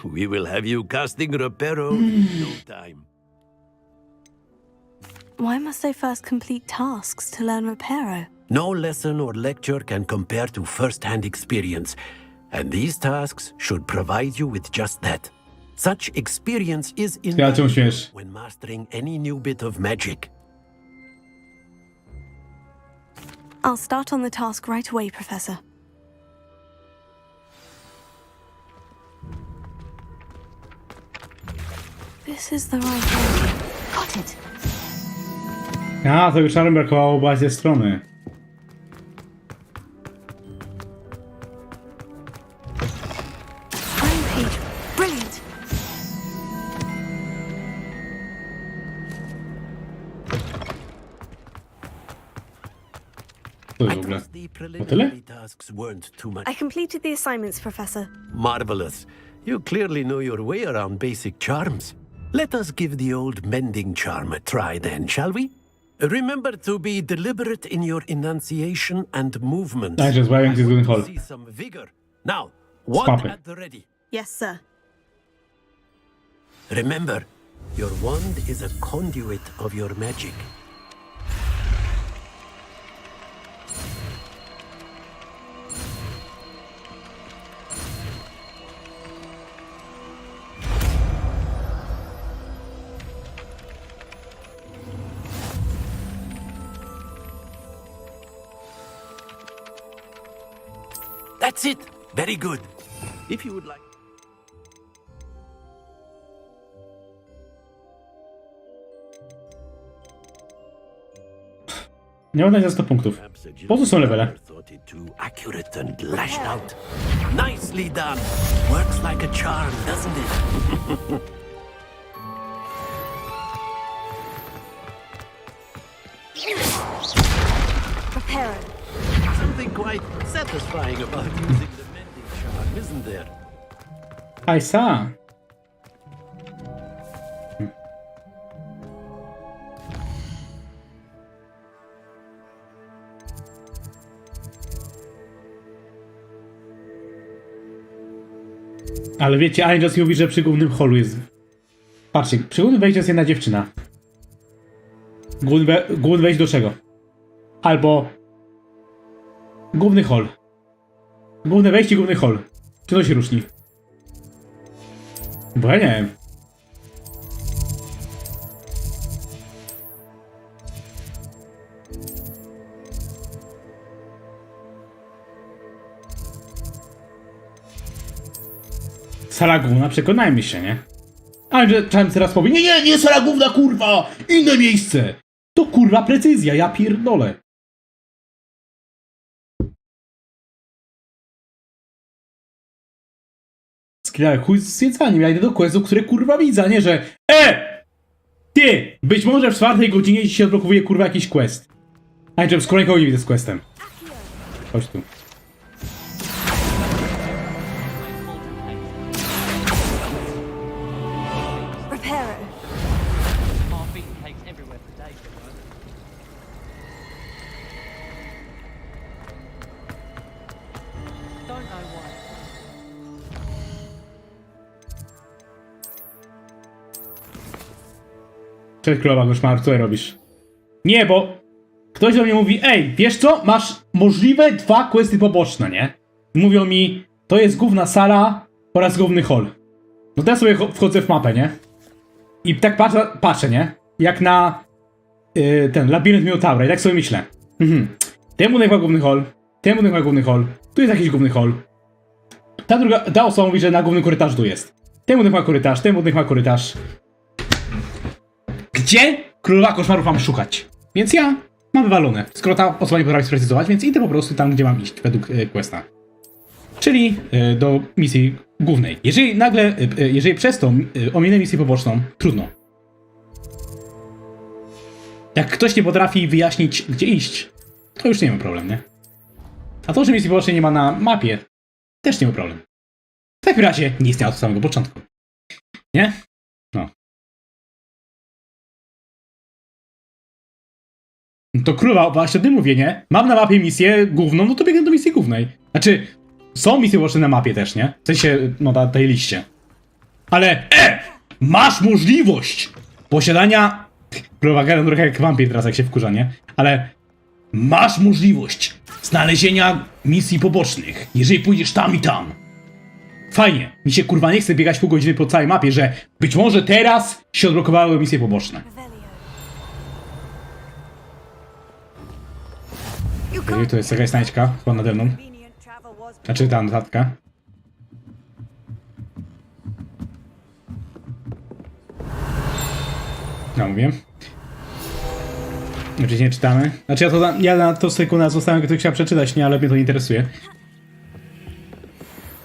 We will have you casting Reparo in no time. Why must I first complete tasks to learn Reparo? No lesson or lecture can compare to first-hand experience, and these tasks should provide you with just that. Such experience is invaluable when mastering any new bit of magic. I'll start on the task right away, Professor. This is the right way. Got it. A, to już czarem brakowało bazie strony. Page. Brilliant. To jest w ogóle. O tyle? I completed the assignments, Professor. Marvelous. You clearly know your way around basic charms. Let us give the old mending charm a try then, shall we? Remember to be deliberate in your enunciation and movement. I just waiting to hold. See some vigor. Now, wand at the ready. Yes, sir. Remember, your wand is a conduit of your magic. That's it. Very good. If you would like... Nie mam za 100 punktów. Po co są levele? Accurate and lashed out. Nicely done. Works like a charm, doesn't it? Prepare. Something quite satisfying about using the mending charm, isn't there? I saw. Ale wiecie, Angels mówi, że przy głównym holu jest... Patrzcie, przy głównym wejściu jest jedna dziewczyna. Główny wejście do czego? Albo... Główny hol. Główne wejście, główny hol. Czy to się różni? Bo ja nie wiem. Sala główna, przekonajmy się, nie? Ale że trzeba teraz powie, nie, sala główna, kurwa! Inne miejsce! To kurwa precyzja, ja pierdolę. Skillale, chuj z zjedzeniem, ja idę do questu, które kurwa widzę, nie, że ty! Być może w 4 godzinie ci się odblokowuje kurwa jakiś quest. A nie, z kolejką nie widzę z questem. Chodź tu. Cześć królowa koszmaru, co robisz? Nie, bo ktoś do mnie mówi, ej, wiesz co, masz możliwe 2 questy poboczne, nie? Mówią mi, to jest główna sala oraz główny hall. No to ja sobie wchodzę w mapę, nie? I tak patrzę, nie? Jak na ten labirynt Minotaura i tak sobie myślę. Ten budynek ma główny hall, ten budynek ma główny hall, tu jest jakiś główny hall. Ta osoba mówi, że na głównym korytarzu tu jest. Ten budynek ma korytarz, ten budynek ma korytarz. Gdzie królowa koszmarów mam szukać? Więc ja mam wywalone. Skoro ta osoba nie potrafi sprecyzować, więc idę po prostu tam, gdzie mam iść według questa. Czyli do misji głównej. Jeżeli przez to ominę misję poboczną, trudno. Jak ktoś nie potrafi wyjaśnić, gdzie iść, to już nie ma problem, nie? A to, że misji pobocznej nie ma na mapie, też nie ma problem. W takim razie nie istniało od samego początku. Nie? No. To królowa, właśnie o tym mówię, nie? Mam na mapie misję główną, no to biegnę do misji głównej. Znaczy, są misje poboczne na mapie też, nie? W sensie, no na tej liście. Ale, masz możliwość posiadania... Królowa gadam trochę jak wampir teraz, jak się wkurza, nie? Ale masz możliwość znalezienia misji pobocznych, jeżeli pójdziesz tam i tam. Fajnie. Mi się kurwa nie chce biegać pół godziny po całej mapie, że być może teraz się odblokowały misje poboczne. To jest jakaś znajdźka, chyba nade mną. Znaczy ta notatka. No mówię. Oczywiście nie czytamy. Znaczy ja na to sekundę zostałem, który chciałem przeczytać, nie, ale mnie to nie interesuje.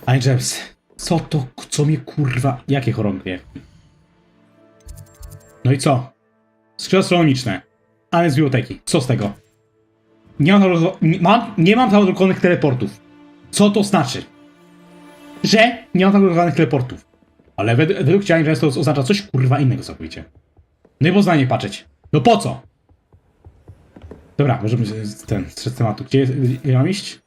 Ani James. Co to? Co mnie kurwa? Jakie choroby? No i co? Skrzydła astronomiczne. Ale z biblioteki. Co z tego? Nie mam tam odblokowanych teleportów. Co to znaczy? Że nie mam tam odblokowanych teleportów. Ale według ciebie James to oznacza coś kurwa innego całkowicie. No i poznanie patrzeć. No po co? Dobra, możemy z tematu. Gdzie mam iść?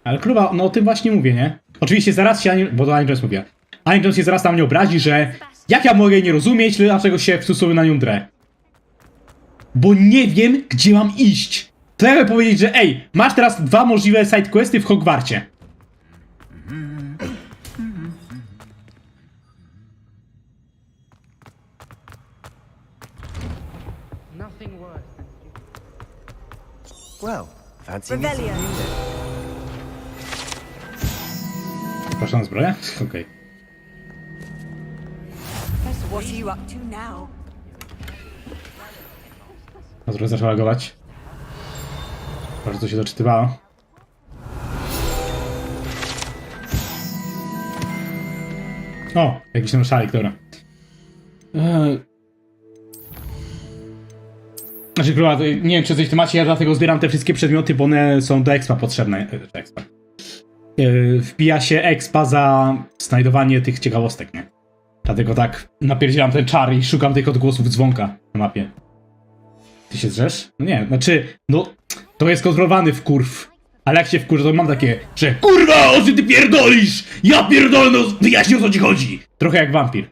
Ale królowa, no o tym właśnie mówię, nie? Oczywiście zaraz się, bo to James mówię. James się zaraz tam nie obrazi, że jak ja mogę nie rozumieć, dlaczego się w cudzysłowie na nią drę. Bo nie wiem, gdzie mam iść. To jakby powiedzieć, że ej, masz teraz 2 możliwe sidequesty w Hogwarcie. Well, fancy meeting you. Proszę na zbroję? Okej. What are you up to now? A zbroja zaczęła lagować. Bardzo się doczytywało. O! Jakiś tam szalik, dobra. Znaczy, królowa, nie wiem, czy coś w temacie, ja dlatego zbieram te wszystkie przedmioty, bo one są do expa potrzebne. Wbija się expa za znajdowanie tych ciekawostek, nie? Dlatego tak napierdzielam ten czar i szukam tych odgłosów dzwonka na mapie. Ty się drzesz? No nie, znaczy, no, to jest kontrolowany wkurw. Ale jak się wkurzę, to mam takie, że kurwa, o czym ty pierdolisz? Ja pierdolę, no wyjaśnij, o co ci chodzi. Trochę jak wampir.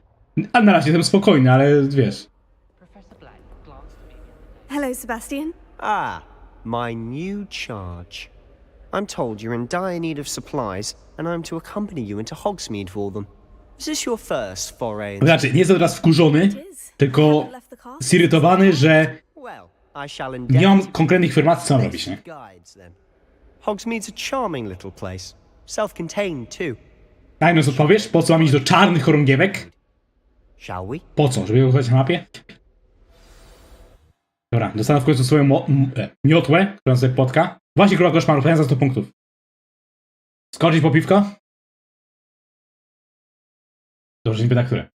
A na razie jestem spokojny, ale wiesz. Hello, Sebastian. Ah, my new charge. I'm told you're in dire need of supplies, and I'm to accompany you into Hogsmeade for them. Is this your first foray? Znaczy, nie jestem teraz wkurzony, tylko zirytowany, że nie mam konkretnych informacji, co mam robić, nie? Hogsmeade's a charming little place. Self-contained, too. Daj no, co powiesz? Po co mam iść do czarnych chorągiewek? Shall we? Po co? Żeby wychodzić na mapie? Dobra, dostanę w końcu swoją miotłę, którą sobie potka. Właśnie króla koszmarów, ja za 100 punktów. Skoczyć po piwko? Dobrze, nie pyta, które.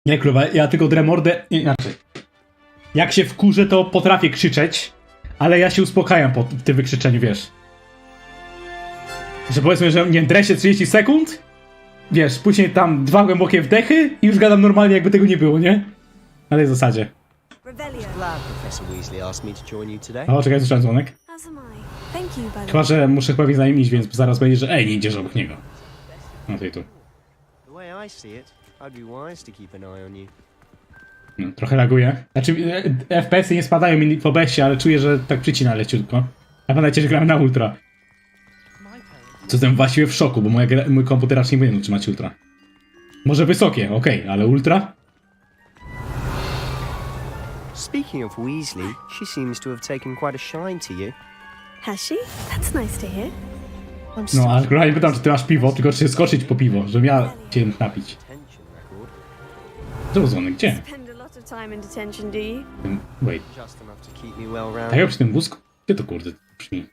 Nie, królowa, ja tylko drę mordę, inaczej. Jak się wkurzę, to potrafię krzyczeć, ale ja się uspokajam po tym wykrzyczeniu, wiesz. Że powiedzmy, że nie drę się 30 sekund, wiesz, później tam 2 głębokie wdechy i już gadam normalnie, jakby tego nie było, nie? Na tej zasadzie. O, czekaj, słyszałem dzwonek. Chyba, że muszę chyba za nim iść, więc zaraz będzie, że ej, nie idziesz obok niego. No to i tu. No, trochę laguje. Znaczy, FPS-y nie spadają mi w OBS-ie, ale czuję, że tak przycina leciutko. A pamiętajcie, że gramy na ultra. Co jestem właściwie w szoku, bo mój komputer raczej nie powinien utrzymać ultra. Może wysokie, okej, ale ultra? Speaking of Weasley, she seems to have taken quite a shine to you. Has she? That's nice to hear. No, ale kurwa nie pytam, czy ty masz piwo, tylko czy skoczyć po piwo, żebym ja cię napić. Co dzwonek, gdzie? Wait. Tak jak przy tym wózku? Gdzie to kurde brzmi?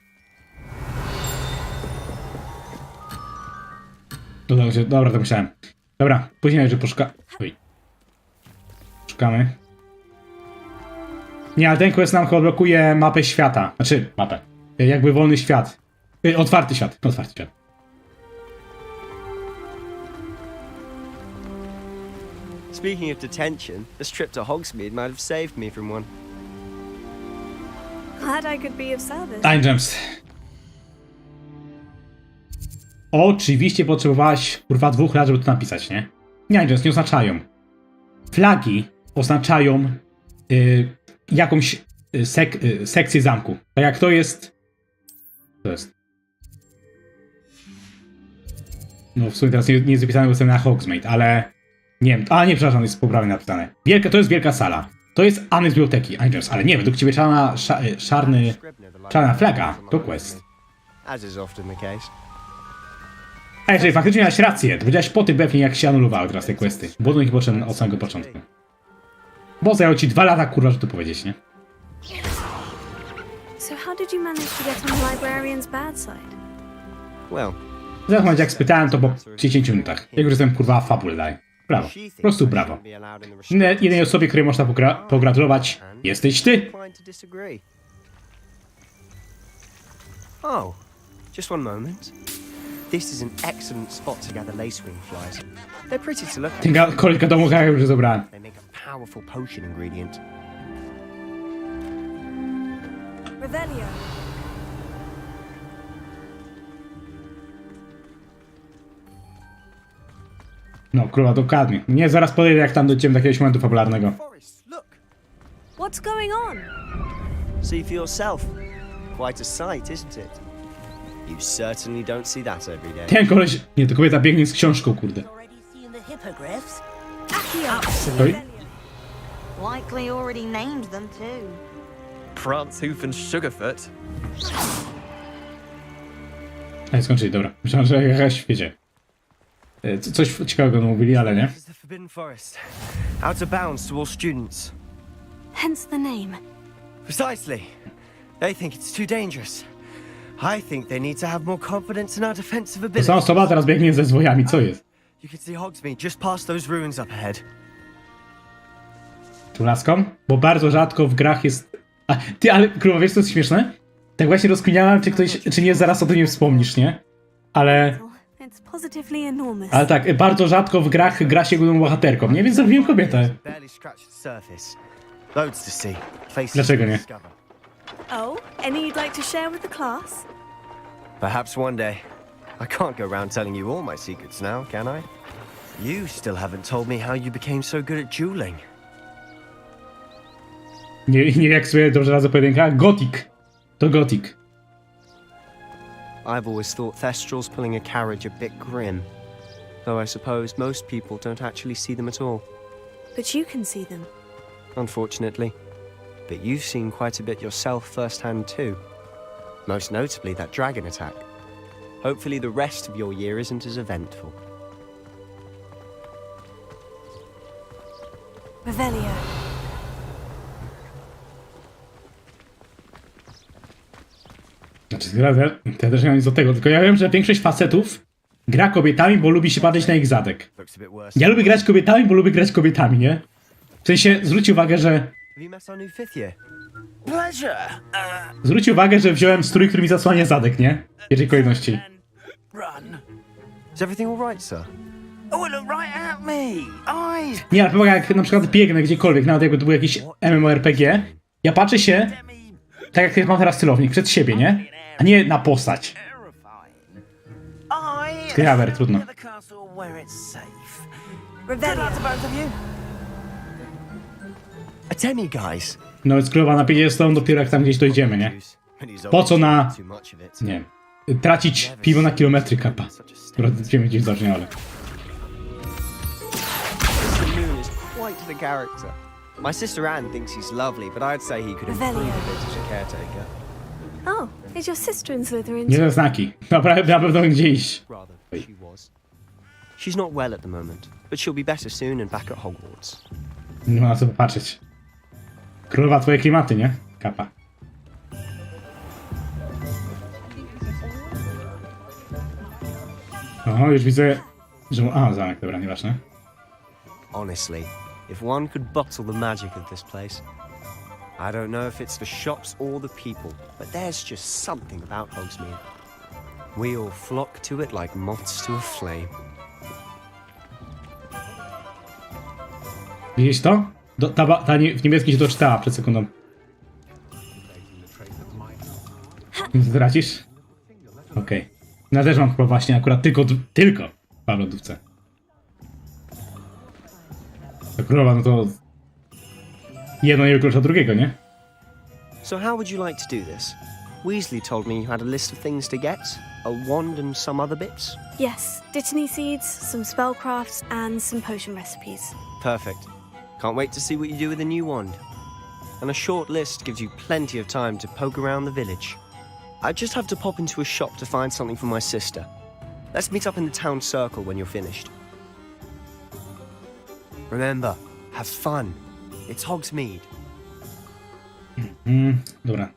Dobra, to myślałem. Dobra, później, że Oj. Szukamy. Nie, ale ten quest nam chyba blokuje mapę świata. Znaczy, mapę. Jakby wolny świat. Otwarty świat. Otwarty świat. Speaking of detention, this trip to Hogsmeade might have saved me from one. Glad I could be of service. Time Gems. Oczywiście potrzebowałaś kurwa 2 lat, żeby to napisać, nie? Nie, Gems nie oznaczają. Flagi oznaczają jakąś sekcję zamku. Tak jak to jest... To jest... No w sumie teraz nie jest zapisane, bo jestem na Hogsmeade, ale... Nie wiem, nie, przepraszam, jest poprawnie napisane. To jest wielka sala. To jest aneks biblioteki, Angels, ale nie, według ciebie czarna flaga to quest. A jeżeli faktycznie miałeś rację, to powiedziałeś po tym pewnie, jak się anulowały teraz te questy. Bo do nich poszedłem od samego początku. Bo zajęło ci 2 lata, kurwa, żeby to powiedzieć, nie? So how did you manage to get on the librarian's bad side? Well, Zachować jak spytałem to po 10 minutach. Jak już jestem kurwa fabule daj. Brawo. Po prostu brawo. Jedynej osobie, której można pogratulować, jesteś ty. Oh, just one moment. This is an excellent spot to gather lacewing flies. They're pretty to look at. Ten koleżka domu już zabrałem. They make a powerful potion ingredient. Revelio. No, króla, dokładnie. Nie, zaraz podejdę, jak tam dojdziemy do jakiegoś momentu fabularnego. What's going on? See for yourself. Quite a sight, isn't it? You certainly don't see that every day. Ten koleś... Nie, to kobieta biegnie z książką, kurde. Oj. Likely already named them too. Prance, Hoof and Sugarfoot. Ej, skończyli, dobra. Myślałem, że jakaś, wiecie... Coś ciekawego mówili, ale nie. The Forbidden Forest. Out of bounds to all students. Hence the name. Precisely. They think it's too dangerous. I think they need to have more confidence in our defensive To abilities. sama osoba teraz biegnie ze zwojami, co jest? You can see Hogsmeade just past those ruins up ahead. Tu laską? Bo bardzo rzadko w grach jest... A, ty, ale kurwa, wiesz co jest śmieszne? Tak właśnie rozkminiałem, czy nie zaraz o tym nie wspomnisz, nie? Ale... It's positively enormous. Ale tak, bardzo rzadko w grach gra się główną bohaterką, nie? Więc zrobiłem kobietę. Barely scratched the surface. Loads to see. Places Dlaczego to nie? discover. Oh, any you'd like to share with the class? Perhaps one day. I can't go around telling you all my secrets now, can I? You still haven't told me how you became so good at dueling. Nie wiem, jak sobie dobrze radzę pojedynka. Gothic. To Gothic. I've always thought Thestrals pulling a carriage a bit grim. Though I suppose most people don't actually see them at all. But you can see them. Unfortunately. But you've seen quite a bit yourself firsthand too. Most notably that dragon attack. Hopefully the rest of your year isn't as eventful. Revelio. Znaczy, ja też nie mam nic do tego, tylko ja wiem, że większość facetów gra kobietami, bo lubi się patrzeć na ich zadek. Ja lubię grać kobietami, bo lubię grać kobietami, nie? W sensie, zwróć uwagę, że... Zwróć uwagę, że wziąłem strój, który mi zasłania zadek, nie? W pierwszej kolejności. Is everything all right, sir? Oh, look right at me! Eyes! Nie, ale pomaga, jak na przykład biegnę gdziekolwiek, nawet jakby to był jakiś MMORPG, ja patrzę się, tak jak mam teraz celownik, przed siebie, nie? A nie na postać. Skrawer, trudno. Atemi, guys. No jest królowa na 50 dopiero jak tam gdzieś dojdziemy, nie? Po co na... Nie wiem. Tracić piwo na kilometry, kapa. Dobra, wiemy gdzieś zacznie, ale... Quite the character. My sister Anne thinks he's lovely, but I'd say he could improve a bit as a caretaker. Oh, is your sister in Slytherin? Nie te znaki. Na pewno gdzie iść. Rather, she was. She's not well at the moment, but she'll be better soon and back at Hogwarts. Nie ma na co popatrzeć. Królowa, twoje klimaty, nie? Kapa. O, już widzę Zamek, dobra, nieważne. Honestly, if one could bottle the magic of this place. I don't know if it's the shops or the people, but there's just something about Hogsmeade. We all flock to it like moths to a flame. Widzisz to? W niemieckim się doczytała przed sekundą. Zdradzisz? Okej. Ja też mam chyba właśnie akurat tylko w lodówce. To królowa, no to jedno nie wyklucza drugiego, nie? So how would you like to do this? Weasley told me you had a list of things to get, a wand and some other bits. Yes, Dittany seeds, some spellcrafts, and some potion recipes. Perfect. Can't wait to see what you do with the new wand. And a short list gives you plenty of time to poke around the village. I just have to pop into a shop to find something for my sister. Let's meet up in the town circle when you're finished. Remember, have fun. It's Hogsmeade. Dobra.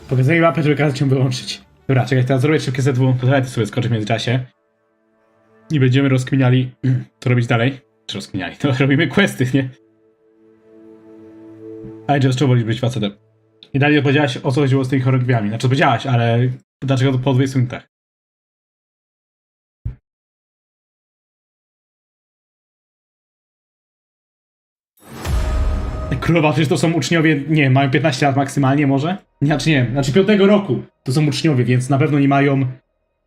Pokazali mapę, żeby kazać ją wyłączyć. Dobra, czekaj, teraz zrobię szybkie Z2, pozwolę sobie skoczyć w międzyczasie. I będziemy rozkminiali, co robić dalej. Czy rozkminiali? To robimy questy, nie? Ale just wolisz być facetem. I dalej powiedziałaś, o co chodziło z tymi chorągwiami. Znaczy, powiedziałaś, ale dlaczego to po 20 minutach? Królowa, przecież to są uczniowie, nie, mają 15 lat maksymalnie może? Znaczy 5 roku to są uczniowie, więc na pewno nie mają,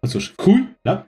no cóż, chuj lat?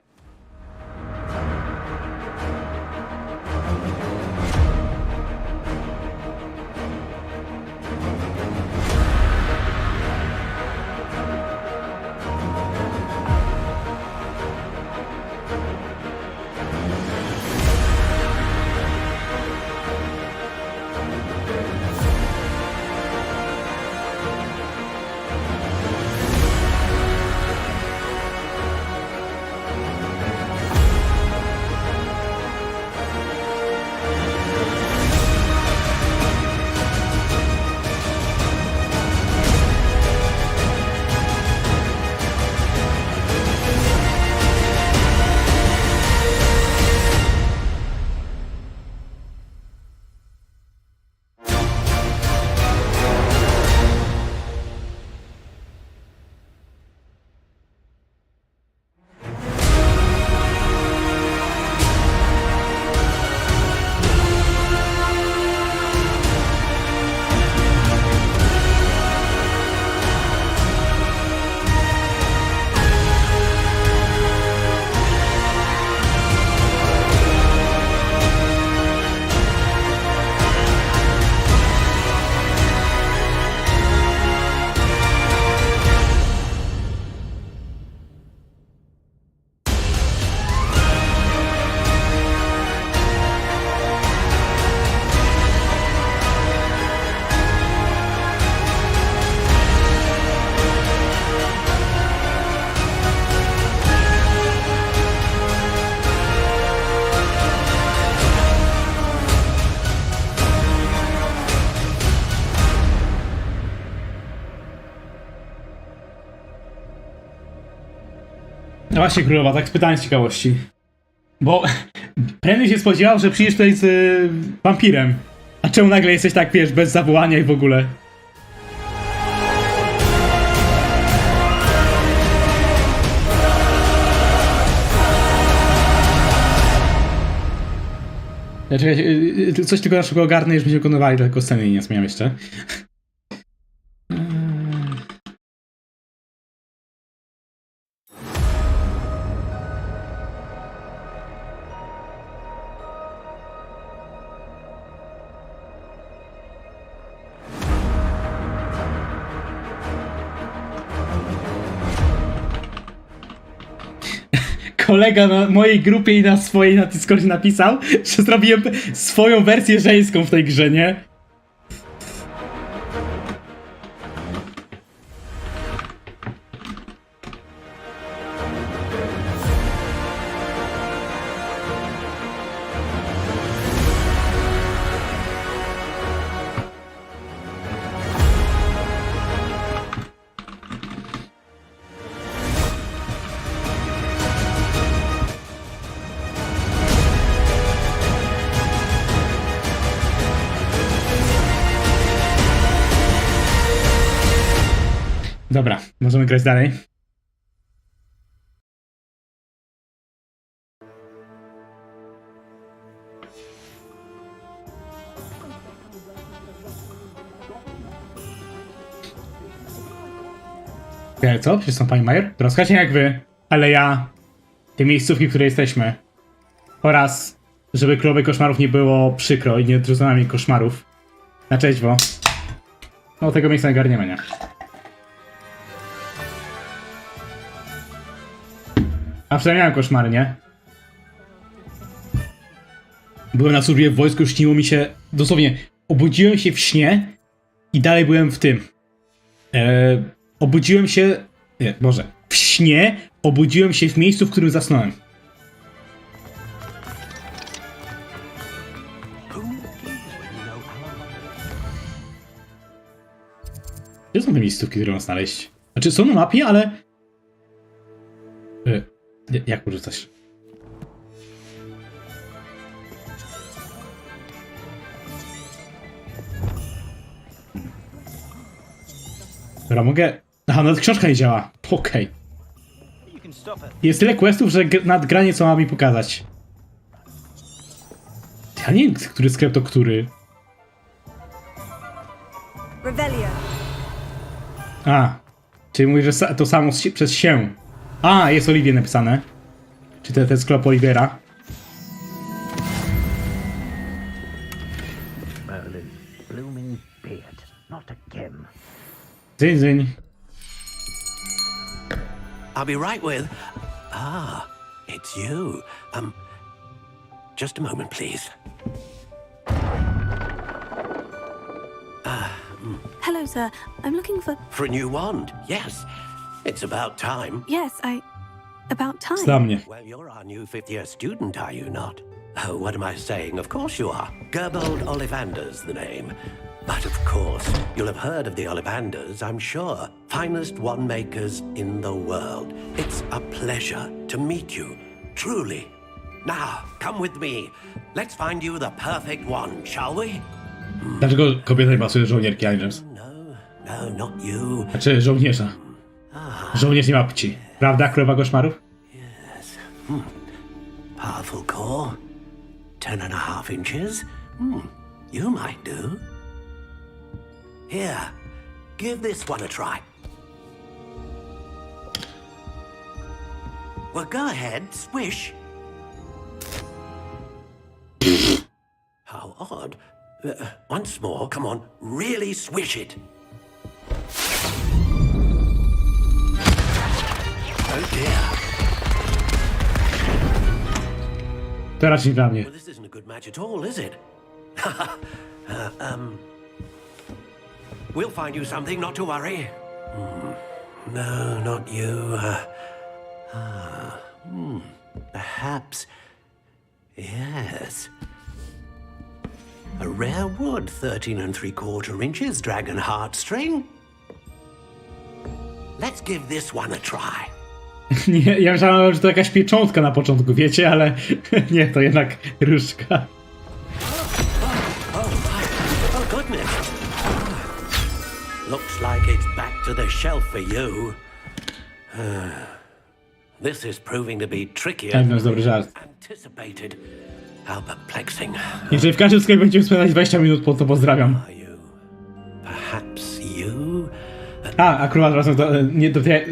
No właśnie, królowa, tak pytałem z ciekawości. Bo prędzej się spodziewał, że przyjdziesz tutaj z wampirem. A czemu nagle jesteś tak, wiesz, bez zawołania i w ogóle? Czekajcie, coś tylko na szybko ogarnę, już będziemy wykonywali, tylko sceny nie zmieniam jeszcze. Kolega na mojej grupie i na swojej na Discordzie napisał, że zrobiłem swoją wersję żeńską w tej grze, nie? Dobra, możemy grać dalej. Co? Przecież są pani Major? Troszkę jak wy, ale ja... Te miejscówki, w której jesteśmy. Oraz, żeby królowej koszmarów nie było przykro i nie odrzucono nami koszmarów. Na cześć, bo... No, tego miejsca nie garniemy, nie? A przynajmniej miałem koszmary, nie? Byłem na służbie w wojsku, już śniło mi się... Dosłownie, obudziłem się w śnie i dalej byłem w tym. Obudziłem się... Nie, Boże. W śnie obudziłem się w miejscu, w którym zasnąłem. Gdzie są te miejscówki, które mam znaleźć? Znaczy są na mapie, ale... Jak porzucać? Dobra, mogę... Aha, nawet książka nie działa. Okej. Jest tyle questów, że nadgranie co ma mi pokazać. Ja nie wiem, który sklep to który. A, czyli mówisz, że to samo przez się. A, jest Oliwie napisane. Czy ten sklep Olivera. Dzyń, dzyń. I'll be right with... Ah, it's you. Just a moment, please. Hello, sir. I'm looking for... For a new wand, yes. It's about time. Yes, about time. Dla mnie. Well, you're our new fifth-year student, are you not? Oh, what am I saying? Of course you are. Gerbold Ollivander's the name. But of course, you'll have heard of the Ollivanders, I'm sure. Finest wand makers in the world. It's a pleasure to meet you, truly. Now, come with me. Let's find you the perfect wand, shall we? Dlaczego kobieta nie pasuje do żołnierki, Angels? No, not you. Znaczy żołnierza. Żołnierz nie ma płci. Prawda, królowa koszmarów? Yes. Powerful core. 10.5 inches. You might do. Here, give this one a try. Well, go ahead, swish. How odd. Once more, come on, really swish it. Oh dear. To raczej dla mnie. Well, this isn't a good match at all, is it? We'll find you something, not to worry. No, not you. Perhaps. Yes. A rare wood, 13 3/4 inches, dragon heartstring. Let's give this one a try. Nie, ja myślałem, że to jakaś pieczątka na początku, wiecie, ale nie, to jednak różdżka. Oh, goodness. Looks like it's back to the shelf for you. This is proving to be trickier Tak, no jest dobry żart. anticipated. How perplexing. Jeżeli w każdym sklepie będziemy spędzać 20 minut, po to pozdrawiam. Perhaps you? Akurat razem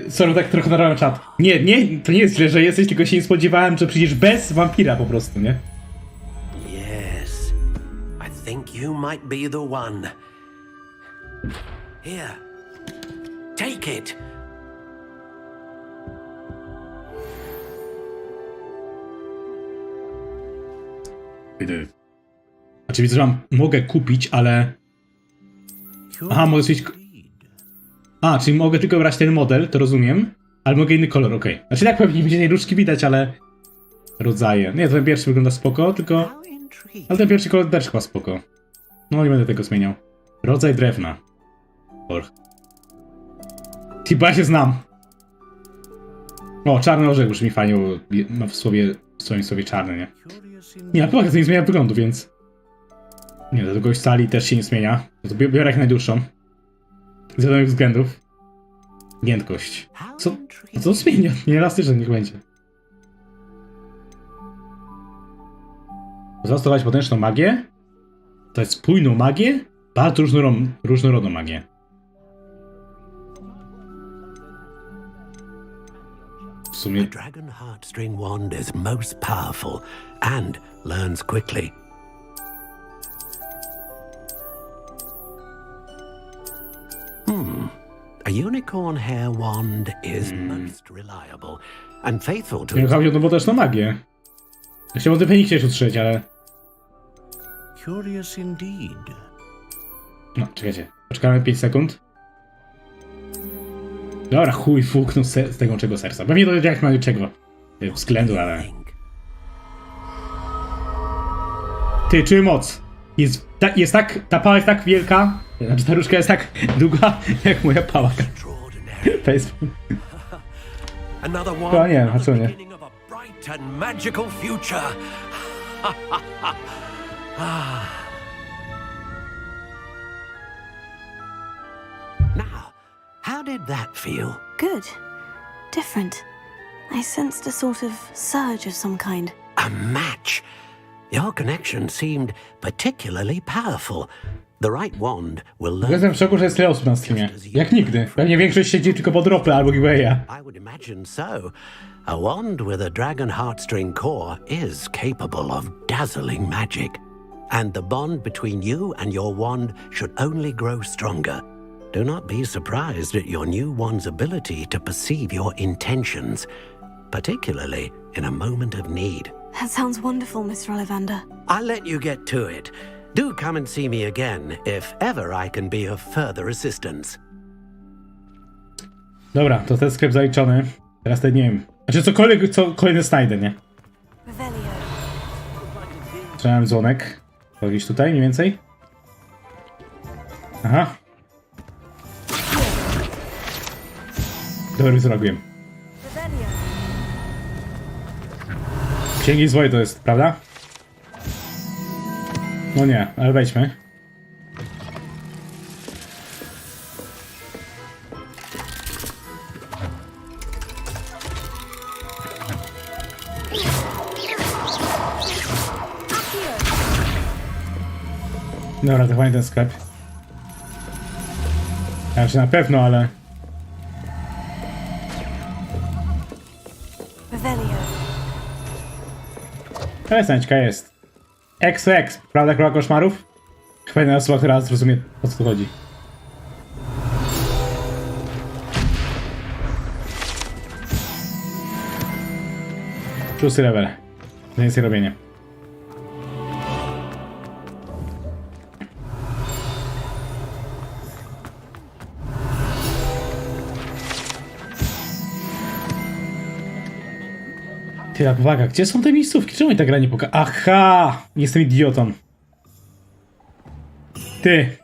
sorry, tak trochę narałem czat. Nie, to nie jest źle, że jesteś, tylko się nie spodziewałem, że przyjdziesz bez wampira po prostu, nie? Yes. I think you might be the one. Here. Take it. Znaczy widzę, że mogę kupić, ale... Aha, mogę sobie... czyli mogę tylko brać ten model, to rozumiem. Ale mogę inny kolor, okej. Znaczy tak pewnie nie będzie tej różdżki widać, ale... Rodzaje. Nie, ten pierwszy wygląda spoko, tylko... Ale ten pierwszy kolor też chyba spoko. No nie będę tego zmieniał. Rodzaj drewna. Chyba się znam. O, czarny orzech już mi fajnie, bo ma w swoim słowie czarny, nie? Nie, na pewno to nie zmienia wyglądu, więc... Nie, do kogoś sali też się nie zmienia. To biorę jak najdłuższą. Z wiadomych względów. Giętkość. Co zmienia? Nieelastyczne niech będzie. Zastosować potężną magię? To jest spójną magię? Bardzo różnorodną magię. W sumie... A dragon heartstring wand is most powerful and learns quickly. A unicorn hair wand is most reliable and faithful to... Nie chodzi o tą potężną magię. Chciałbym ten Feniksie usłyszeć, ale... Curious indeed. No, czekajcie. Poczekamy 5 sekund. Dobra, chuj, fuknął z tego czego serca. Pewnie to jak ma czego względu, ale... Ty, czuję moc. Jest tak, ta pała jest tak wielka, znaczy ta różka jest tak długa, jak moja pała. Facebook. Chyba nie wiem, a co nie? And magical future. Now, how did that feel? Good. Different. I sensed a sort of surge of some kind. A match. Your connection seemed particularly powerful. The right wand will learn... Jestem w szoku, że jest tyle osób na streamie. Jak nigdy. Pewnie większość siedzi tylko pod ropę albo giveawaya. I would imagine so. A wand with a dragon heartstring core is capable of dazzling magic. And the bond between you and your wand should only grow stronger. Do not be surprised at your new wand's ability to perceive your intentions, particularly in a moment of need. That sounds wonderful, Mr. Ollivander. I'll let you get to it. Do come and see me again if ever I can be of further assistance. Dobra, to ten sklep zaliczony. Teraz ten nie wiem. Znaczy cokolwiek, co kolejny znajdę, nie? Trzymałem dzwonek. To gdzieś tutaj, mniej więcej. Aha. Dobrze, zrobiłem. Księgi zwoje to jest, prawda? No nie, ale wejdźmy. Dobra, to fajny ten sklep. Znaczy na pewno, ale... Interesantka jest. XX, prawda, króla koszmarów? Fajna osoba, która zrozumie, o co tu chodzi. Szósty level. Więcej robienia. Ty, uwaga, gdzie są te miejscówki? Czemu mi ta gra nie pokaże? Aha! Jestem idiotą. Ty.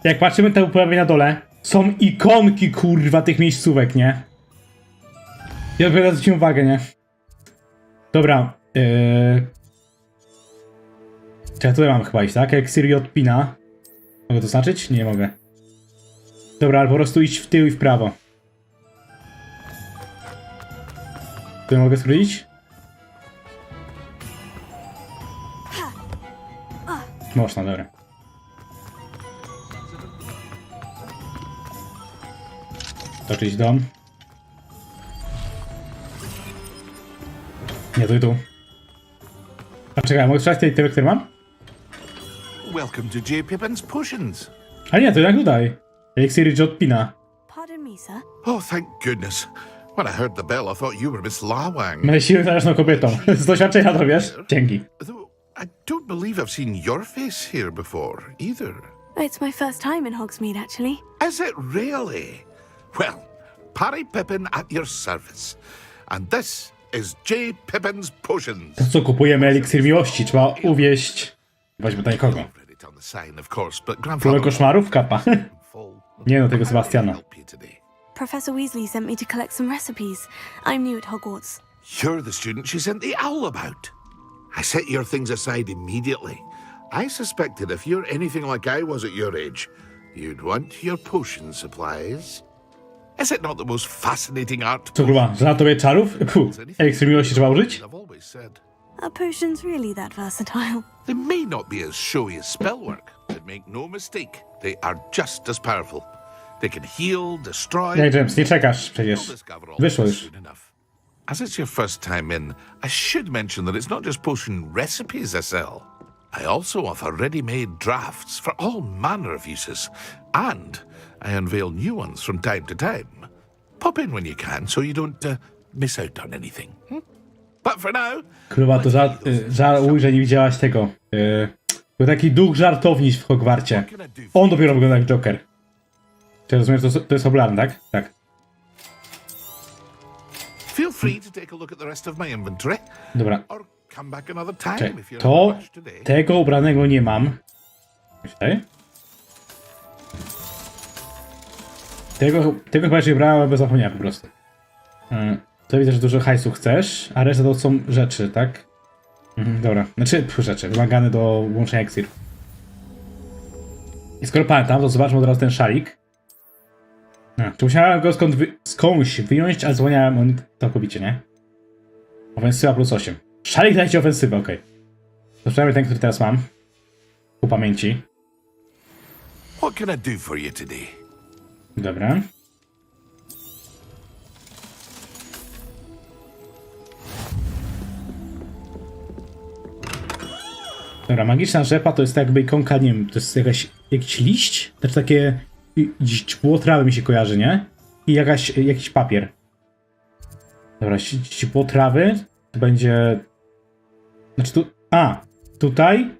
Jak patrzymy tam po lewej na dole, są ikonki, kurwa, tych miejscówek, nie? Ja dopiero zwróciłem uwagę, nie? Dobra. Czekaj, tutaj mam chyba iść, tak? Jak Siri odpina. Mogę to znaczyć? Nie mogę. Dobra, ale po prostu iść w tył i w prawo. Tu mogę skrócić? Można, dobra. Toczyć dom. Nie, tu i tu. A czekaj, mogę sprawdzić tej tyle, który mam? Welcome to J. Pippin's Potions. A nie, to jak tutaj. Jak Siri odpina. Pardon me, sir. Oh, thank goodness. When I heard the bell, I thought you were Miss Lawang. Moje siły zależną kobietą. Z doświadczenia to wiesz? Dzięki. Though I don't believe I've seen your face here before, either. It's my first time in Hogsmeade, actually. Is it really? Well, Parry Pippin at your service. And this is J. Pippin's Potions. To co, kupujemy eliksir miłości. Trzeba uwieść... Weźmy tutaj kogo? Królę koszmarów? Kapa. Nie no, tego Sebastiana. Professor Weasley sent me to collect some recipes. I'm new at Hogwarts. You're the student she sent the owl about. I set your things aside immediately. I suspected if you're anything like I was at your age, you'd want your potion supplies. Is it not the most fascinating art? Co gruba, że na tobie czarów? Eliksir miłości trzeba użyć? I've always said. Are potions really that versatile? They may not be as showy as spellwork, but make no mistake, they are just as powerful. They can heal, destroy... Nie, James, nie czekasz przecież. Wyszło już. As it's your first time in, I should mention that it's not just potion recipes I sell. I also offer ready-made drafts for all manner of uses, and I unveil new ones from time to time. Pop in when you can, so you don't miss out on anything. But for now... Królowa, to żałuj, że nie widziałaś tego. Był taki duch żartowniś w Hogwarcie. On dopiero wygląda jak Joker. Czy rozumiesz, to jest fabularne, tak? Tak. Feel free to take a look at the rest of my inventory. Dobra. Or come back another time Czekaj, if you're to in a rush today. tego ubranego nie mam. Myślę. Tego chyba jeszcze nie brałem, bo zapomniałem po prostu. To widzę, że dużo hajsu chcesz, a reszta to są rzeczy, tak? Dobra, znaczy rzeczy, wymagane do łączenia eksir. I skoro pamiętam, to zobaczmy od razu ten szalik. Czy musiałem go skądś wyjąć, ale zwolniałem on całkowicie, nie? Ofensywa plus 8. Szalik daje ci ofensywę, okej. To przynajmniej ten, który teraz mam. Po pamięci. What can I do for you today? Dobra. Dobra, magiczna rzepa to jest jakby ikonka, nie wiem, to jest jakiś liść? Znaczy takie źdźbło trawy mi się kojarzy, nie? I jakiś papier. Dobra, źdźbło trawy to będzie... Znaczy tu... tutaj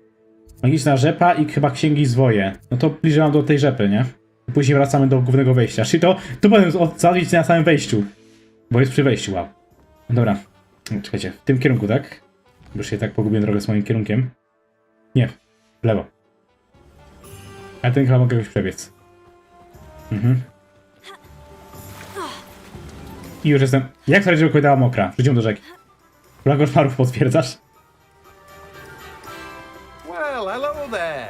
magiczna rzepa i chyba księgi zwoje. No to bliżej mam do tej rzepy, nie? I później wracamy do głównego wejścia. Czyli to powinien załatwić na samym wejściu. Bo jest przy wejściu, wow. Dobra. Czekajcie, w tym kierunku, tak? Bo już się tak pogubiłem drogę z moim kierunkiem. Nie, w lewo. Ale ten chyba mogę już przebiec. I już jestem... Jak sprawić, żeby kojdała mokra? Wróciłem do rzeki. Brak koszmarów potwierdzasz? Well, hello there.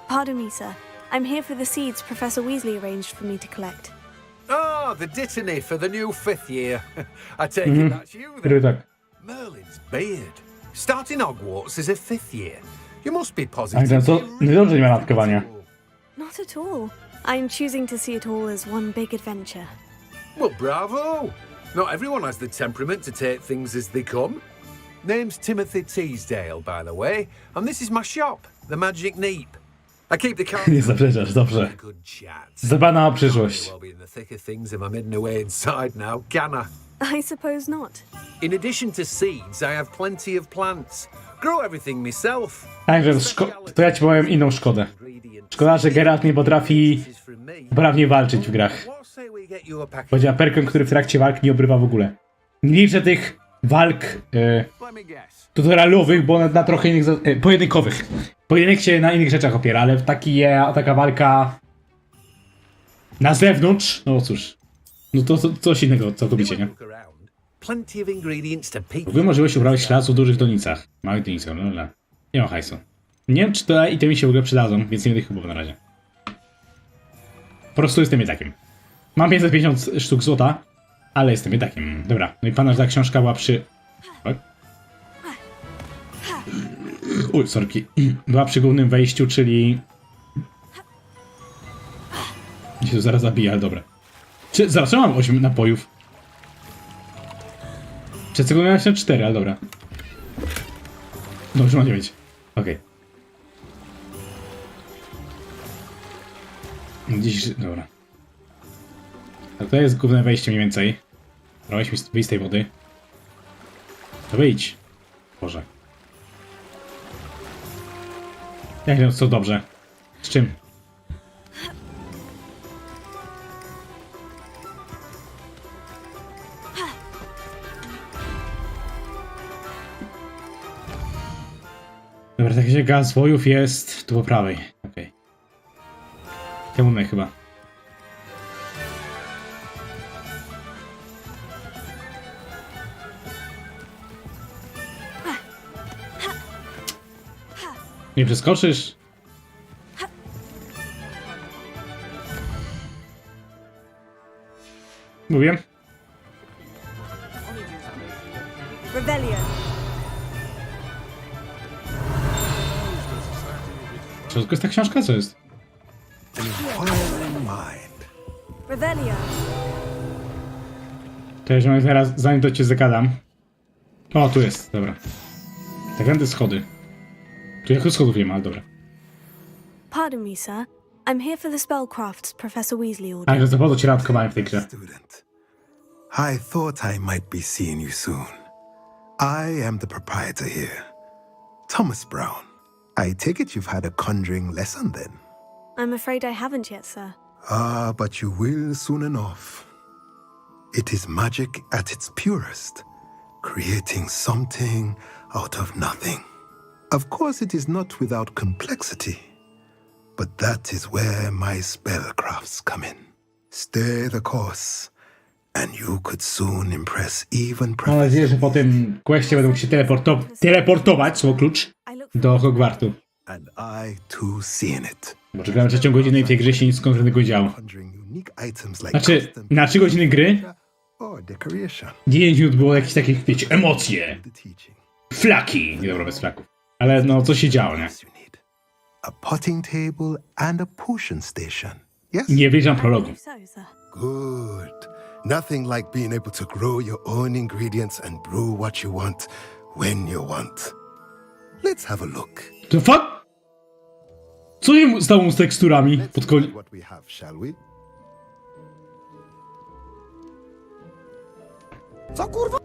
Pardon me, sir. I'm here for the seeds Professor Weasley arranged for me to collect. Oh, the dittany for the new 5th year. I take it that's you then. Tak. Merlin's beard. Starting Hogwarts as a 5th year. You must be Ale positive. to niedobrze nie ma natkowania. Not at all. I'm choosing to see it all as one big adventure. Well, bravo. Not everyone has the temperament to take things as they come. Name's Timothy Teasdale, by the way, and this is my shop, the Magic Neep. I keep the car. Nie zaprzeczasz, dobrze. Zabana o przyszłość. Well, be in the thick of things if I'm hidden away inside now, can I? I suppose not. In addition to seeds, I have plenty of plants. Grow everything myself. Także to ja ci powiem inną szkodę. Szkoda, że Geralt nie potrafi poprawnie walczyć w grach. Powiedział perkiem, który w trakcie walk nie obrywa w ogóle. Nie liczę tych walk tutorialowych, bo na trochę innych... pojedynkowych. Pojedynek się na innych rzeczach opiera, ale taka walka na zewnątrz, no cóż. No to coś innego całkowicie, nie? Próbuję możliwość uprawiać ślad w dużych donicach. Małych donicach, no. Nie mam hajsu. Nie wiem, czy te itemy się w ogóle przydadzą, więc nie będę ich kupował na razie. Po prostu jestem biedakiem. Mam 550 sztuk złota, ale jestem biedakiem. Dobra, no i pana, że ta książka była przy... Uj, sorki. Była przy głównym wejściu, czyli... Gdzie to zaraz zabija, ale dobra. Zaraz, mam 8 napojów. Przed sekundą miałem się 4, ale dobra. Dobrze, mam 9. Okej. Gdzieś... Dobra. A to jest główne wejście mniej więcej. Weź mi wyjść z tej wody. To wyjdź. Boże. Jak wiem, co dobrze. Z czym? Dobra, ta księga zwojów jest tu po prawej. Okej. Kierunek chyba. Nie przeskoczysz? Mówię? Revelio. Czy to jest ta książka? Co jest? Revelio. To już zaraz, zanim to cię zagadam. O, tu jest, dobra. Zakręty schody. Tu jak schodów nie ma, ale dobra. Pardon me, sir. I'm here for the spellcrafts Professor Weasley ordered. A, że zawodu cię randkowałem w tej grze. I thought I might be seeing you soon. I am the proprietor here, Thomas Brown. I take it you've had a conjuring lesson then? I'm afraid I haven't yet, sir. Ah, but you will soon enough. It is magic at its purest, creating something out of nothing. Of course, it is not without complexity, but that is where my spellcrafts come in. Stay the course, and you could soon impress even Mam nadzieję, że po tym questie będę mógł się teleportować, słowo klucz, do Hogwartu. And I too seen it. Bo czekałem 3 godziny i w tej grze się nic konkretnego działo. Znaczy, na 3 godziny gry 9 minut było jakieś takie, wiecie, emocje. Flaki. Nie dobra, bez flaków. Ale no, co się działo, nie? A potting table and a potion station. Yes? Nie wiedziałem prologu. Good. Nothing like being able to grow your own ingredients and brew what you want when you want. Let's have a look. The fuck? Co się stało z teksturami pod koniec? What we have, shall we? Co kurwa?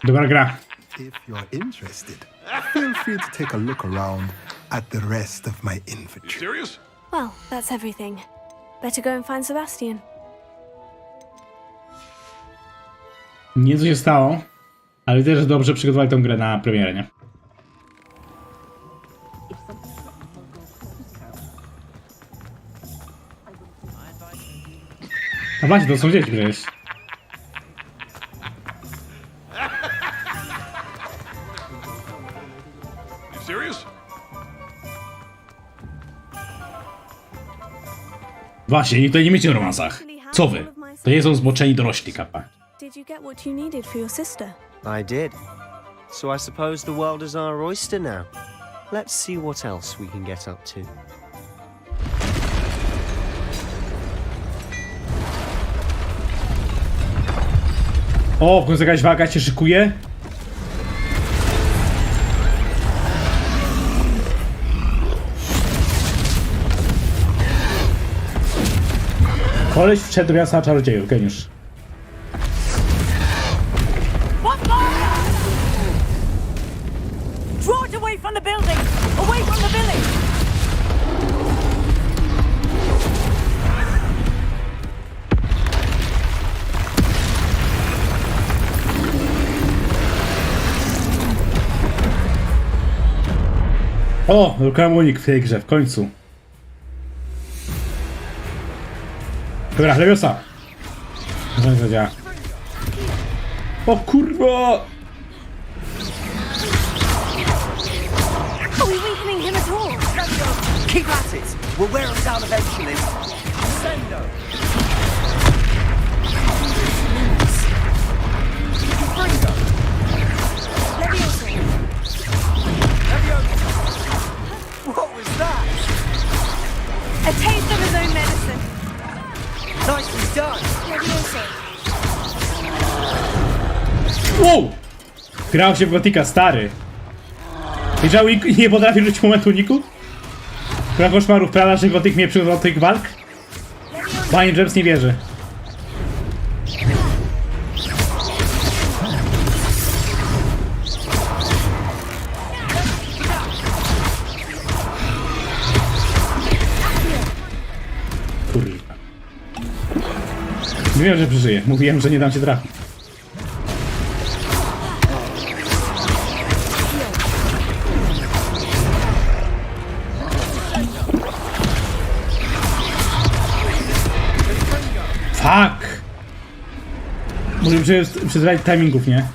Dobra gra. If you're interested, feel free to take a look around at the rest of my inventory. Serious? Well, that's everything. Better go and find Sebastian. Nie co się stało, ale też dobrze przygotowali tę grę na premierę, nie? A właśnie, to są dzieci przecież. Serious? Właśnie, i tutaj nie myślcie o romansach. Co wy? To nie są zboczeni dorośli, kapa. Did you get what you needed for your sister? I did. So I suppose the world is our oyster now. Let's see what else we can get up to. O, w końcu jakaś walka się szykuje. Koleś wszedł do miasta czarodziejów, geniusz. Draw it away from the building! Away from the village! O, wybrałem unik w tej grze, w końcu. Dobra, Leviosa. Co to działa? O kurwa! Are we weakening him at all? Keep at it! We'll wear him down eventually. Ascendio! What was that? A taste of his own medicine. Nicely done! Wow! Grał się w Gotika, stary. Wiedział i nie potrafi rzucić momentu uniku? Która koszmarów prawda, że Gotik mnie przygotował do tych walk? Panie James nie wierzy. Kurwa. Mówiłem, że przeżyję. Mówiłem, że nie dam się trafić. Fuck! Może przyzwać timingów, nie?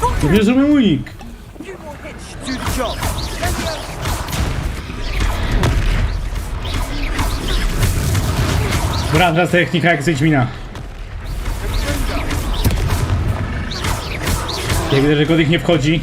To bierze mój unik. Dobra, teraz technika jak z Wiedźmina. Jak widzę, że godzik nie wchodzi.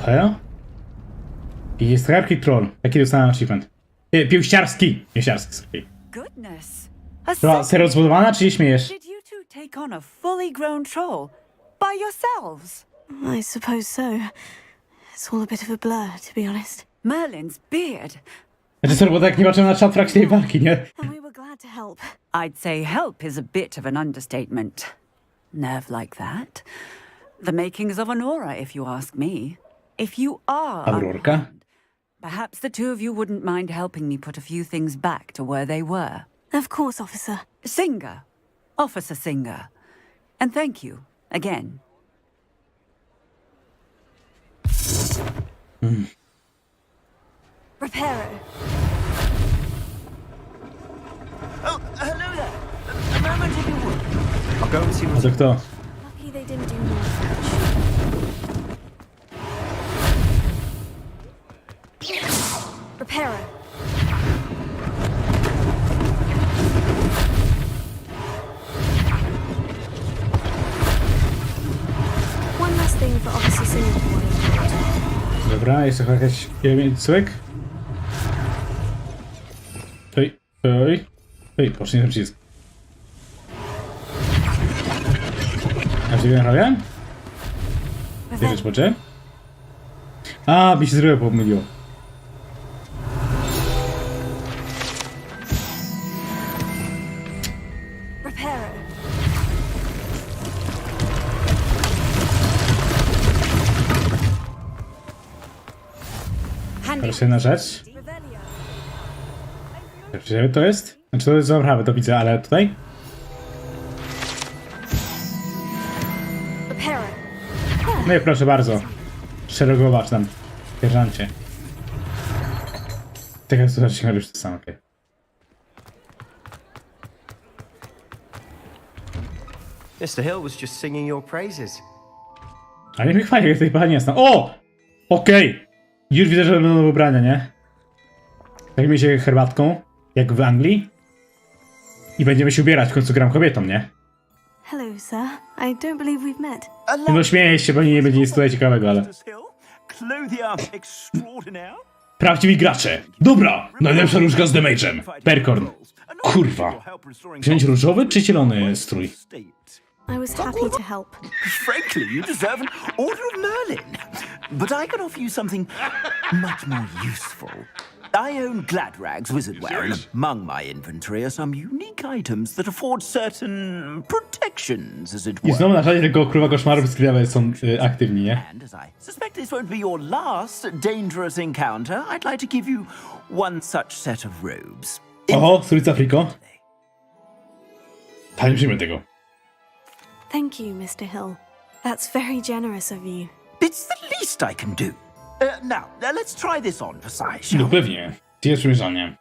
Hej. I jest skarbki troll. Taki dostałem achievement. Pięściarski. Pięściarski, sorry. Goodness. Dobra, serio zbudowana, czy nie śmiejesz? Did you two take on a fully grown troll by yourselves? I suppose so. It's all a bit of a blur, to be honest. Merlin's beard. Znaczy sorry, bo tak nie patrzyłem na czat w trakcie tej walki, nie? And we were glad to help. I'd say help is a bit of an understatement. Nerve like that. The makings of an aura, if you ask me. If you are Aurorka? perhaps the two of you wouldn't mind helping me put a few things back to where they were. Of course, officer. Singer. Officer Singer. And thank you, again. Reparo. Oh, hello there. A moment if you would. I'll go and see A what's... to kto? Lucky they didn't do more fetch. Reparo. One last thing for Officer Singer to worry about. Dobra, jest to jakaś cyk. Oj, poszli na przycisk. A gdzie ja robię? Gdzie rzecz poczę? A, mi się zrobiło, pomyliło. Reparo. Proszę jedna rzecz. Czy to jest? Znaczy to jest zaprawy, to widzę, ale tutaj? Reparo. No i proszę bardzo. Szeregowacz tam. Sierżancie. Tak jak to się już to samo, okej. Mr. Hill was just singing your praises. Ale mnie chwali, jak tej pani jest tam. O! Okej! Już widzę, że będą nowe ubrania, nie? Zajmijmy się herbatką, jak w Anglii. I będziemy się ubierać, w końcu gram kobietą, nie? Hello, sir. I don't believe we've met. No śmieję się, bo nie będzie nic tutaj ciekawego, ale... Prawdziwi gracze! Dobra! Najlepsza różka z damage'em! Perkorn! Kurwa! Wziąć różowy czy zielony strój? I was happy to help. Frankly, you deserve an Order of Merlin. But I can offer you something much more useful. I own Gladrag's wizardware, and among my inventory are some unique items that afford certain protections, as it I were. znowu na żadzie tego króla koszmarów sklepowe są aktywni, nie? And as I suspect this won't be your last dangerous encounter, I'd like to give you one such set of robes. Oho, strójca Friko. Tak, nie przyjmę tego. Thank you, Mr. Hill. That's very generous of you. It's the least I can do. Now, let's try this on for size. No pewnie. Gdzie jest przymierzanie?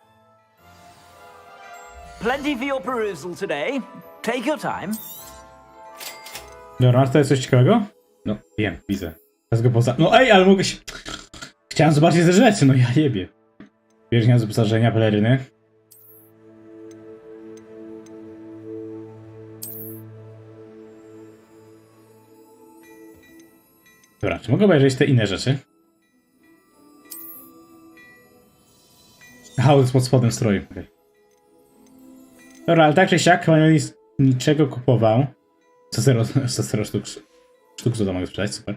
Plenty for your perusal today. Take your time. Dobra, masz tutaj coś ciekawego? No, wiem, widzę. Teraz go poza... No ej, ale mogę się... Chciałem zobaczyć te rzeczy, no ja jebie. Bieżnia z wyposażenia, peleryny. Dobra, czy mogę obejrzeć te inne rzeczy? Aha, to jest pod spodem stroju. Okay. Dobra, ale tak czy siak, chyba nie niczego kupował. Co 0 sztuk złota mogę sprzedać, super.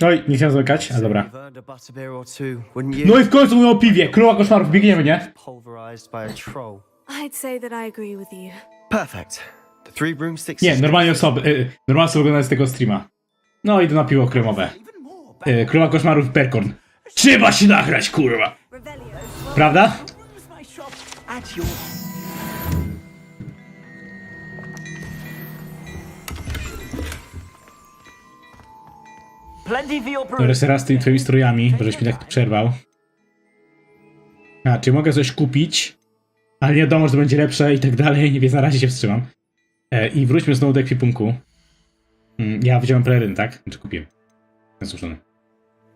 Oj, nie chciałem zamykać, ale dobra. No i w końcu mówię o piwie! Króla koszmarów, biegniemy, nie? I'd say that I agree with you. Perfect. The 3 broomsticks. Nie, normalnie osoby oglądają z tego streama. No idę na piwo kremowe. Króla koszmarów Perkorn. Trzeba się nagrać, kurwa! Prawda? Biorę sobie raz z tymi twoimi strojami, bo żeś mi tak tu przerwał. A, czy mogę coś kupić, ale nie wiadomo, że to będzie lepsze i tak dalej, więc na razie się wstrzymam. I wróćmy znowu do ekwipunku. Ja wziąłem peleryn, tak? Znaczy kupiłem. Zasłuszony.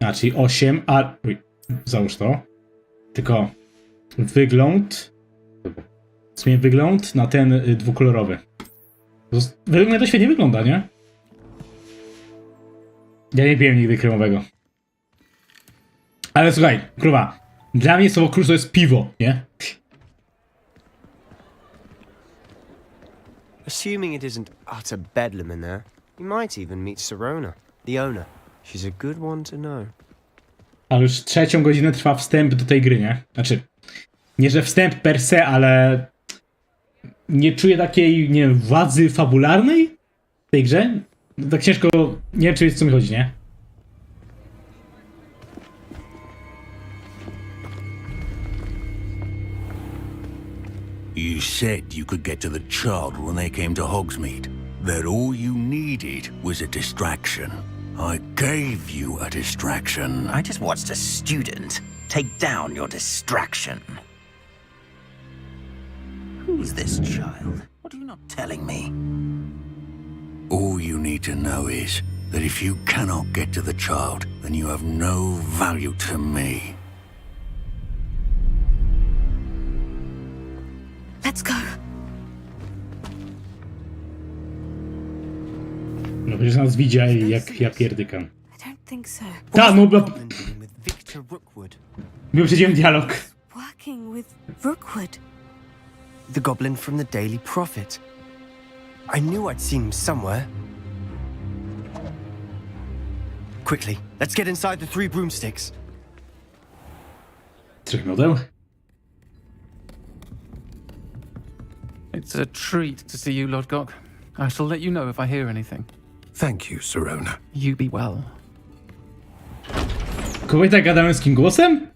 A, czyli 8, a... Uj, załóż to. Tylko wygląd... W sumie wygląd na ten dwukolorowy. Według mnie to świetnie wygląda, nie? Ja nie piłem nigdy kremowego. Ale słuchaj, kurwa, dla mnie słowo klucz to jest piwo, nie? Assuming it isn't utter bedlam in there, you might even meet Sirona, the owner. She's a good one to know. Ale już 3 godzinę trwa wstęp do tej gry, nie? Znaczy, nie że wstęp per se, ale nie czuję takiej, nie wiem, władzy fabularnej w tej grze. Tak ciężko, nie wiem, czy wiesz, co mi chodzi, nie? You said you could get to the child when they came to Hogsmeade. That all you needed was a distraction. I gave you a distraction. I just watched a student take down your distraction. Who's this child? What are you not telling me? All you need to know is that if you cannot get to the child, then you have no value to me. Let's go. No przecież nas widzi, jak ja pierdykam. I don't think so. Ta, no bo... Wyprzedziłem dialog. Working with Rookwood. The goblin from the Daily Prophet. I knew I'd seen him somewhere. Quickly, let's get inside the 3 broomsticks. 3 miodeł? It's a treat to see you, Lodgok. I shall let you know if I hear anything. Thank you, Sirona. You be well. Kobieta gada męskim głosem?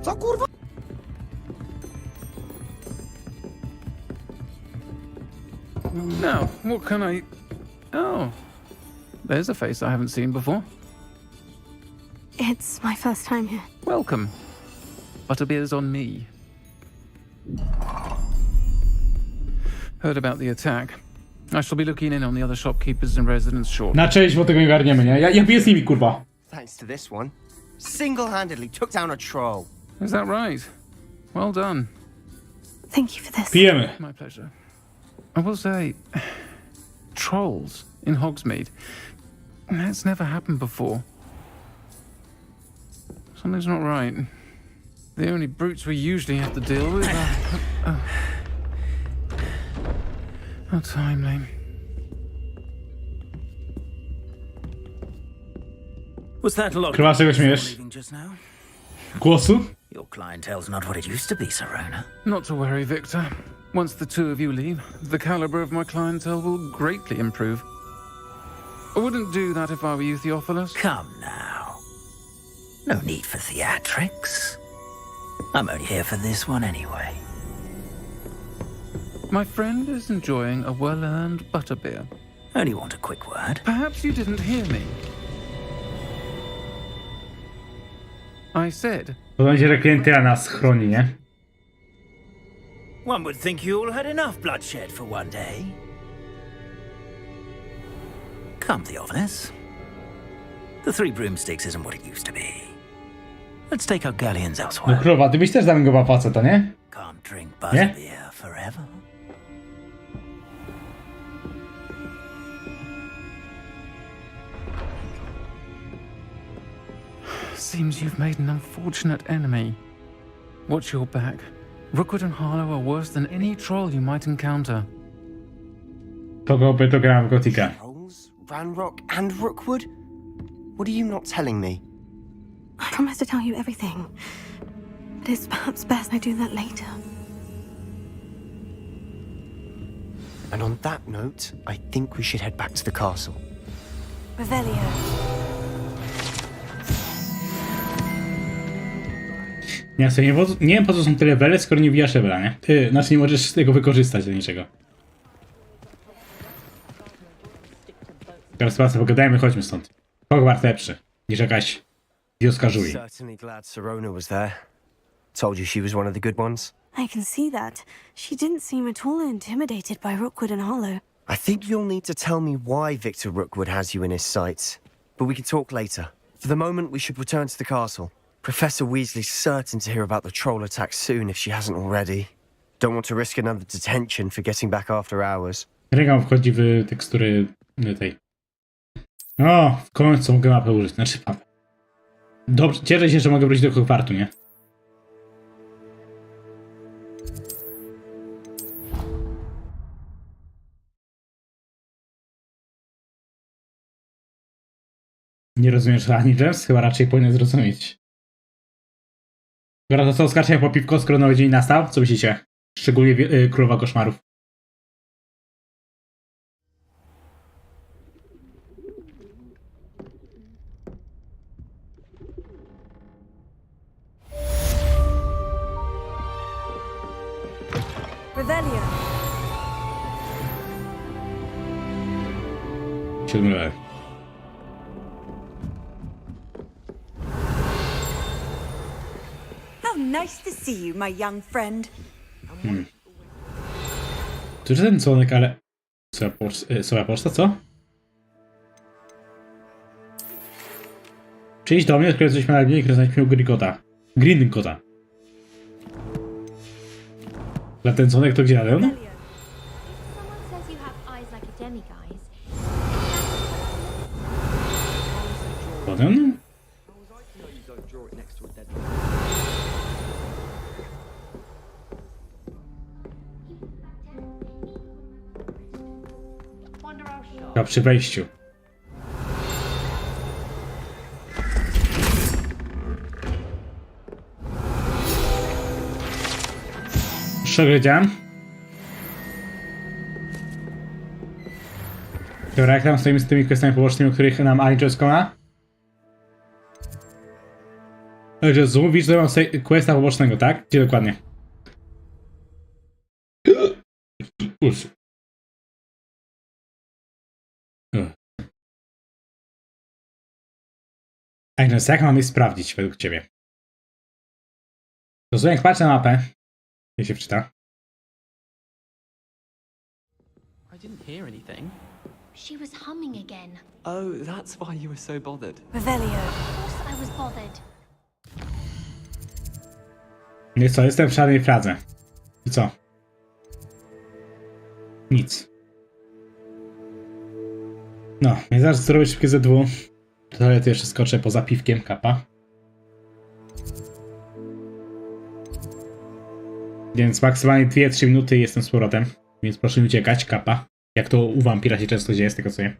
Co kurwa? Now, what can I... Oh, there's a face I haven't seen before. It's my first time here. Welcome. Butterbeer's on me. Heard about the attack. I shall be looking in on the other shopkeepers and residents shortly. Na cześć, bo tego nie garniemy, nie? Ja piję z nimi, kurwa. Thanks to this one, single-handedly took down a troll. Is that right? Well done. Thank you for this. Pijemy. My pleasure. I will say, trolls in Hogsmeade. That's never happened before. Something's not right. The only brutes we usually have to deal with are... How timely. Was that lot Chyba czego śmiesz? just now? Głosu? Your clientele's not what it used to be, Sirona. Not to worry, Victor. Once the 2 of you leave, the caliber of my clientele will greatly improve. I wouldn't do that if I were you, Theophilus. Come now. No need for theatrics. I'm only here for this one anyway. My friend is enjoying a well-earned butterbeer. Only want a quick word. Perhaps you didn't hear me. I said... To będzie, że klientela nas chroni, nie? One would think you all had enough bloodshed for one day. Come, Theophilus. The 3 broomsticks isn't what it used to be. Let's take our galleons No elsewhere. krowa, ty byś też zamęgował faceta, nie? Can't drink butterbeer forever. Seems you've made an unfortunate enemy. Watch your back. Rookwood and Harlow are worse than any troll you might encounter. Kogo by to grałem w Gotika? Trolls, Ranrock, and Rookwood? What are you not telling me? I promise to tell you everything. But it's perhaps best I do that later. And on that note, I think we should head back to the castle. Revelio. Ja sobie nie wiem po co są te levele, skoro nie wbijasz levela, nie? Znaczy nie możesz tego wykorzystać do niczego. Teraz pracę pogadajmy, chodźmy stąd. Hogwart lepszy niż jakaś wioska żuli. Certainly glad Sirona was there. Told you she was one of the good ones. I can see that. She didn't seem at all intimidated by Rookwood and Hollow. I think you'll need to tell me why Victor Rookwood has you in his sights. But we can talk later. For the moment, we should return to the castle. Professor Weasley's certain to hear about the troll attack soon if she hasn't already. Don't want to risk another detention for getting back after hours. Regał wchodzi w tekstury tej. O, w końcu mogę mapę użyć. Znaczy mapę. Dobrze, cieszę się, że mogę wrócić do Hogwartu, nie? Nie rozumiesz ani James? Chyba raczej powinien zrozumieć. Dobra, to co, skaczę po piwko, skoro nowy dzień nastał? Co myślicie? Szczególnie Królowa Koszmarów. Revelio. 7 level. How nice to see you, my young friend. To jest ten dzwonek, ale... Swoja poczta, co? Przyjdź do mnie, odkryć coś na linii, znaleźliśmy Green Kota. Dla ten dzwonek to gdzie jadę? Potem? Chyba przy wejściu. Przeglądam. Dobra, jak tam stoimy z tymi questami pobocznymi, o których nam Angel skona? Także mówisz, że mam sobie questa pobocznego, tak? Gdzie dokładnie? Agnes, jak mam je sprawdzić według ciebie? Rozumiem, jak patrzę na mapę, jak się wczyta. I didn't hear anything. She was humming again. Oh, that's why you were so bothered. Revelio. Of course I was bothered. Nie co, jestem w szarnej Pradze. I co? Nic. No, więc zaraz zrobię szybkie Z2. To jeszcze skoczę poza piwkiem, kapa. Więc maksymalnie 2-3 minuty i jestem z powrotem. Więc proszę nie uciekać, kapa. Jak to u wampira się często dzieje, z tego co nie.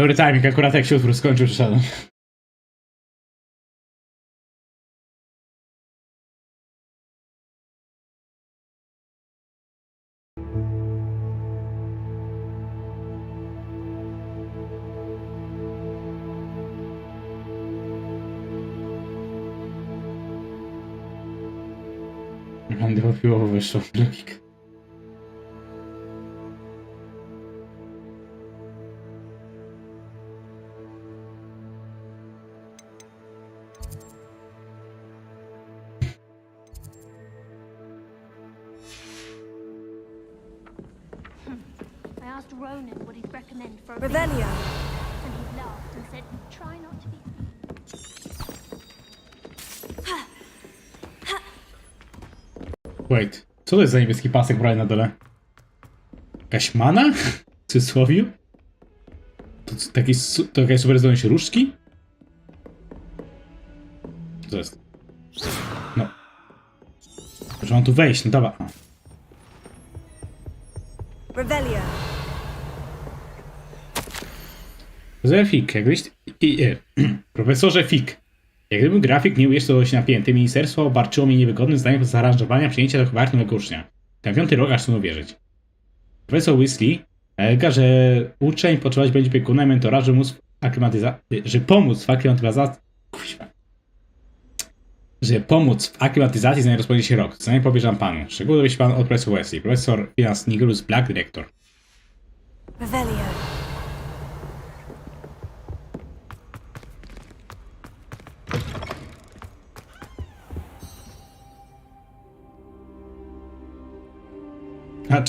Dobry timing, akurat jak się utwór skończył, przyszedłem. Będę popiłowo wyższą logik. I asked Ronan what he'd recommend for a Revelio. and he laughed and said, try not to be... Wait, co to jest za niebieski pasek brany na dole? Jakaś mana? W cudzysłowiu? To jakaś super zdolność różdżki? Co to jest? No. Że mam tu wejść, no dobra. Revelio. Profesorze Fik, jak gdybyś... Profesorze Fik, jak gdyby grafik nie umieszczał dość napięty, ministerstwo obarczyło mnie niewygodnym zdaniem zaaranżowania przyjęcia do Hogwartu nowego ucznia. Ten 5. rok aż trudno wierzyć. Profesor Weasley nalega, że uczeń potrzebować będzie opiekuna i mentora, że pomóc w aklimatyzacji... Że pomóc w aklimatyzacji, zanim rozpocznie się rok. Co nie powierzam panu. Szczegóły dowie się pan od profesor Weasley. Profesor Finans Nigelus Black, dyrektor. Revelio.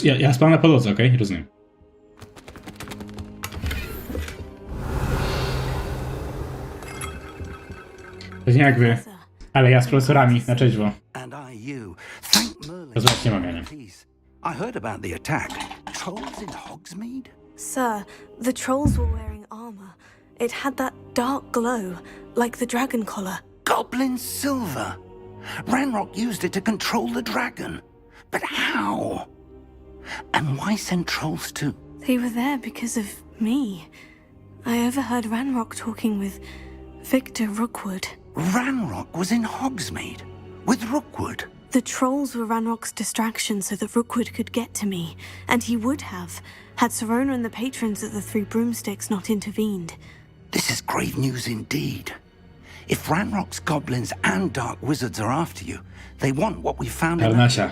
Ja spałem na podłodze, okej? Rozumiem. To nie jak wy, ale ja z profesorami na trzeźwo. Rozmawiać nie mogę, nie? I heard about the attack. Trolls in Hogsmeade? Sir, the trolls were wearing armor. It had that dark glow, like the dragon collar. Goblin silver! Ranrock used it to control the dragon. But how? And why send trolls too? They were there because of me. I overheard Ranrock talking with Victor Rookwood. Ranrock was in Hogsmeade with Rookwood. The trolls were Ranrock's distraction so that Rookwood could get to me, and he would have, had Sirona and the patrons at the Three Broomsticks not intervened. This is grave news indeed. If Ranrock's goblins and dark wizards are after you, they want what we found in Harnasia.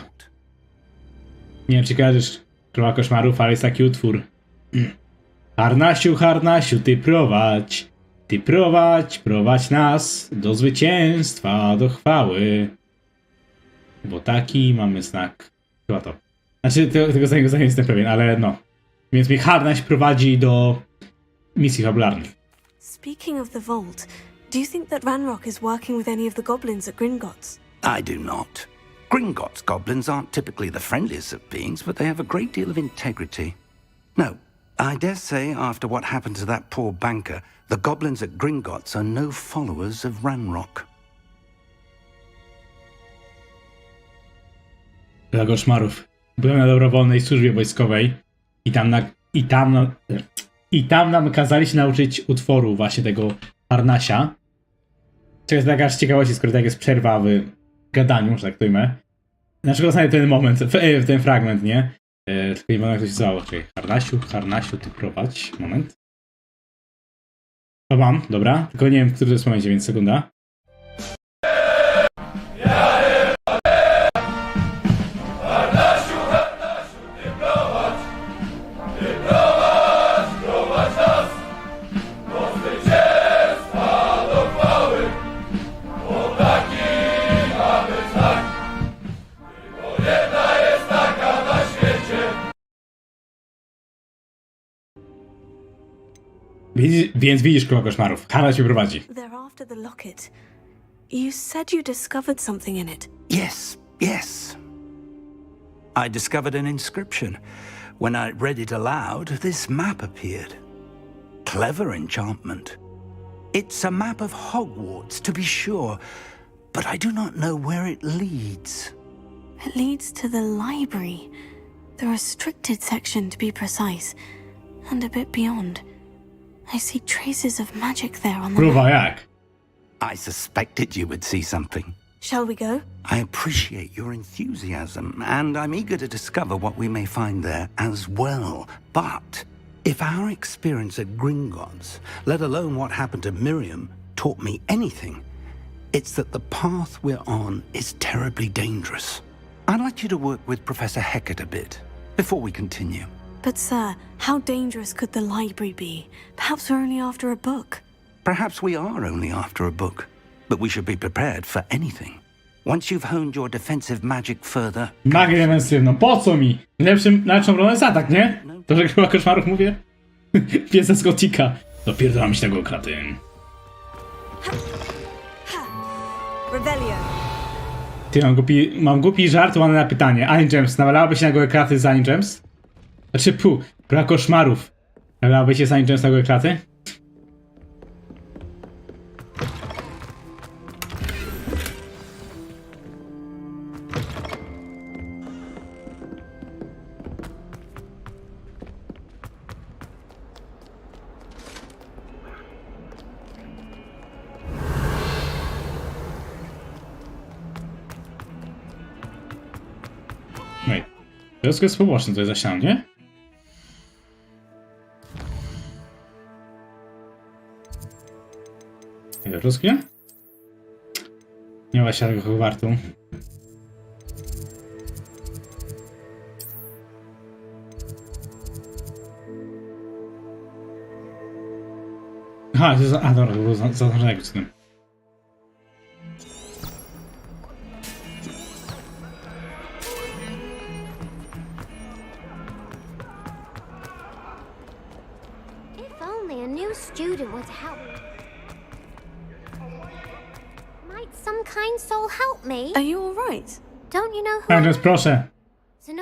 Nie wiem, czy kojarzysz Króla Koszmarów, ale jest taki utwór. Harnasiu, Harnasiu, ty prowadź. Ty prowadź nas do zwycięstwa, do chwały. Bo taki mamy znak. Chyba to. Znaczy, tego zdania nie jestem pewien, ale no. Więc mnie Harnaś prowadzi do misji fabularnych. Speaking of the vault, do you think that Ranrock is working with any of the goblins at Gringotts? I do not. Gringotts goblins aren't typically the friendliest of beings, but they have a great deal of integrity. No, I dare say after what happened to that poor banker, the goblins at Gringotts are no followers of Ranrock. Dla koszmarów. Byłem na dobrowolnej służbie wojskowej i tam nam kazali się nauczyć utworu właśnie tego Harnasia. To jest taka z ciekawości, skoro tak jest przerwa w gadaniu, że tak to ujmę. Dlaczego znajdę ten moment, w ten fragment, nie? Tylko nie wiem, jak to się zwało. Harnasiu, ty prowadź. Moment. To mam, dobra. Tylko nie wiem, w którym to jest momencie, więc sekunda. Więc widzisz, Króla Koszmarów. Harnaś się prowadzi. They're after the locket. You said you discovered something in it. Yes. I discovered an inscription. When I read it aloud, this map appeared. Clever enchantment. It's a map of Hogwarts, to be sure, but I do not know where it leads. It leads to the library. The restricted section, to be precise. And a bit beyond. I see traces of magic there on the Próba map. jak? I suspected you would see something. Shall we go? I appreciate your enthusiasm, and I'm eager to discover what we may find there as well. But if our experience at Gringotts, let alone what happened to Miriam, taught me anything, it's that the path we're on is terribly dangerous. I'd like you to work with Professor Hecat a bit before we continue. But sir, how dangerous could the library be? Perhaps we're only after a book. Perhaps we are only after a book, but we should be prepared for anything. Once you've honed your defensive magic further... Magię defensywną, po co mi? Lepszą rolę jest atak, nie? To, że chyba koszmarów mówię? Piesa z Gotika. Dopierdolam się tego kraty. Revelio. Ty, mam głupi żart, ładne na pytanie. Annie James, nawalałaby się na gołe kraty z Annie James? Znaczy, brak koszmarów. Nawalałaby się z Annie James na gołe kraty? Wszystko jest poboczne, to jest zasiane, nie? Ruskie? Nie ma się tego Hogwartu. Aha, dobra, to było zaznaczone z tym. Student were to help. Might some kind soul help me? Are you alright? Don't you know who? Andrzej, proszę.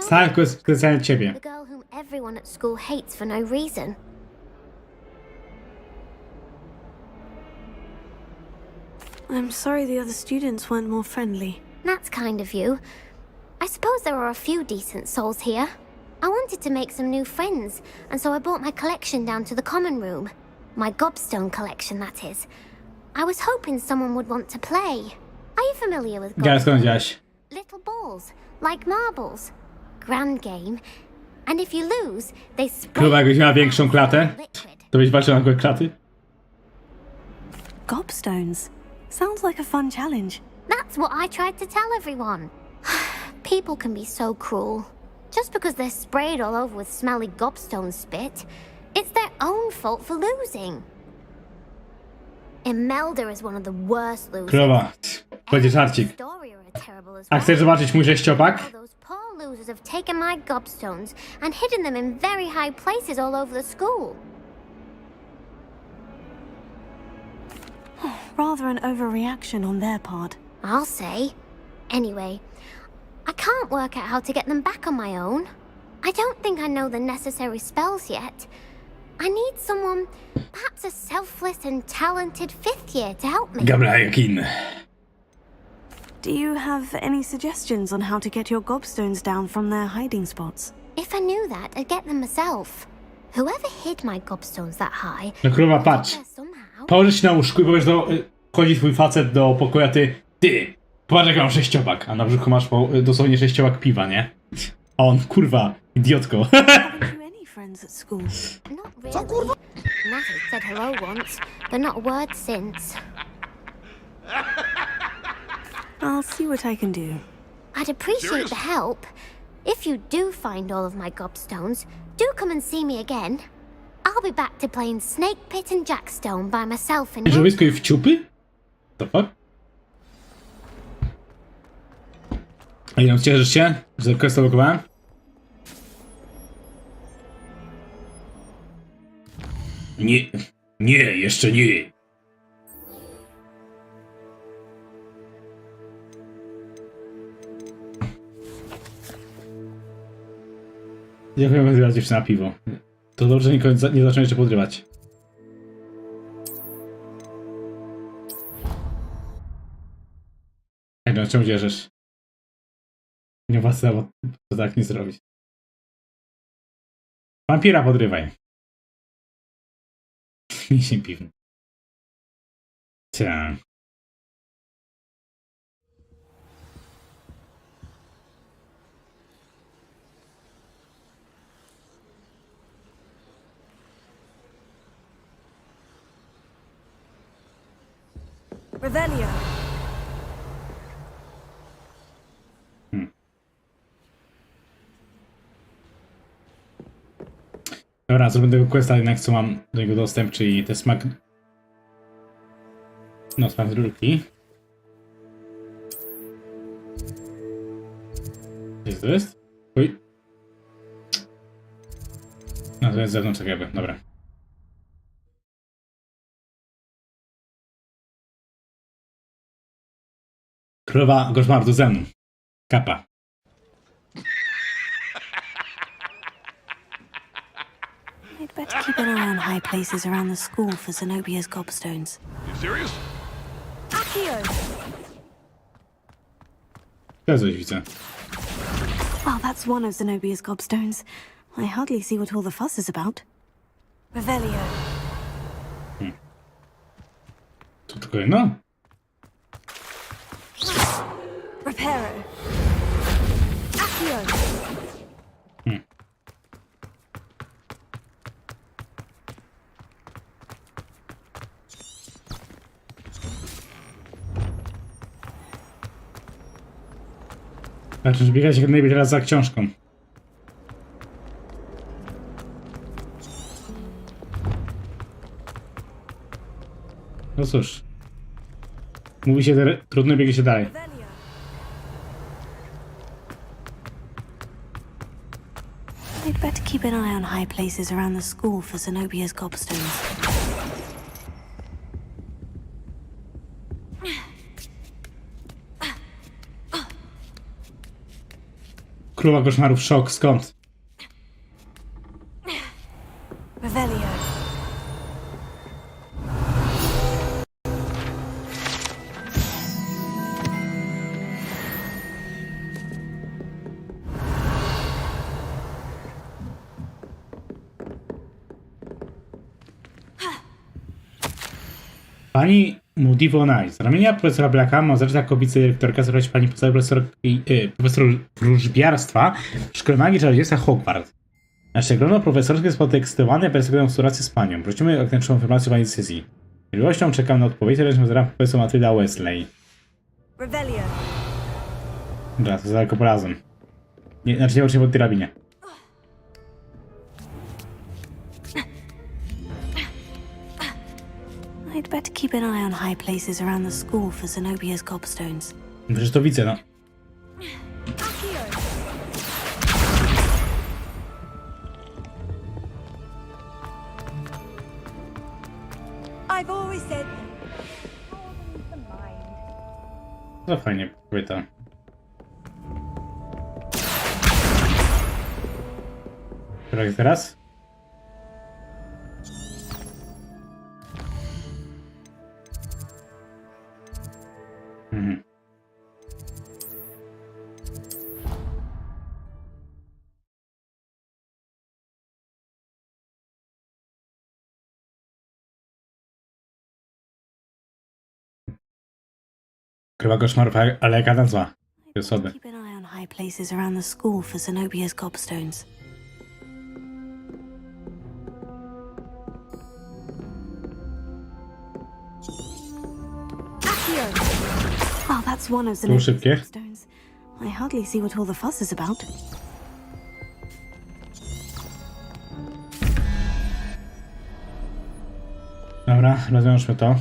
Salko jest specjalnie ciebie. The girl whom everyone at school hates for no reason. I'm sorry the other students weren't more friendly. That's kind of you. I suppose there are a few decent souls here. I wanted to make some new friends, and so I brought my collection down to the common room. My gobstone collection, that is. I was hoping someone would want to play. Are you familiar with gobstones? Little balls, like marbles. Grand game. And if you lose, they spray... Chyba jakbyś miała większą klatę, to byś walczyła na gołe kraty. Gobstones. Sounds like a fun challenge. That's what I tried to tell everyone. People can be so cruel. Just because they're sprayed all over with smelly gobstone spit, it's their own fault for losing. Imelda is one of the worst losers. Krowa, będzie żarcik. A chcesz zobaczyć mój sześciopak? Those poor losers have taken my gobstones and hidden them in very high places all over the school. Rather an overreaction on their part. I'll say. Anyway, I can't work out how to get them back on my own. I don't think I know the necessary spells yet. I need someone, perhaps a selfless and talented fifth year to help me. Do you have any suggestions on how to get your gobstones down from their hiding spots? If I knew that, I'd get them myself. Whoever hid my gobstones that high... No krowa, patrz. Położysz się na łóżku i powiesz wchodzi twój facet do pokoju, ty, patrz jak mam sześciopak, a na brzuchu masz dosłownie sześciopak piwa, nie? A on, kurwa, idiotko. Friends at school. Not really. Natalie said hello once, but not a word since. I'll see what I can do. I'd appreciate the help. If you do find all of my gobstones, do come and see me again. I'll be back to playing Snake Pit and Jackstone by myself in... Żowisko i wciupy? The fuck? A ile cieszysz się, że questa blokowałem? Nie, jeszcze nie. Dziękuję bardzo dziewczyna na piwo. To dobrze, nie zacząłem jeszcze podrywać. Ej, no czemu dzierżysz? Nie ma co tak nie zrobić. Wampira podrywaj. Mięsień piwny. Cia. Revelio. Dobra, zrobię tego questa jednak, co mam do niego dostęp, czyli te smak... No, smak rurki. Gdzie to jest? Oj. No, to jest z zewnątrz tak jakby, dobra. Królowa koszmaru, to ze mną. Kapa. I'd better keep an eye on high places around the school for Zenobia's gobstones. You serious? Accio! Ja coś widzę. Well, that's one of Zenobia's gobstones. I hardly see what all the fuss is about. Revelio. To tylko jedno? Reparo. Accio! Znaczy, biegać jak najlepiej teraz za książką. No cóż. Mówi się, trudno biegnie się dalej. I'd better keep an eye on high places around the school for Zenobia's gobstones. Królowa koszmarów, szok, skąd? Revelio. Pani Moody z ramienia profesora Blacka ma zacząć jako wicedyrektorka zabrać pani profesor wróżbiarstwa w Szkole Magii Czarodziejstwa Hogwart. Nasze grono profesorskie jest podekscytowane perspektywą współpracy z panią. Prosimy o jak najszybszą informację o pani decyzji. Z miłością czekam na odpowiedź, ale zaraz profesor Matylda Wesley. Revelio. Dobra, to za daleko porazem. Nie, znaczy nie oczywiście pod drabinie. I'd better keep an eye on high places around the school for Zenobia's gobstones. Przecież to widzę, no. I've always said To fajnie płyta. Jak teraz? Mhm. Krywa koszmarów, ale jaka nazwa tej osoby? Keep an eye on high places around the school for Zenobia's gobstones. Oh, that's one of Zenobia's gobstones. I hardly see what all the fuss is about. Dobra, rozwiążmy to.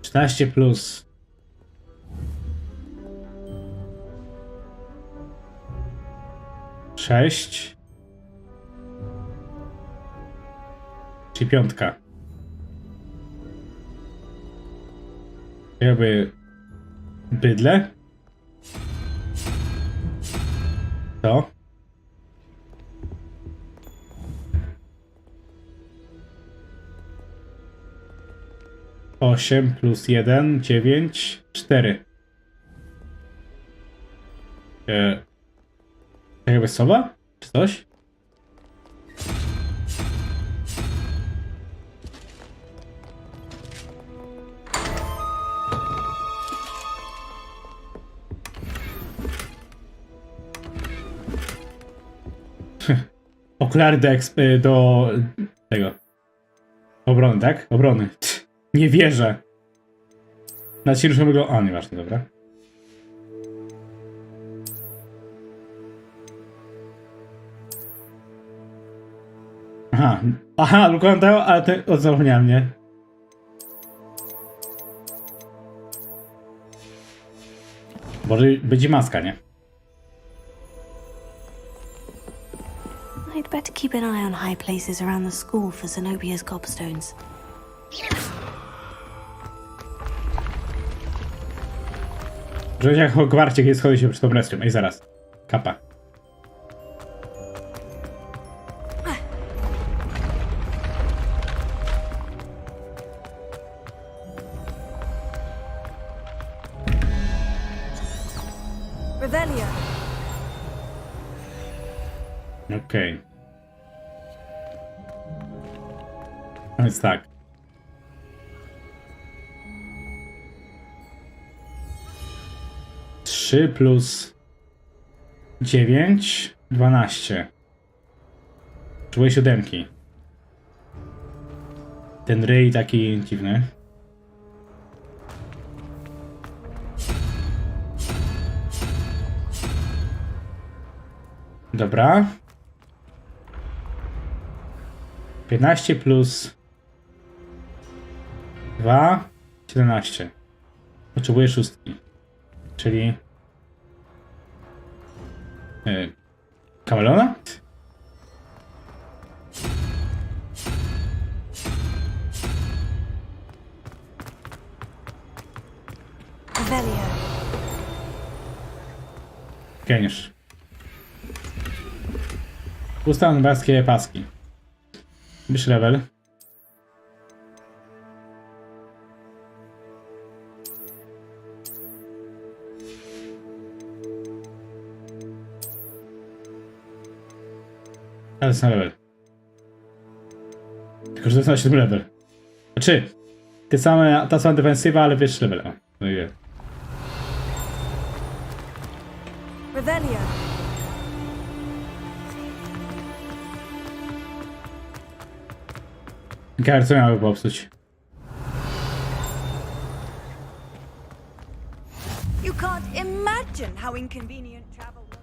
14 plus. Sześć. Czyli piątka. Jakby bydle. To. Osiem plus 1, 9, 4. Jakby sowa? Czy coś? Okulary do tego. Obrony, tak? Obrony. Nie wierzę. Na ci ruszą wygląda. A, nieważne, dobra. Aha, blokowałem tego, ale to zapomniałem, nie? Może będzie maska, nie? I'd better keep an eye on high places around the school for Zenobia's gobstones. Że jak Hogwarcie, gdzie schody się przed tą restem. Ej, zaraz. Kapa. Revelio. Okej. No więc tak. Trzy plus 9, 12. Czułeś siódemki. Ten ryj taki dziwny. Dobra. 15 plus 2, 17. Potrzebuję szóstki. Czyli... Kamelona? Geniusz. Ustaw angielskie paski. Bierz level. Ale jest na level. Tylko, że to jest na 7 level. Znaczy, ta sama defensywa, ale wyższy level. O, no i wie. Revelio. Ciekawe, co miały popsuć. You can't imagine how inconvenient travel was.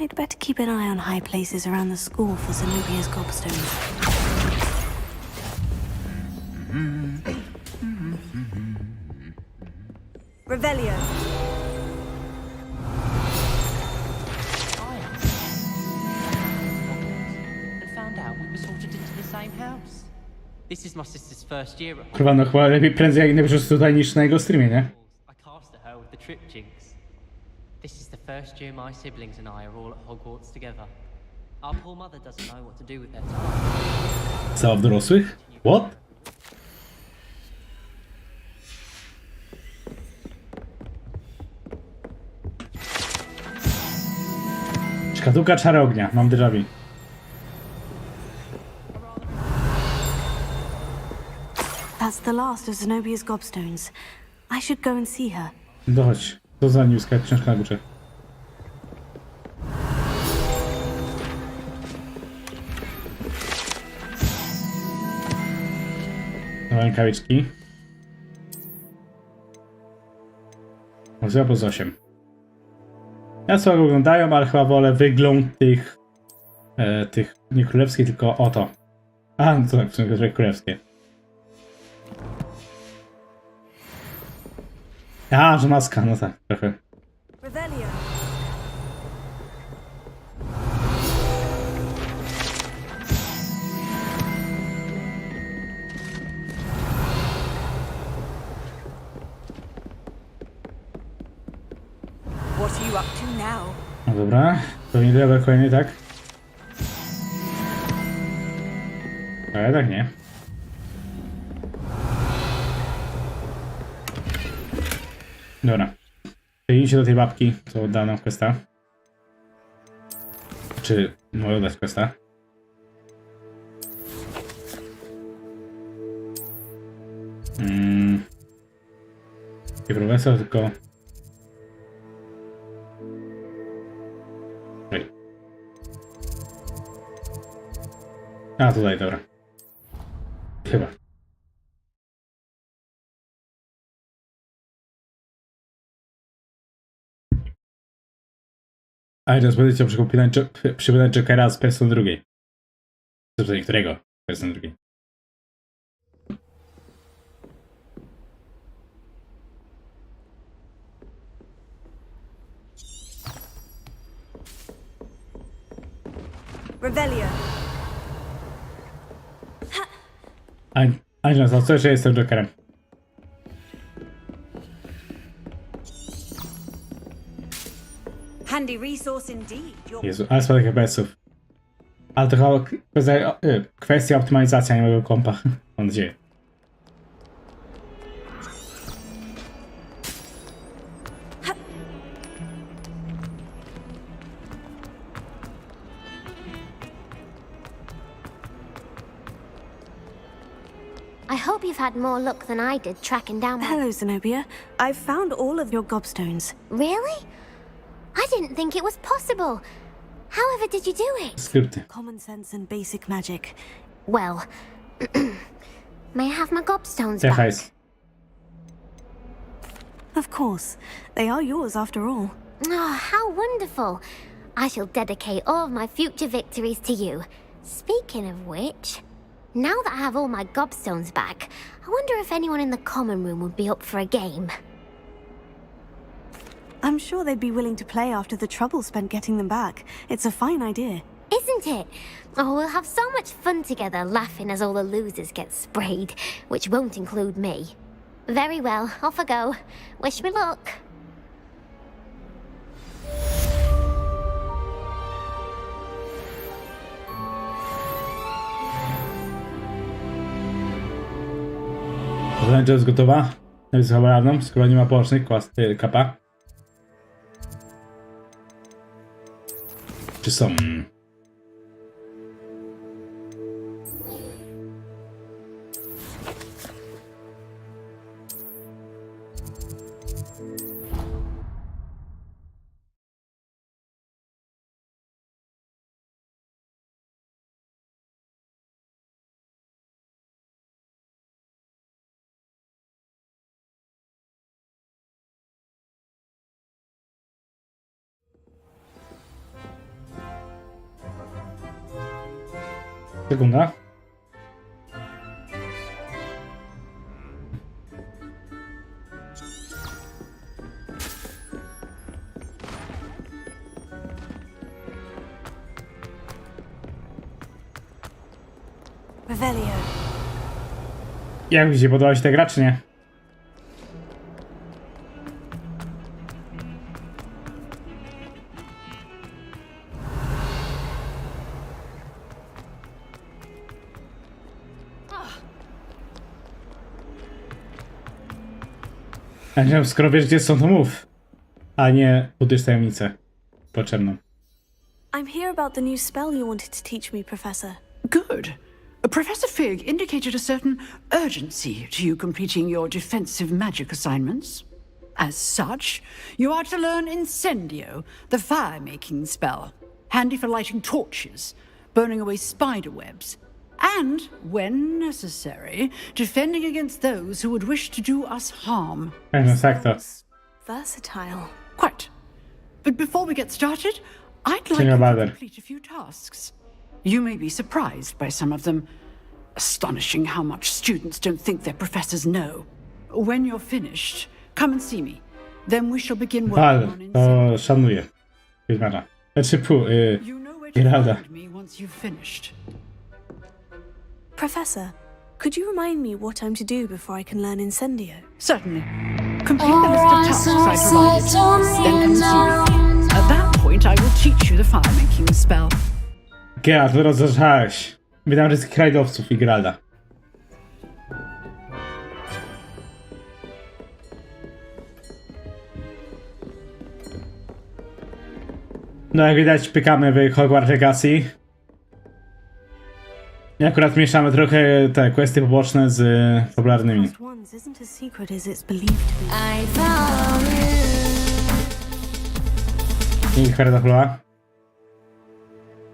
I'd better keep an eye on high places around the school for Zenobia's gobstones. Revelio. This is my sister's first year. Kurwa, no chyba lepiej prędzej jak najwyżej tutaj niż na jego streamie, nie? I cast at her with the triptychs. This is the first year my siblings and I are all at Hogwarts together. Our poor mother doesn't know what to do with their time. Cała w dorosłych? What? Szkatułka czary ognia, mam déjà vu. That's the last of Zenobia's gobstones. I should go and see her. Dochodź. Co za newska, jak książka na górze. Nowe rękawiczki. 0 plus 8. Ja sobie oglądają, ale chyba wolę wygląd tych nie królewskich, tylko oto. A, no to tak, w sumie królewskie. A, że maska, no tak, trochę. Revelio. What are you up to now? No dobra, to nie level kolejny, tak? Ale tak nie. Dobra. Przejdźcie do tej babki, co oddała nam questa. Czy mogę oddać questa? Nie profesor, tylko... A, tutaj, dobra. Chyba. A teraz pozycja przypominać Jokera z persony drugiej. Zresztą którego persony drugiej. Revelio. Angela, za co, że jestem Jokerem? Handy resource indeed. Jezu, ale spadek FPS-ów. Ale to chyba kwestia optymalizacji, a nie mojego kompa. Mam nadzieję. I hope you've had more luck than I did tracking down my... Hello, Zenobia. I've found all of your gobstones. Really? I didn't think it was possible. However did you do it? Skrypty. Common sense and basic magic. Well, may I have my gobstones Yeah, back? guys. Of course. They are yours after all. Oh, how wonderful. I shall dedicate all of my future victories to you. Speaking of which, now that I have all my gobstones back, I wonder if anyone in the common room would be up for a game. I'm sure they'd be willing to play after the trouble spent getting them back. It's a fine idea. Isn't it? Oh, we'll have so much fun together, laughing as all the losers get sprayed, which won't include me. Very well, off I go. Wish me luck. Zadanie jest gotowa. Jest chyba radną, skoro nie ma połącznych, kapa. Czy są? Sekunda. Revelio. Jak mi się podoba się ta gra, czy nie? Ja nie wiem, skoro wiesz, gdzie są, to mów. A nie budujesz tajemnicę potrzebną. I'm here about the new spell you wanted to teach me, Professor. Good. Professor Fig indicated a certain urgency to you completing your defensive magic assignments. As such, you are to learn Incendio, the fire-making spell, handy for lighting torches, burning away spider webs, and, when necessary, defending against those who would wish to do us harm. Versatile. Quite. But before we get started, I'd like you to complete a few tasks. You may be surprised by some of them. Astonishing how much students don't think their professors know. When you're finished, come and see me. Then we shall begin working on to szanuję. Wiedźmana. Znaczy Geralda. me once you've finished. Professor, could you remind me what I'm to do before I can learn Incendio? Certainly. Complete the list of tasks I provided. Then come and see me. At that point, I will teach you the fire-making spell. Geralt, to rozważałeś. Wydam ryzyk rajdowców i Geralda. No jak widać, pykamy w Hogwarts Legacy. I akurat mieszamy trochę te kwestie poboczne z popularnymi. Dzięki Herda Hula.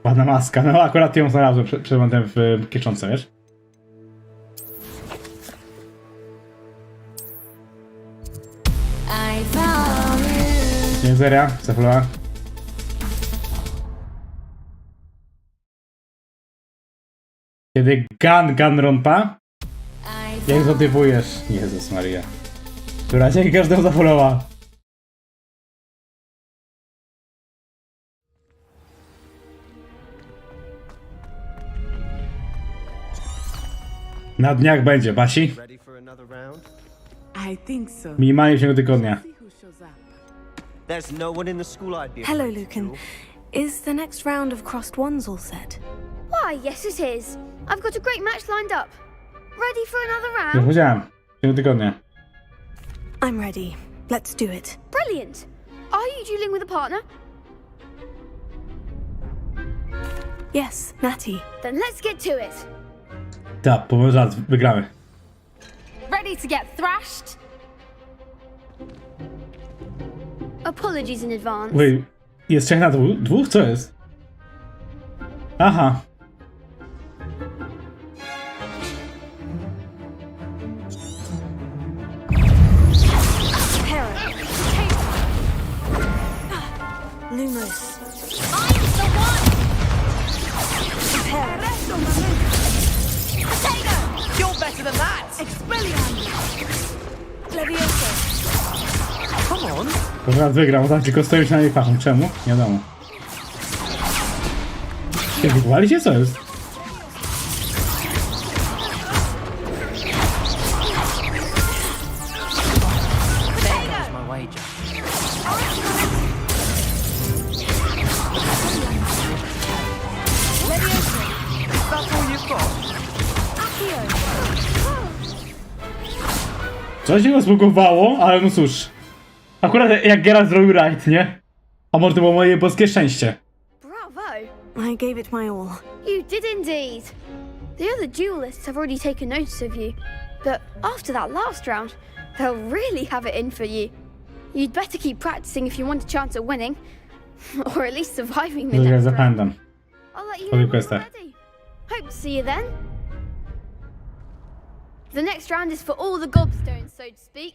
Ładna maska. No akurat ją znalazłem przed momentem w kieszonce, wiesz? Nie, seria, zafolowa. Kiedy Gun rąpa? Jak zmotywujesz? Jezus Maria. Która dzięki każdemu zafolowa. Na dniach będzie, Basi. I think so. Minimalnie w ciągu tygodnia. There's no one in the school I'd be Hello, afraid to. Lucan. Is the next round of crossed ones all set? Why, yes it is. I've got a great match lined up. Ready for another Jak round? powiedziałem, w ciągu tygodnia. I'm ready. Let's do it. Brilliant. Are you dueling with a partner? Yes, Natty. Then let's get to it. Tak, pomimo żart, wygramy. Ready to get thrashed? Apologies in advance. Wait, jest 3 na 2? Dwóch? Co jest? Aha. Lumos. I'm the one! Potato! You're better than that! Expelliarmus. Levioso. Come on! To teraz wygram, tak tylko stoję się na jej fachą. Czemu? Nie wiadomo. Wywali się? Co jest? There goes my wager. Levioso. That's all you've got? Accio. Coś się go zbugowało, ale no cóż. Akurat jak Geralt zrobił right, nie? A może to było moje boskie szczęście. Bravo! I gave it my all. You did indeed. The other duelists have already taken notice of you, but after that last round, they'll really have it in for you. You'd better keep practicing if you want a chance at winning, or at least surviving the Ja next round. zapamiętam. I'll let you Po know tych when questach. we're ready. Hope to see you then. The next round is for all the gobstones, so to speak.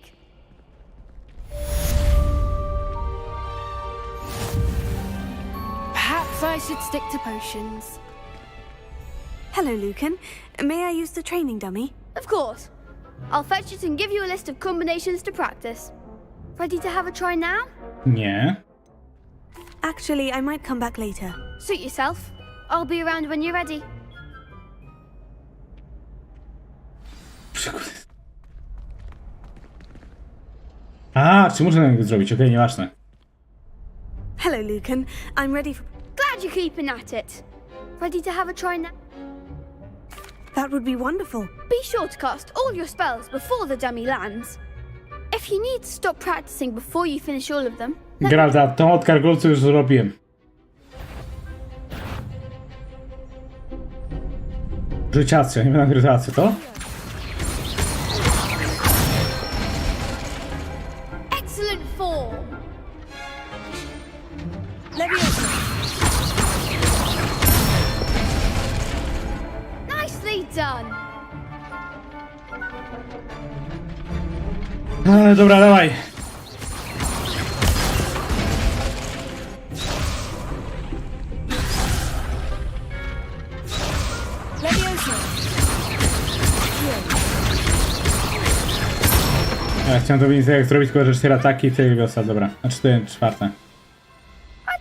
Perhaps I should stick to potions. Hello, Lucan. May I use the training dummy? Of course. I'll fetch it and give you a list of combinations to practice. Ready to have a try now? Nie. Actually, I might come back later. Suit yourself. I'll be around when you're ready. A, czy muszę tego zrobić? Okej, nieważne. Hello, Lucan. I'm ready for... Glad you're keeping at it. Ready to have a try now? That would be wonderful. Be sure to cast all your spells before the dummy lands. If you need to stop practicing before you finish all of them... Geralt, a tą od kargolcu już zrobiłem. Grytacja, nie będę grytacji, to? Excellent form. Levioso. Nicely done. Dobra, dawaj. Levioso. Ja chciałem to więcej jak zrobić, tylko że 4 ataki i tyle wiosna, dobra. A 4. I'd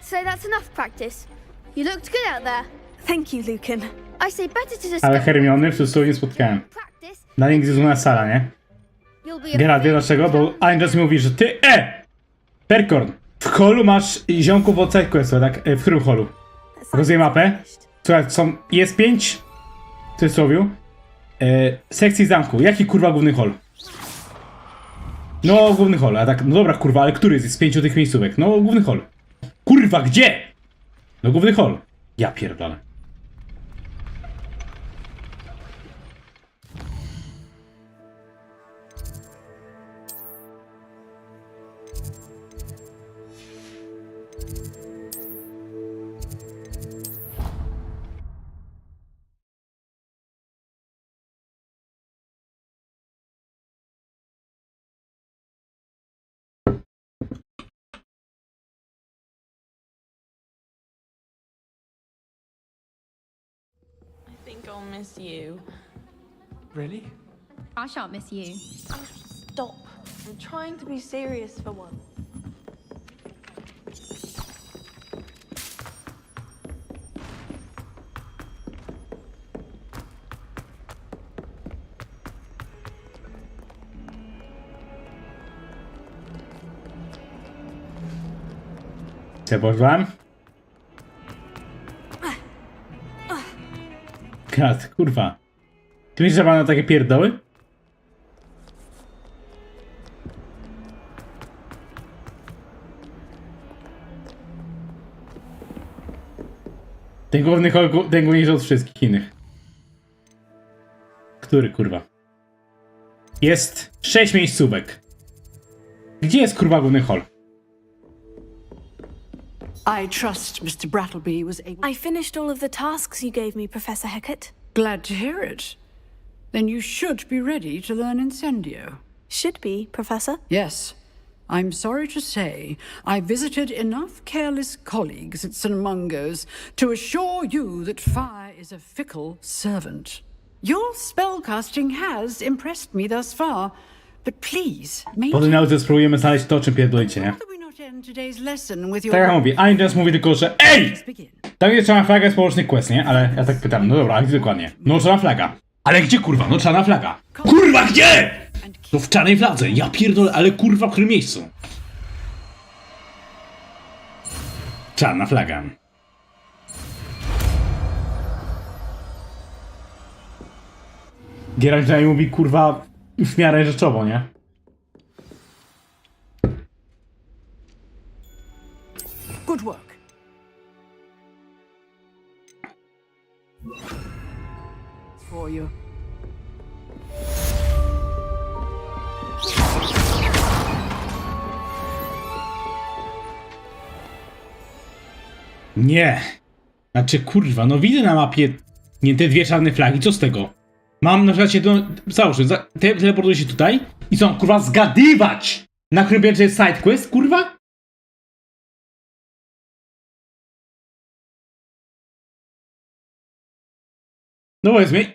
say that's enough practice. You looked good out there. Thank you, Lucan. I say better to discuss... Ale Hermiony w Susu nie spotkałem. Na nigdy jest na sala, nie? You'll be Geralt, wiesz dlaczego? Bo Angels mi mówi, że ty... Perkorn! W holu masz ziomków od side questu, tak? W którym holu? Rozumiem mapę. Słuchaj, jest 5 w cudzysłowiu sekcji zamku. Jaki kurwa główny hol? No, główny hol, a tak, no dobra kurwa, ale który z 5 tych miejscówek? No, główny hol. Kurwa, gdzie? No, główny hol. Ja pierdolę. I'll miss you. Really? I shan't miss you. Stop. I'm trying to be serious for once. Przepraszam. Kat, kurwa. Ty myślisz, że mam na takie pierdoły? Ten główniejszy od wszystkich innych. Który, kurwa? Jest 6 miejscówek. Gdzie jest, kurwa, główny hall? I trust Mr. Brattleby was able... I finished all of the tasks you gave me, Professor Hecat. Glad to hear it. Then you should be ready to learn Incendio. Should be, Professor? Yes. I'm sorry to say, I visited enough careless colleagues at St. Mungo's to assure you that fire is a fickle servant. Your spellcasting has impressed me thus far, but please, Po tej nauce spróbujemy znaleźć to, czym pierdolicie, nie? Tak jak mówi, Angels mówi tylko, że EJ! Tam jest czarna flaga, jest poboczny quest, nie? Ale ja tak pytam, no dobra, a gdzie dokładnie? No czarna flaga. Ale gdzie, kurwa? No czarna flaga. Kurwa, gdzie? No w czarnej fladze, ja pierdolę, ale kurwa w którym miejscu? Czarna flaga. Geralt przynajmniej mówi, kurwa, w miarę rzeczowo, nie? Good work. For you. Nie. Znaczy, kurwa, no widzę na mapie nie te dwie czarne flagi, co z tego? Mam na przykład się, załóżmy, teleportuję się tutaj i co, kurwa, zgadywać, na którym piętrze jest sidequest, kurwa? No powiedzmy,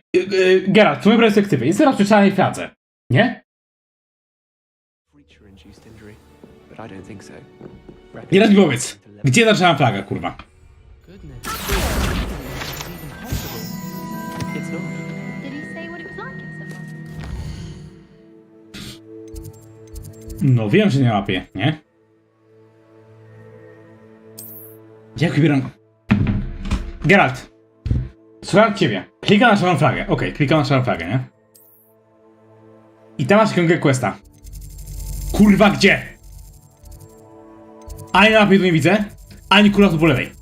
Geralt, z mojej perspektywy, jest teraz przy czarnej fladze, nie? I raz mi powiedz, gdzie ta czarna flaga, kurwa? No wiem, że nie łapię, nie? Jak wybieram? Geralt! Słucham ciebie. Klikam na czarną flagę. Okej, klikam na czarną flagę, nie? I tam masz księgę questa. Kurwa, gdzie? Ani na mapie tu nie widzę, ani kurwa tu po lewej.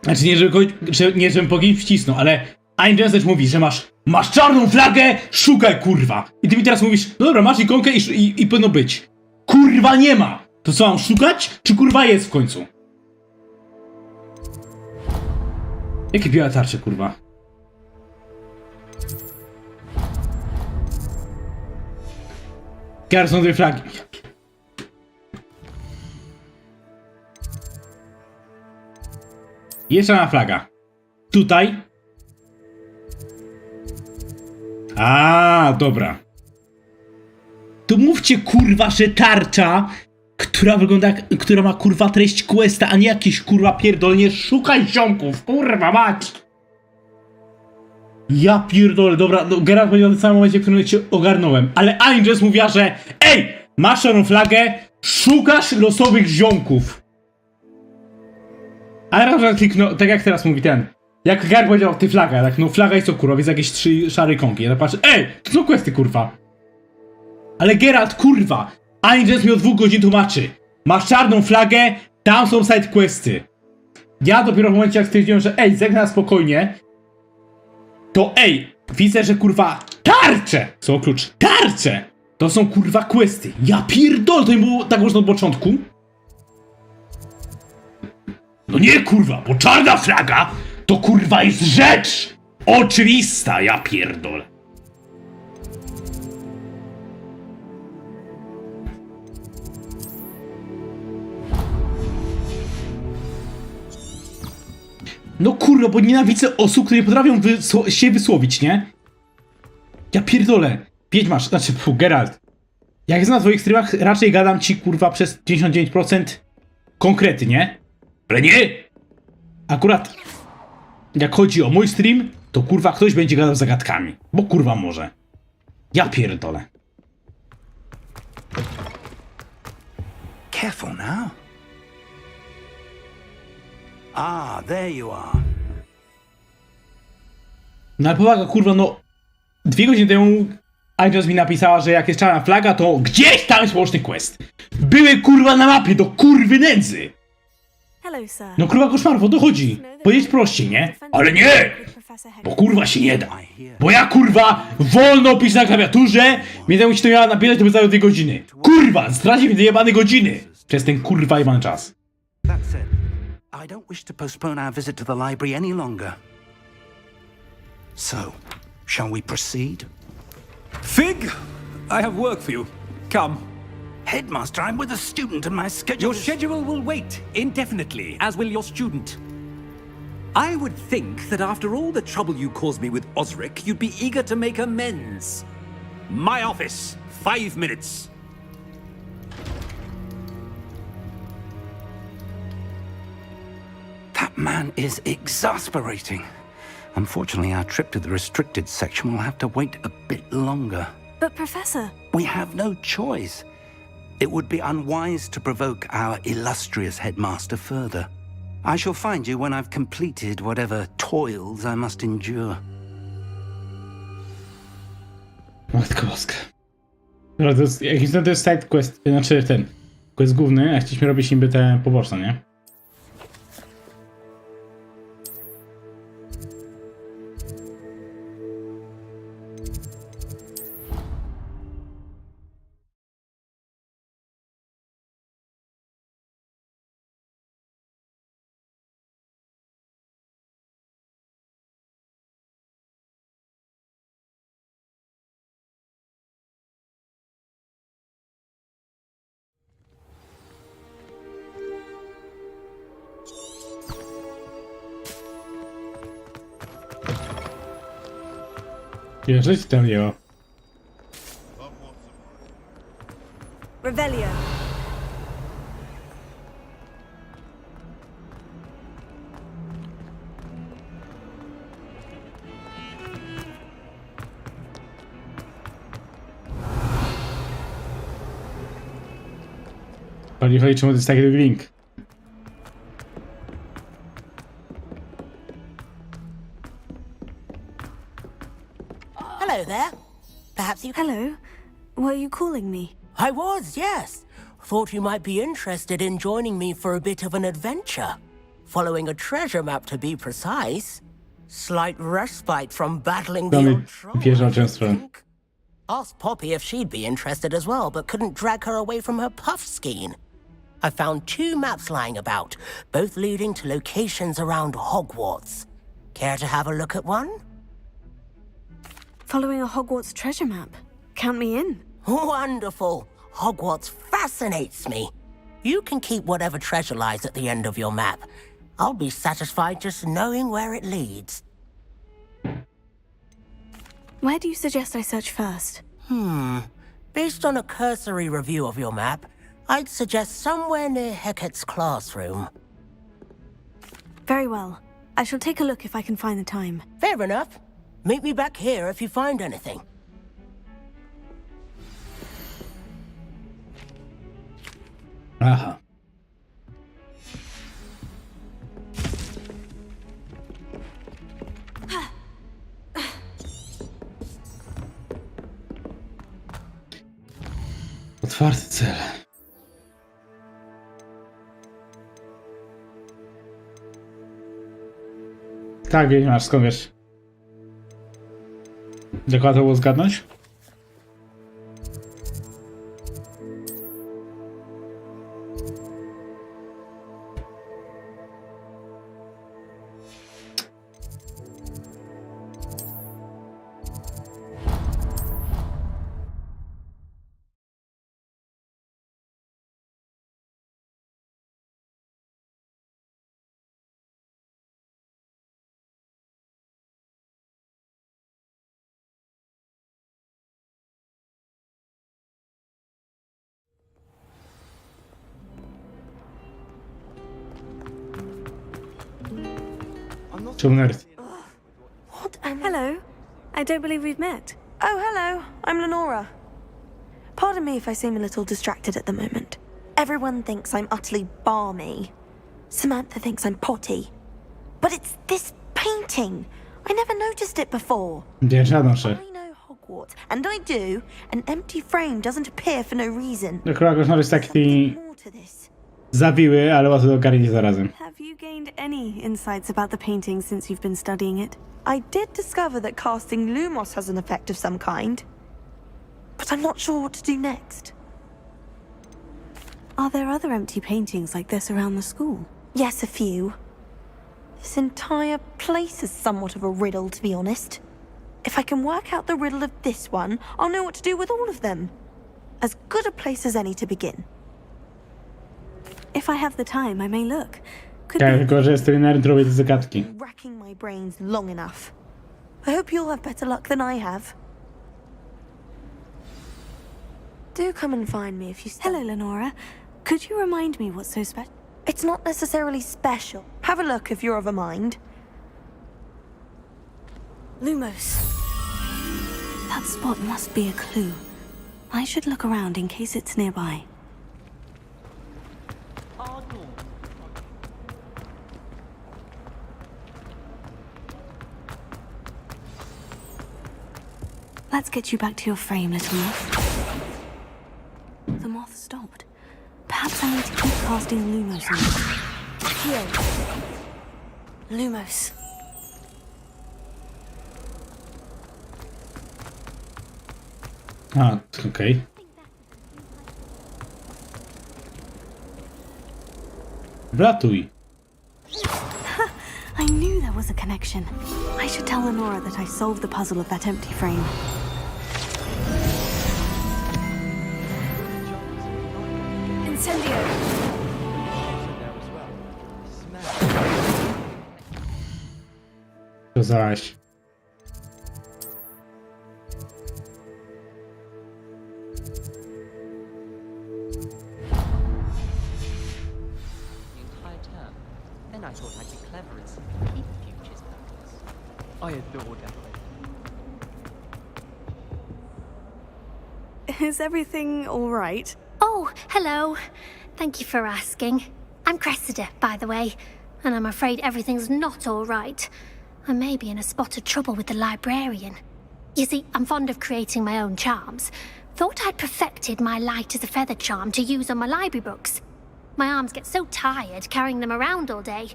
Znaczy nie, żebym po kimś wcisnął, ale Angel też mówi, że masz czarną flagę, szukaj, kurwa. I ty mi teraz mówisz, no dobra, masz ikonkę i powinno być. Kurwa, nie ma. To co, mam szukać? Czy kurwa jest w końcu? Jakie białe tarcze, kurwa? Są dwie flagi. Jeszcze jedna flaga. Tutaj. A, dobra. To mówcie, kurwa, że tarcza, która wygląda jak, która ma, kurwa, treść questa, a nie jakieś, kurwa, pierdolenie. Szukaj ziomków, kurwa, mać! Ja pierdolę, dobra, no Geralt powiedział w tym samym momencie, w którym cię ogarnąłem. Ale Angels mówiła, że ej, masz czarną flagę, szukasz losowych ziomków. Ale raz kliknął, tak jak teraz mówi ten. Jak Geralt powiedział, ty flaga, tak, no flaga jest co, kurwa, jest jakieś 3 szare ikonki. Ja tak patrzę, ej, to są questy, kurwa. Ale Geralt, kurwa, Angels mi od 2 godzin tłumaczy. Masz czarną flagę, tam są side questy. Ja dopiero w momencie, jak stwierdziłem, że ej, zegnę na spokojnie, to ej, widzę, że kurwa tarcze są klucz. Tarcze! To są kurwa questy. Ja pierdolę, to nie było tak można od początku. No nie kurwa, bo czarna flaga to kurwa jest rzecz oczywista, ja pierdolę. No kurwa, bo nienawidzę osób, które nie potrafią się wysłowić, nie? Ja pierdolę. Wiedźmasz, znaczy, Geralt. Jak jest na twoich streamach, raczej gadam ci, kurwa, przez 99% konkrety, nie? Ale nie! Akurat, jak chodzi o mój stream, to kurwa ktoś będzie gadał zagadkami. Bo kurwa może. Ja pierdolę. Careful now. Ah, there you are. No ale powaga, kurwa, no 2 godziny temu iTunes mi napisała, że jak jest czarna flaga, to gdzieś tam jest poboczny quest. Były kurwa na mapie, do kurwy nędzy. Hello, sir. No kurwa koszmarwo, to chodzi. Powiedzieć prościej, nie? Ale nie! Bo kurwa się nie da. Bo ja kurwa wolno pisać na klawiaturze, więc jakbym ci to miała napisać, to by zajęło 2 godziny. Kurwa, straci mi 2 jebane godziny. Przez ten kurwa jebany czas. That said, I don't wish to postpone our visit to the library any longer. So, shall we proceed? Fig, I have work for you. Come. Headmaster, I'm with a student and my schedule Your schedule will wait indefinitely, as will your student. I would think that after all the trouble you caused me with Osric, you'd be eager to make amends. My office, 5 minutes. That man is exasperating. Unfortunately, our trip to the restricted section will have to wait a bit longer. But, Professor... We have no choice. It would be unwise to provoke our illustrious headmaster further. I shall find you when I've completed whatever toils I must endure. Matko boska. Dobra, to jest, jakiś to jest side quest, znaczy ten quest główny, a chcieliśmy robić niby te poboczne, nie? Ile ci tam jęło? Revelio. Chodzi, czemu to jest taki link. Hello there. Perhaps you... Hello. Were you calling me? I was, yes. Thought you might be interested in joining me for a bit of an adventure. Following a treasure map, to be precise. Slight respite from battling the old troll. Asked Poppy if she'd be interested as well, but couldn't drag her away from her puff skein. I found 2 maps lying about, both leading to locations around Hogwarts. Care to have a look at one? Following a Hogwarts treasure map. Count me in. Wonderful. Hogwarts fascinates me. You can keep whatever treasure lies at the end of your map. I'll be satisfied just knowing where it leads. Where do you suggest I search first? Based on a cursory review of your map, I'd suggest somewhere near Hecat's classroom. Very well. I shall take a look if I can find the time. Fair enough. Meet me back here if you find anything. Aha. Otwarty cel. Tak, wiedźmasz, skąd wiesz? Dokładnie było zgadnąć? Czemu nerd? Hello. I don't believe we've met. Oh, hello. I'm Lenora. Pardon me if I seem a little distracted at the moment. Everyone thinks I'm utterly balmy. Samantha thinks I'm potty. But it's this painting. I never noticed it before. Dzierżanosze. I know Hogwarts, and I do. An empty frame doesn't appear for no reason. Akurat jest taki zawiły, ale łatwo do ogarnięcia zarazem. Have you gained any insights about the painting since you've been studying it? I did discover that casting Lumos has an effect of some kind. But I'm not sure what to do next. Are there other empty paintings like this around the school? Yes, a few. This entire place is somewhat of a riddle, to be honest. If I can work out the riddle of this one, I'll know what to do with all of them. As good a place as any to begin. If I have the time, I may look. Ja tylko, że jestem nerd, robię te zagadki. Racking my brains long enough. I hope you'll have better luck than I have. Do come and find me if you still... Hello, Lenora. Could you remind me what's so special? It's not necessarily special. Have a look if you're of a mind. Lumos. That spot must be a clue. I should look around in case it's nearby. Let's get you back to your frame, little moth. The moth stopped. Perhaps I need to keep casting Lumos on it. Here. Lumos. Okej. Wratuj. I knew there was a connection. I should tell Lenora that I solved the puzzle of that empty frame. Incendio! To zaś. Then I thought I'd be clever and keep futures backwards. I adore decorating. Is everything all right? Oh, hello. Thank you for asking. I'm Cressida, by the way, and I'm afraid everything's not all right. I may be in a spot of trouble with the librarian. You see, I'm fond of creating my own charms. Thought I'd perfected my light as a feather charm to use on my library books. My arms get so tired carrying them around all day.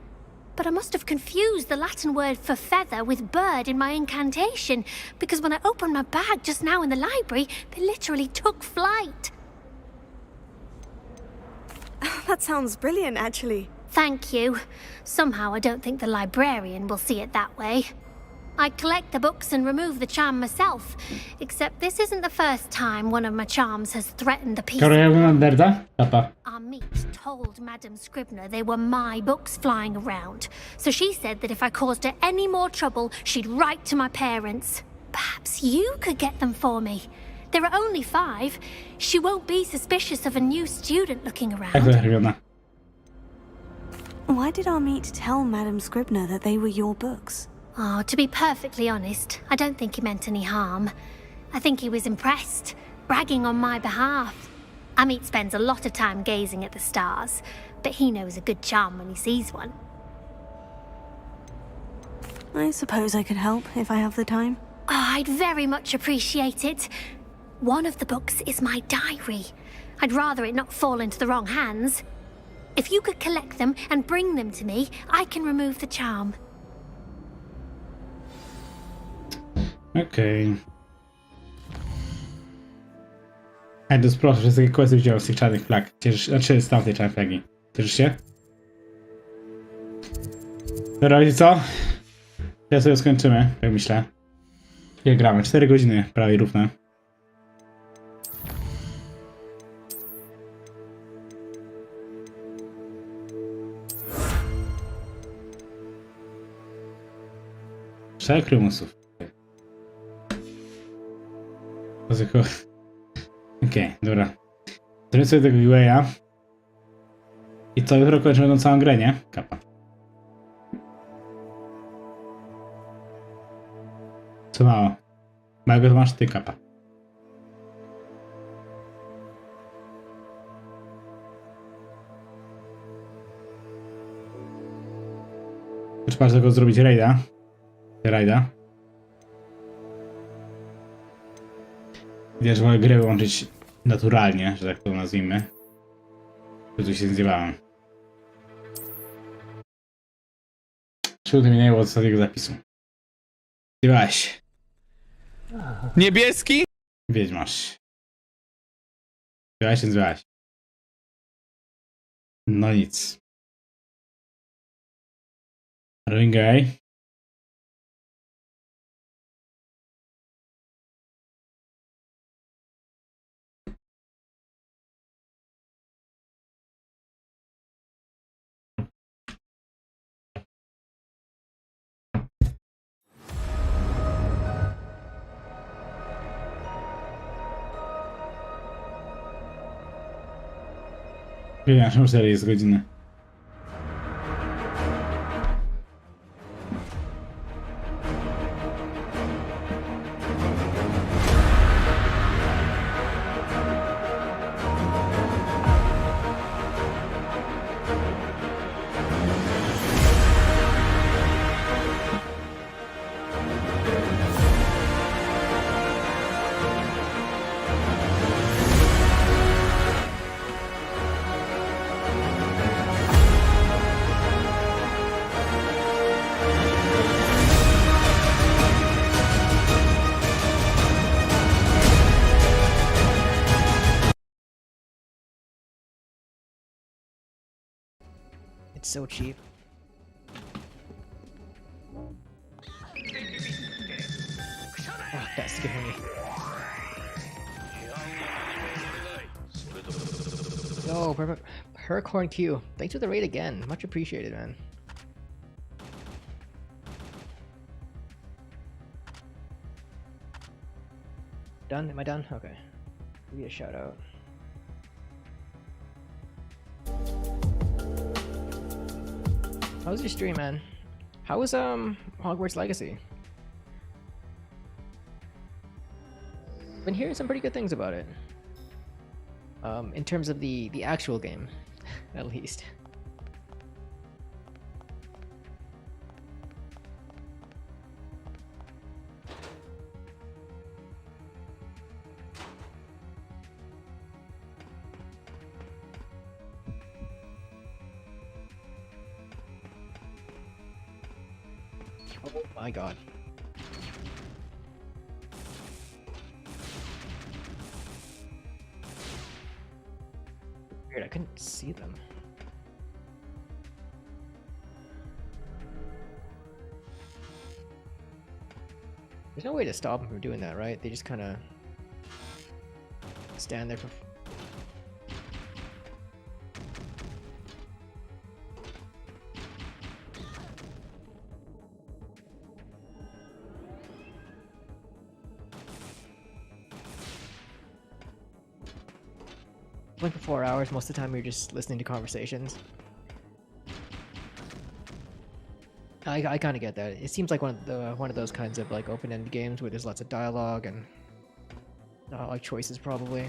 But I must have confused the Latin word for feather with bird in my incantation, because when I opened my bag just now in the library, they literally took flight. That sounds brilliant, actually. Thank you. Somehow I don't think the librarian will see it that way. I collect the books and remove the charm myself, except this isn't the first time one of my charms has threatened the peace. Our meet told Madame Scribner they were my books flying around, so she said that if I caused her any more trouble, she'd write to my parents. Perhaps you could get them for me. There are only 5. She won't be suspicious of a new student looking around. Why did our meet tell Madame Scribner that they were your books? Oh, to be perfectly honest, I don't think he meant any harm. I think he was impressed, bragging on my behalf. Amit spends a lot of time gazing at the stars, but he knows a good charm when he sees one. I suppose I could help if I have the time. Oh, I'd very much appreciate it. One of the books is my diary. I'd rather it not fall into the wrong hands. If you could collect them and bring them to me, I can remove the charm. Okej. Ej, to jest proste, że takie questy wziąłem z tych czarnych flag. Znaczy z tamtej czarnej flagi. Cieszysz się? Dobra, wiecie co? Ja sobie skończymy, jak myślę. Jak gramy? 4 godziny prawie równe. Trzech rumusów. Okej, dobra. Zrobimy sobie tego UA. I co, jutro kończymy tą całą grę, nie? Kapa. Co mało? Małego to masz ty, kapa. Trzeba tego zrobić rajda. Wiesz, wolę grę wyłączyć naturalnie, że tak to nazwijmy. Tu się zjebałem. 3 minuty minęło od ostatniego zapisu. Zjebałeś. Niebieski? Wiedźmasz. Zjebałeś. No nic. Ringay. Przepraszam, 4 jest godziny. It's so cheap. Oh, that's scaring me. Yo, Hurricorn Q. Thanks for the raid again. Much appreciated, man. Done? Am I done? Okay. Give me a shout out. How was your stream, man? How was Hogwarts Legacy? Been hearing some pretty good things about it. In terms of the actual game, at least. Oh my god. Weird, I couldn't see them. There's no way to stop them from doing that, right? They just kind of stand there for... Playing for 4 hours, most of the time you're just listening to conversations. I kind of get that. It seems like one of those kinds of like open-ended games where there's lots of dialogue and like choices probably.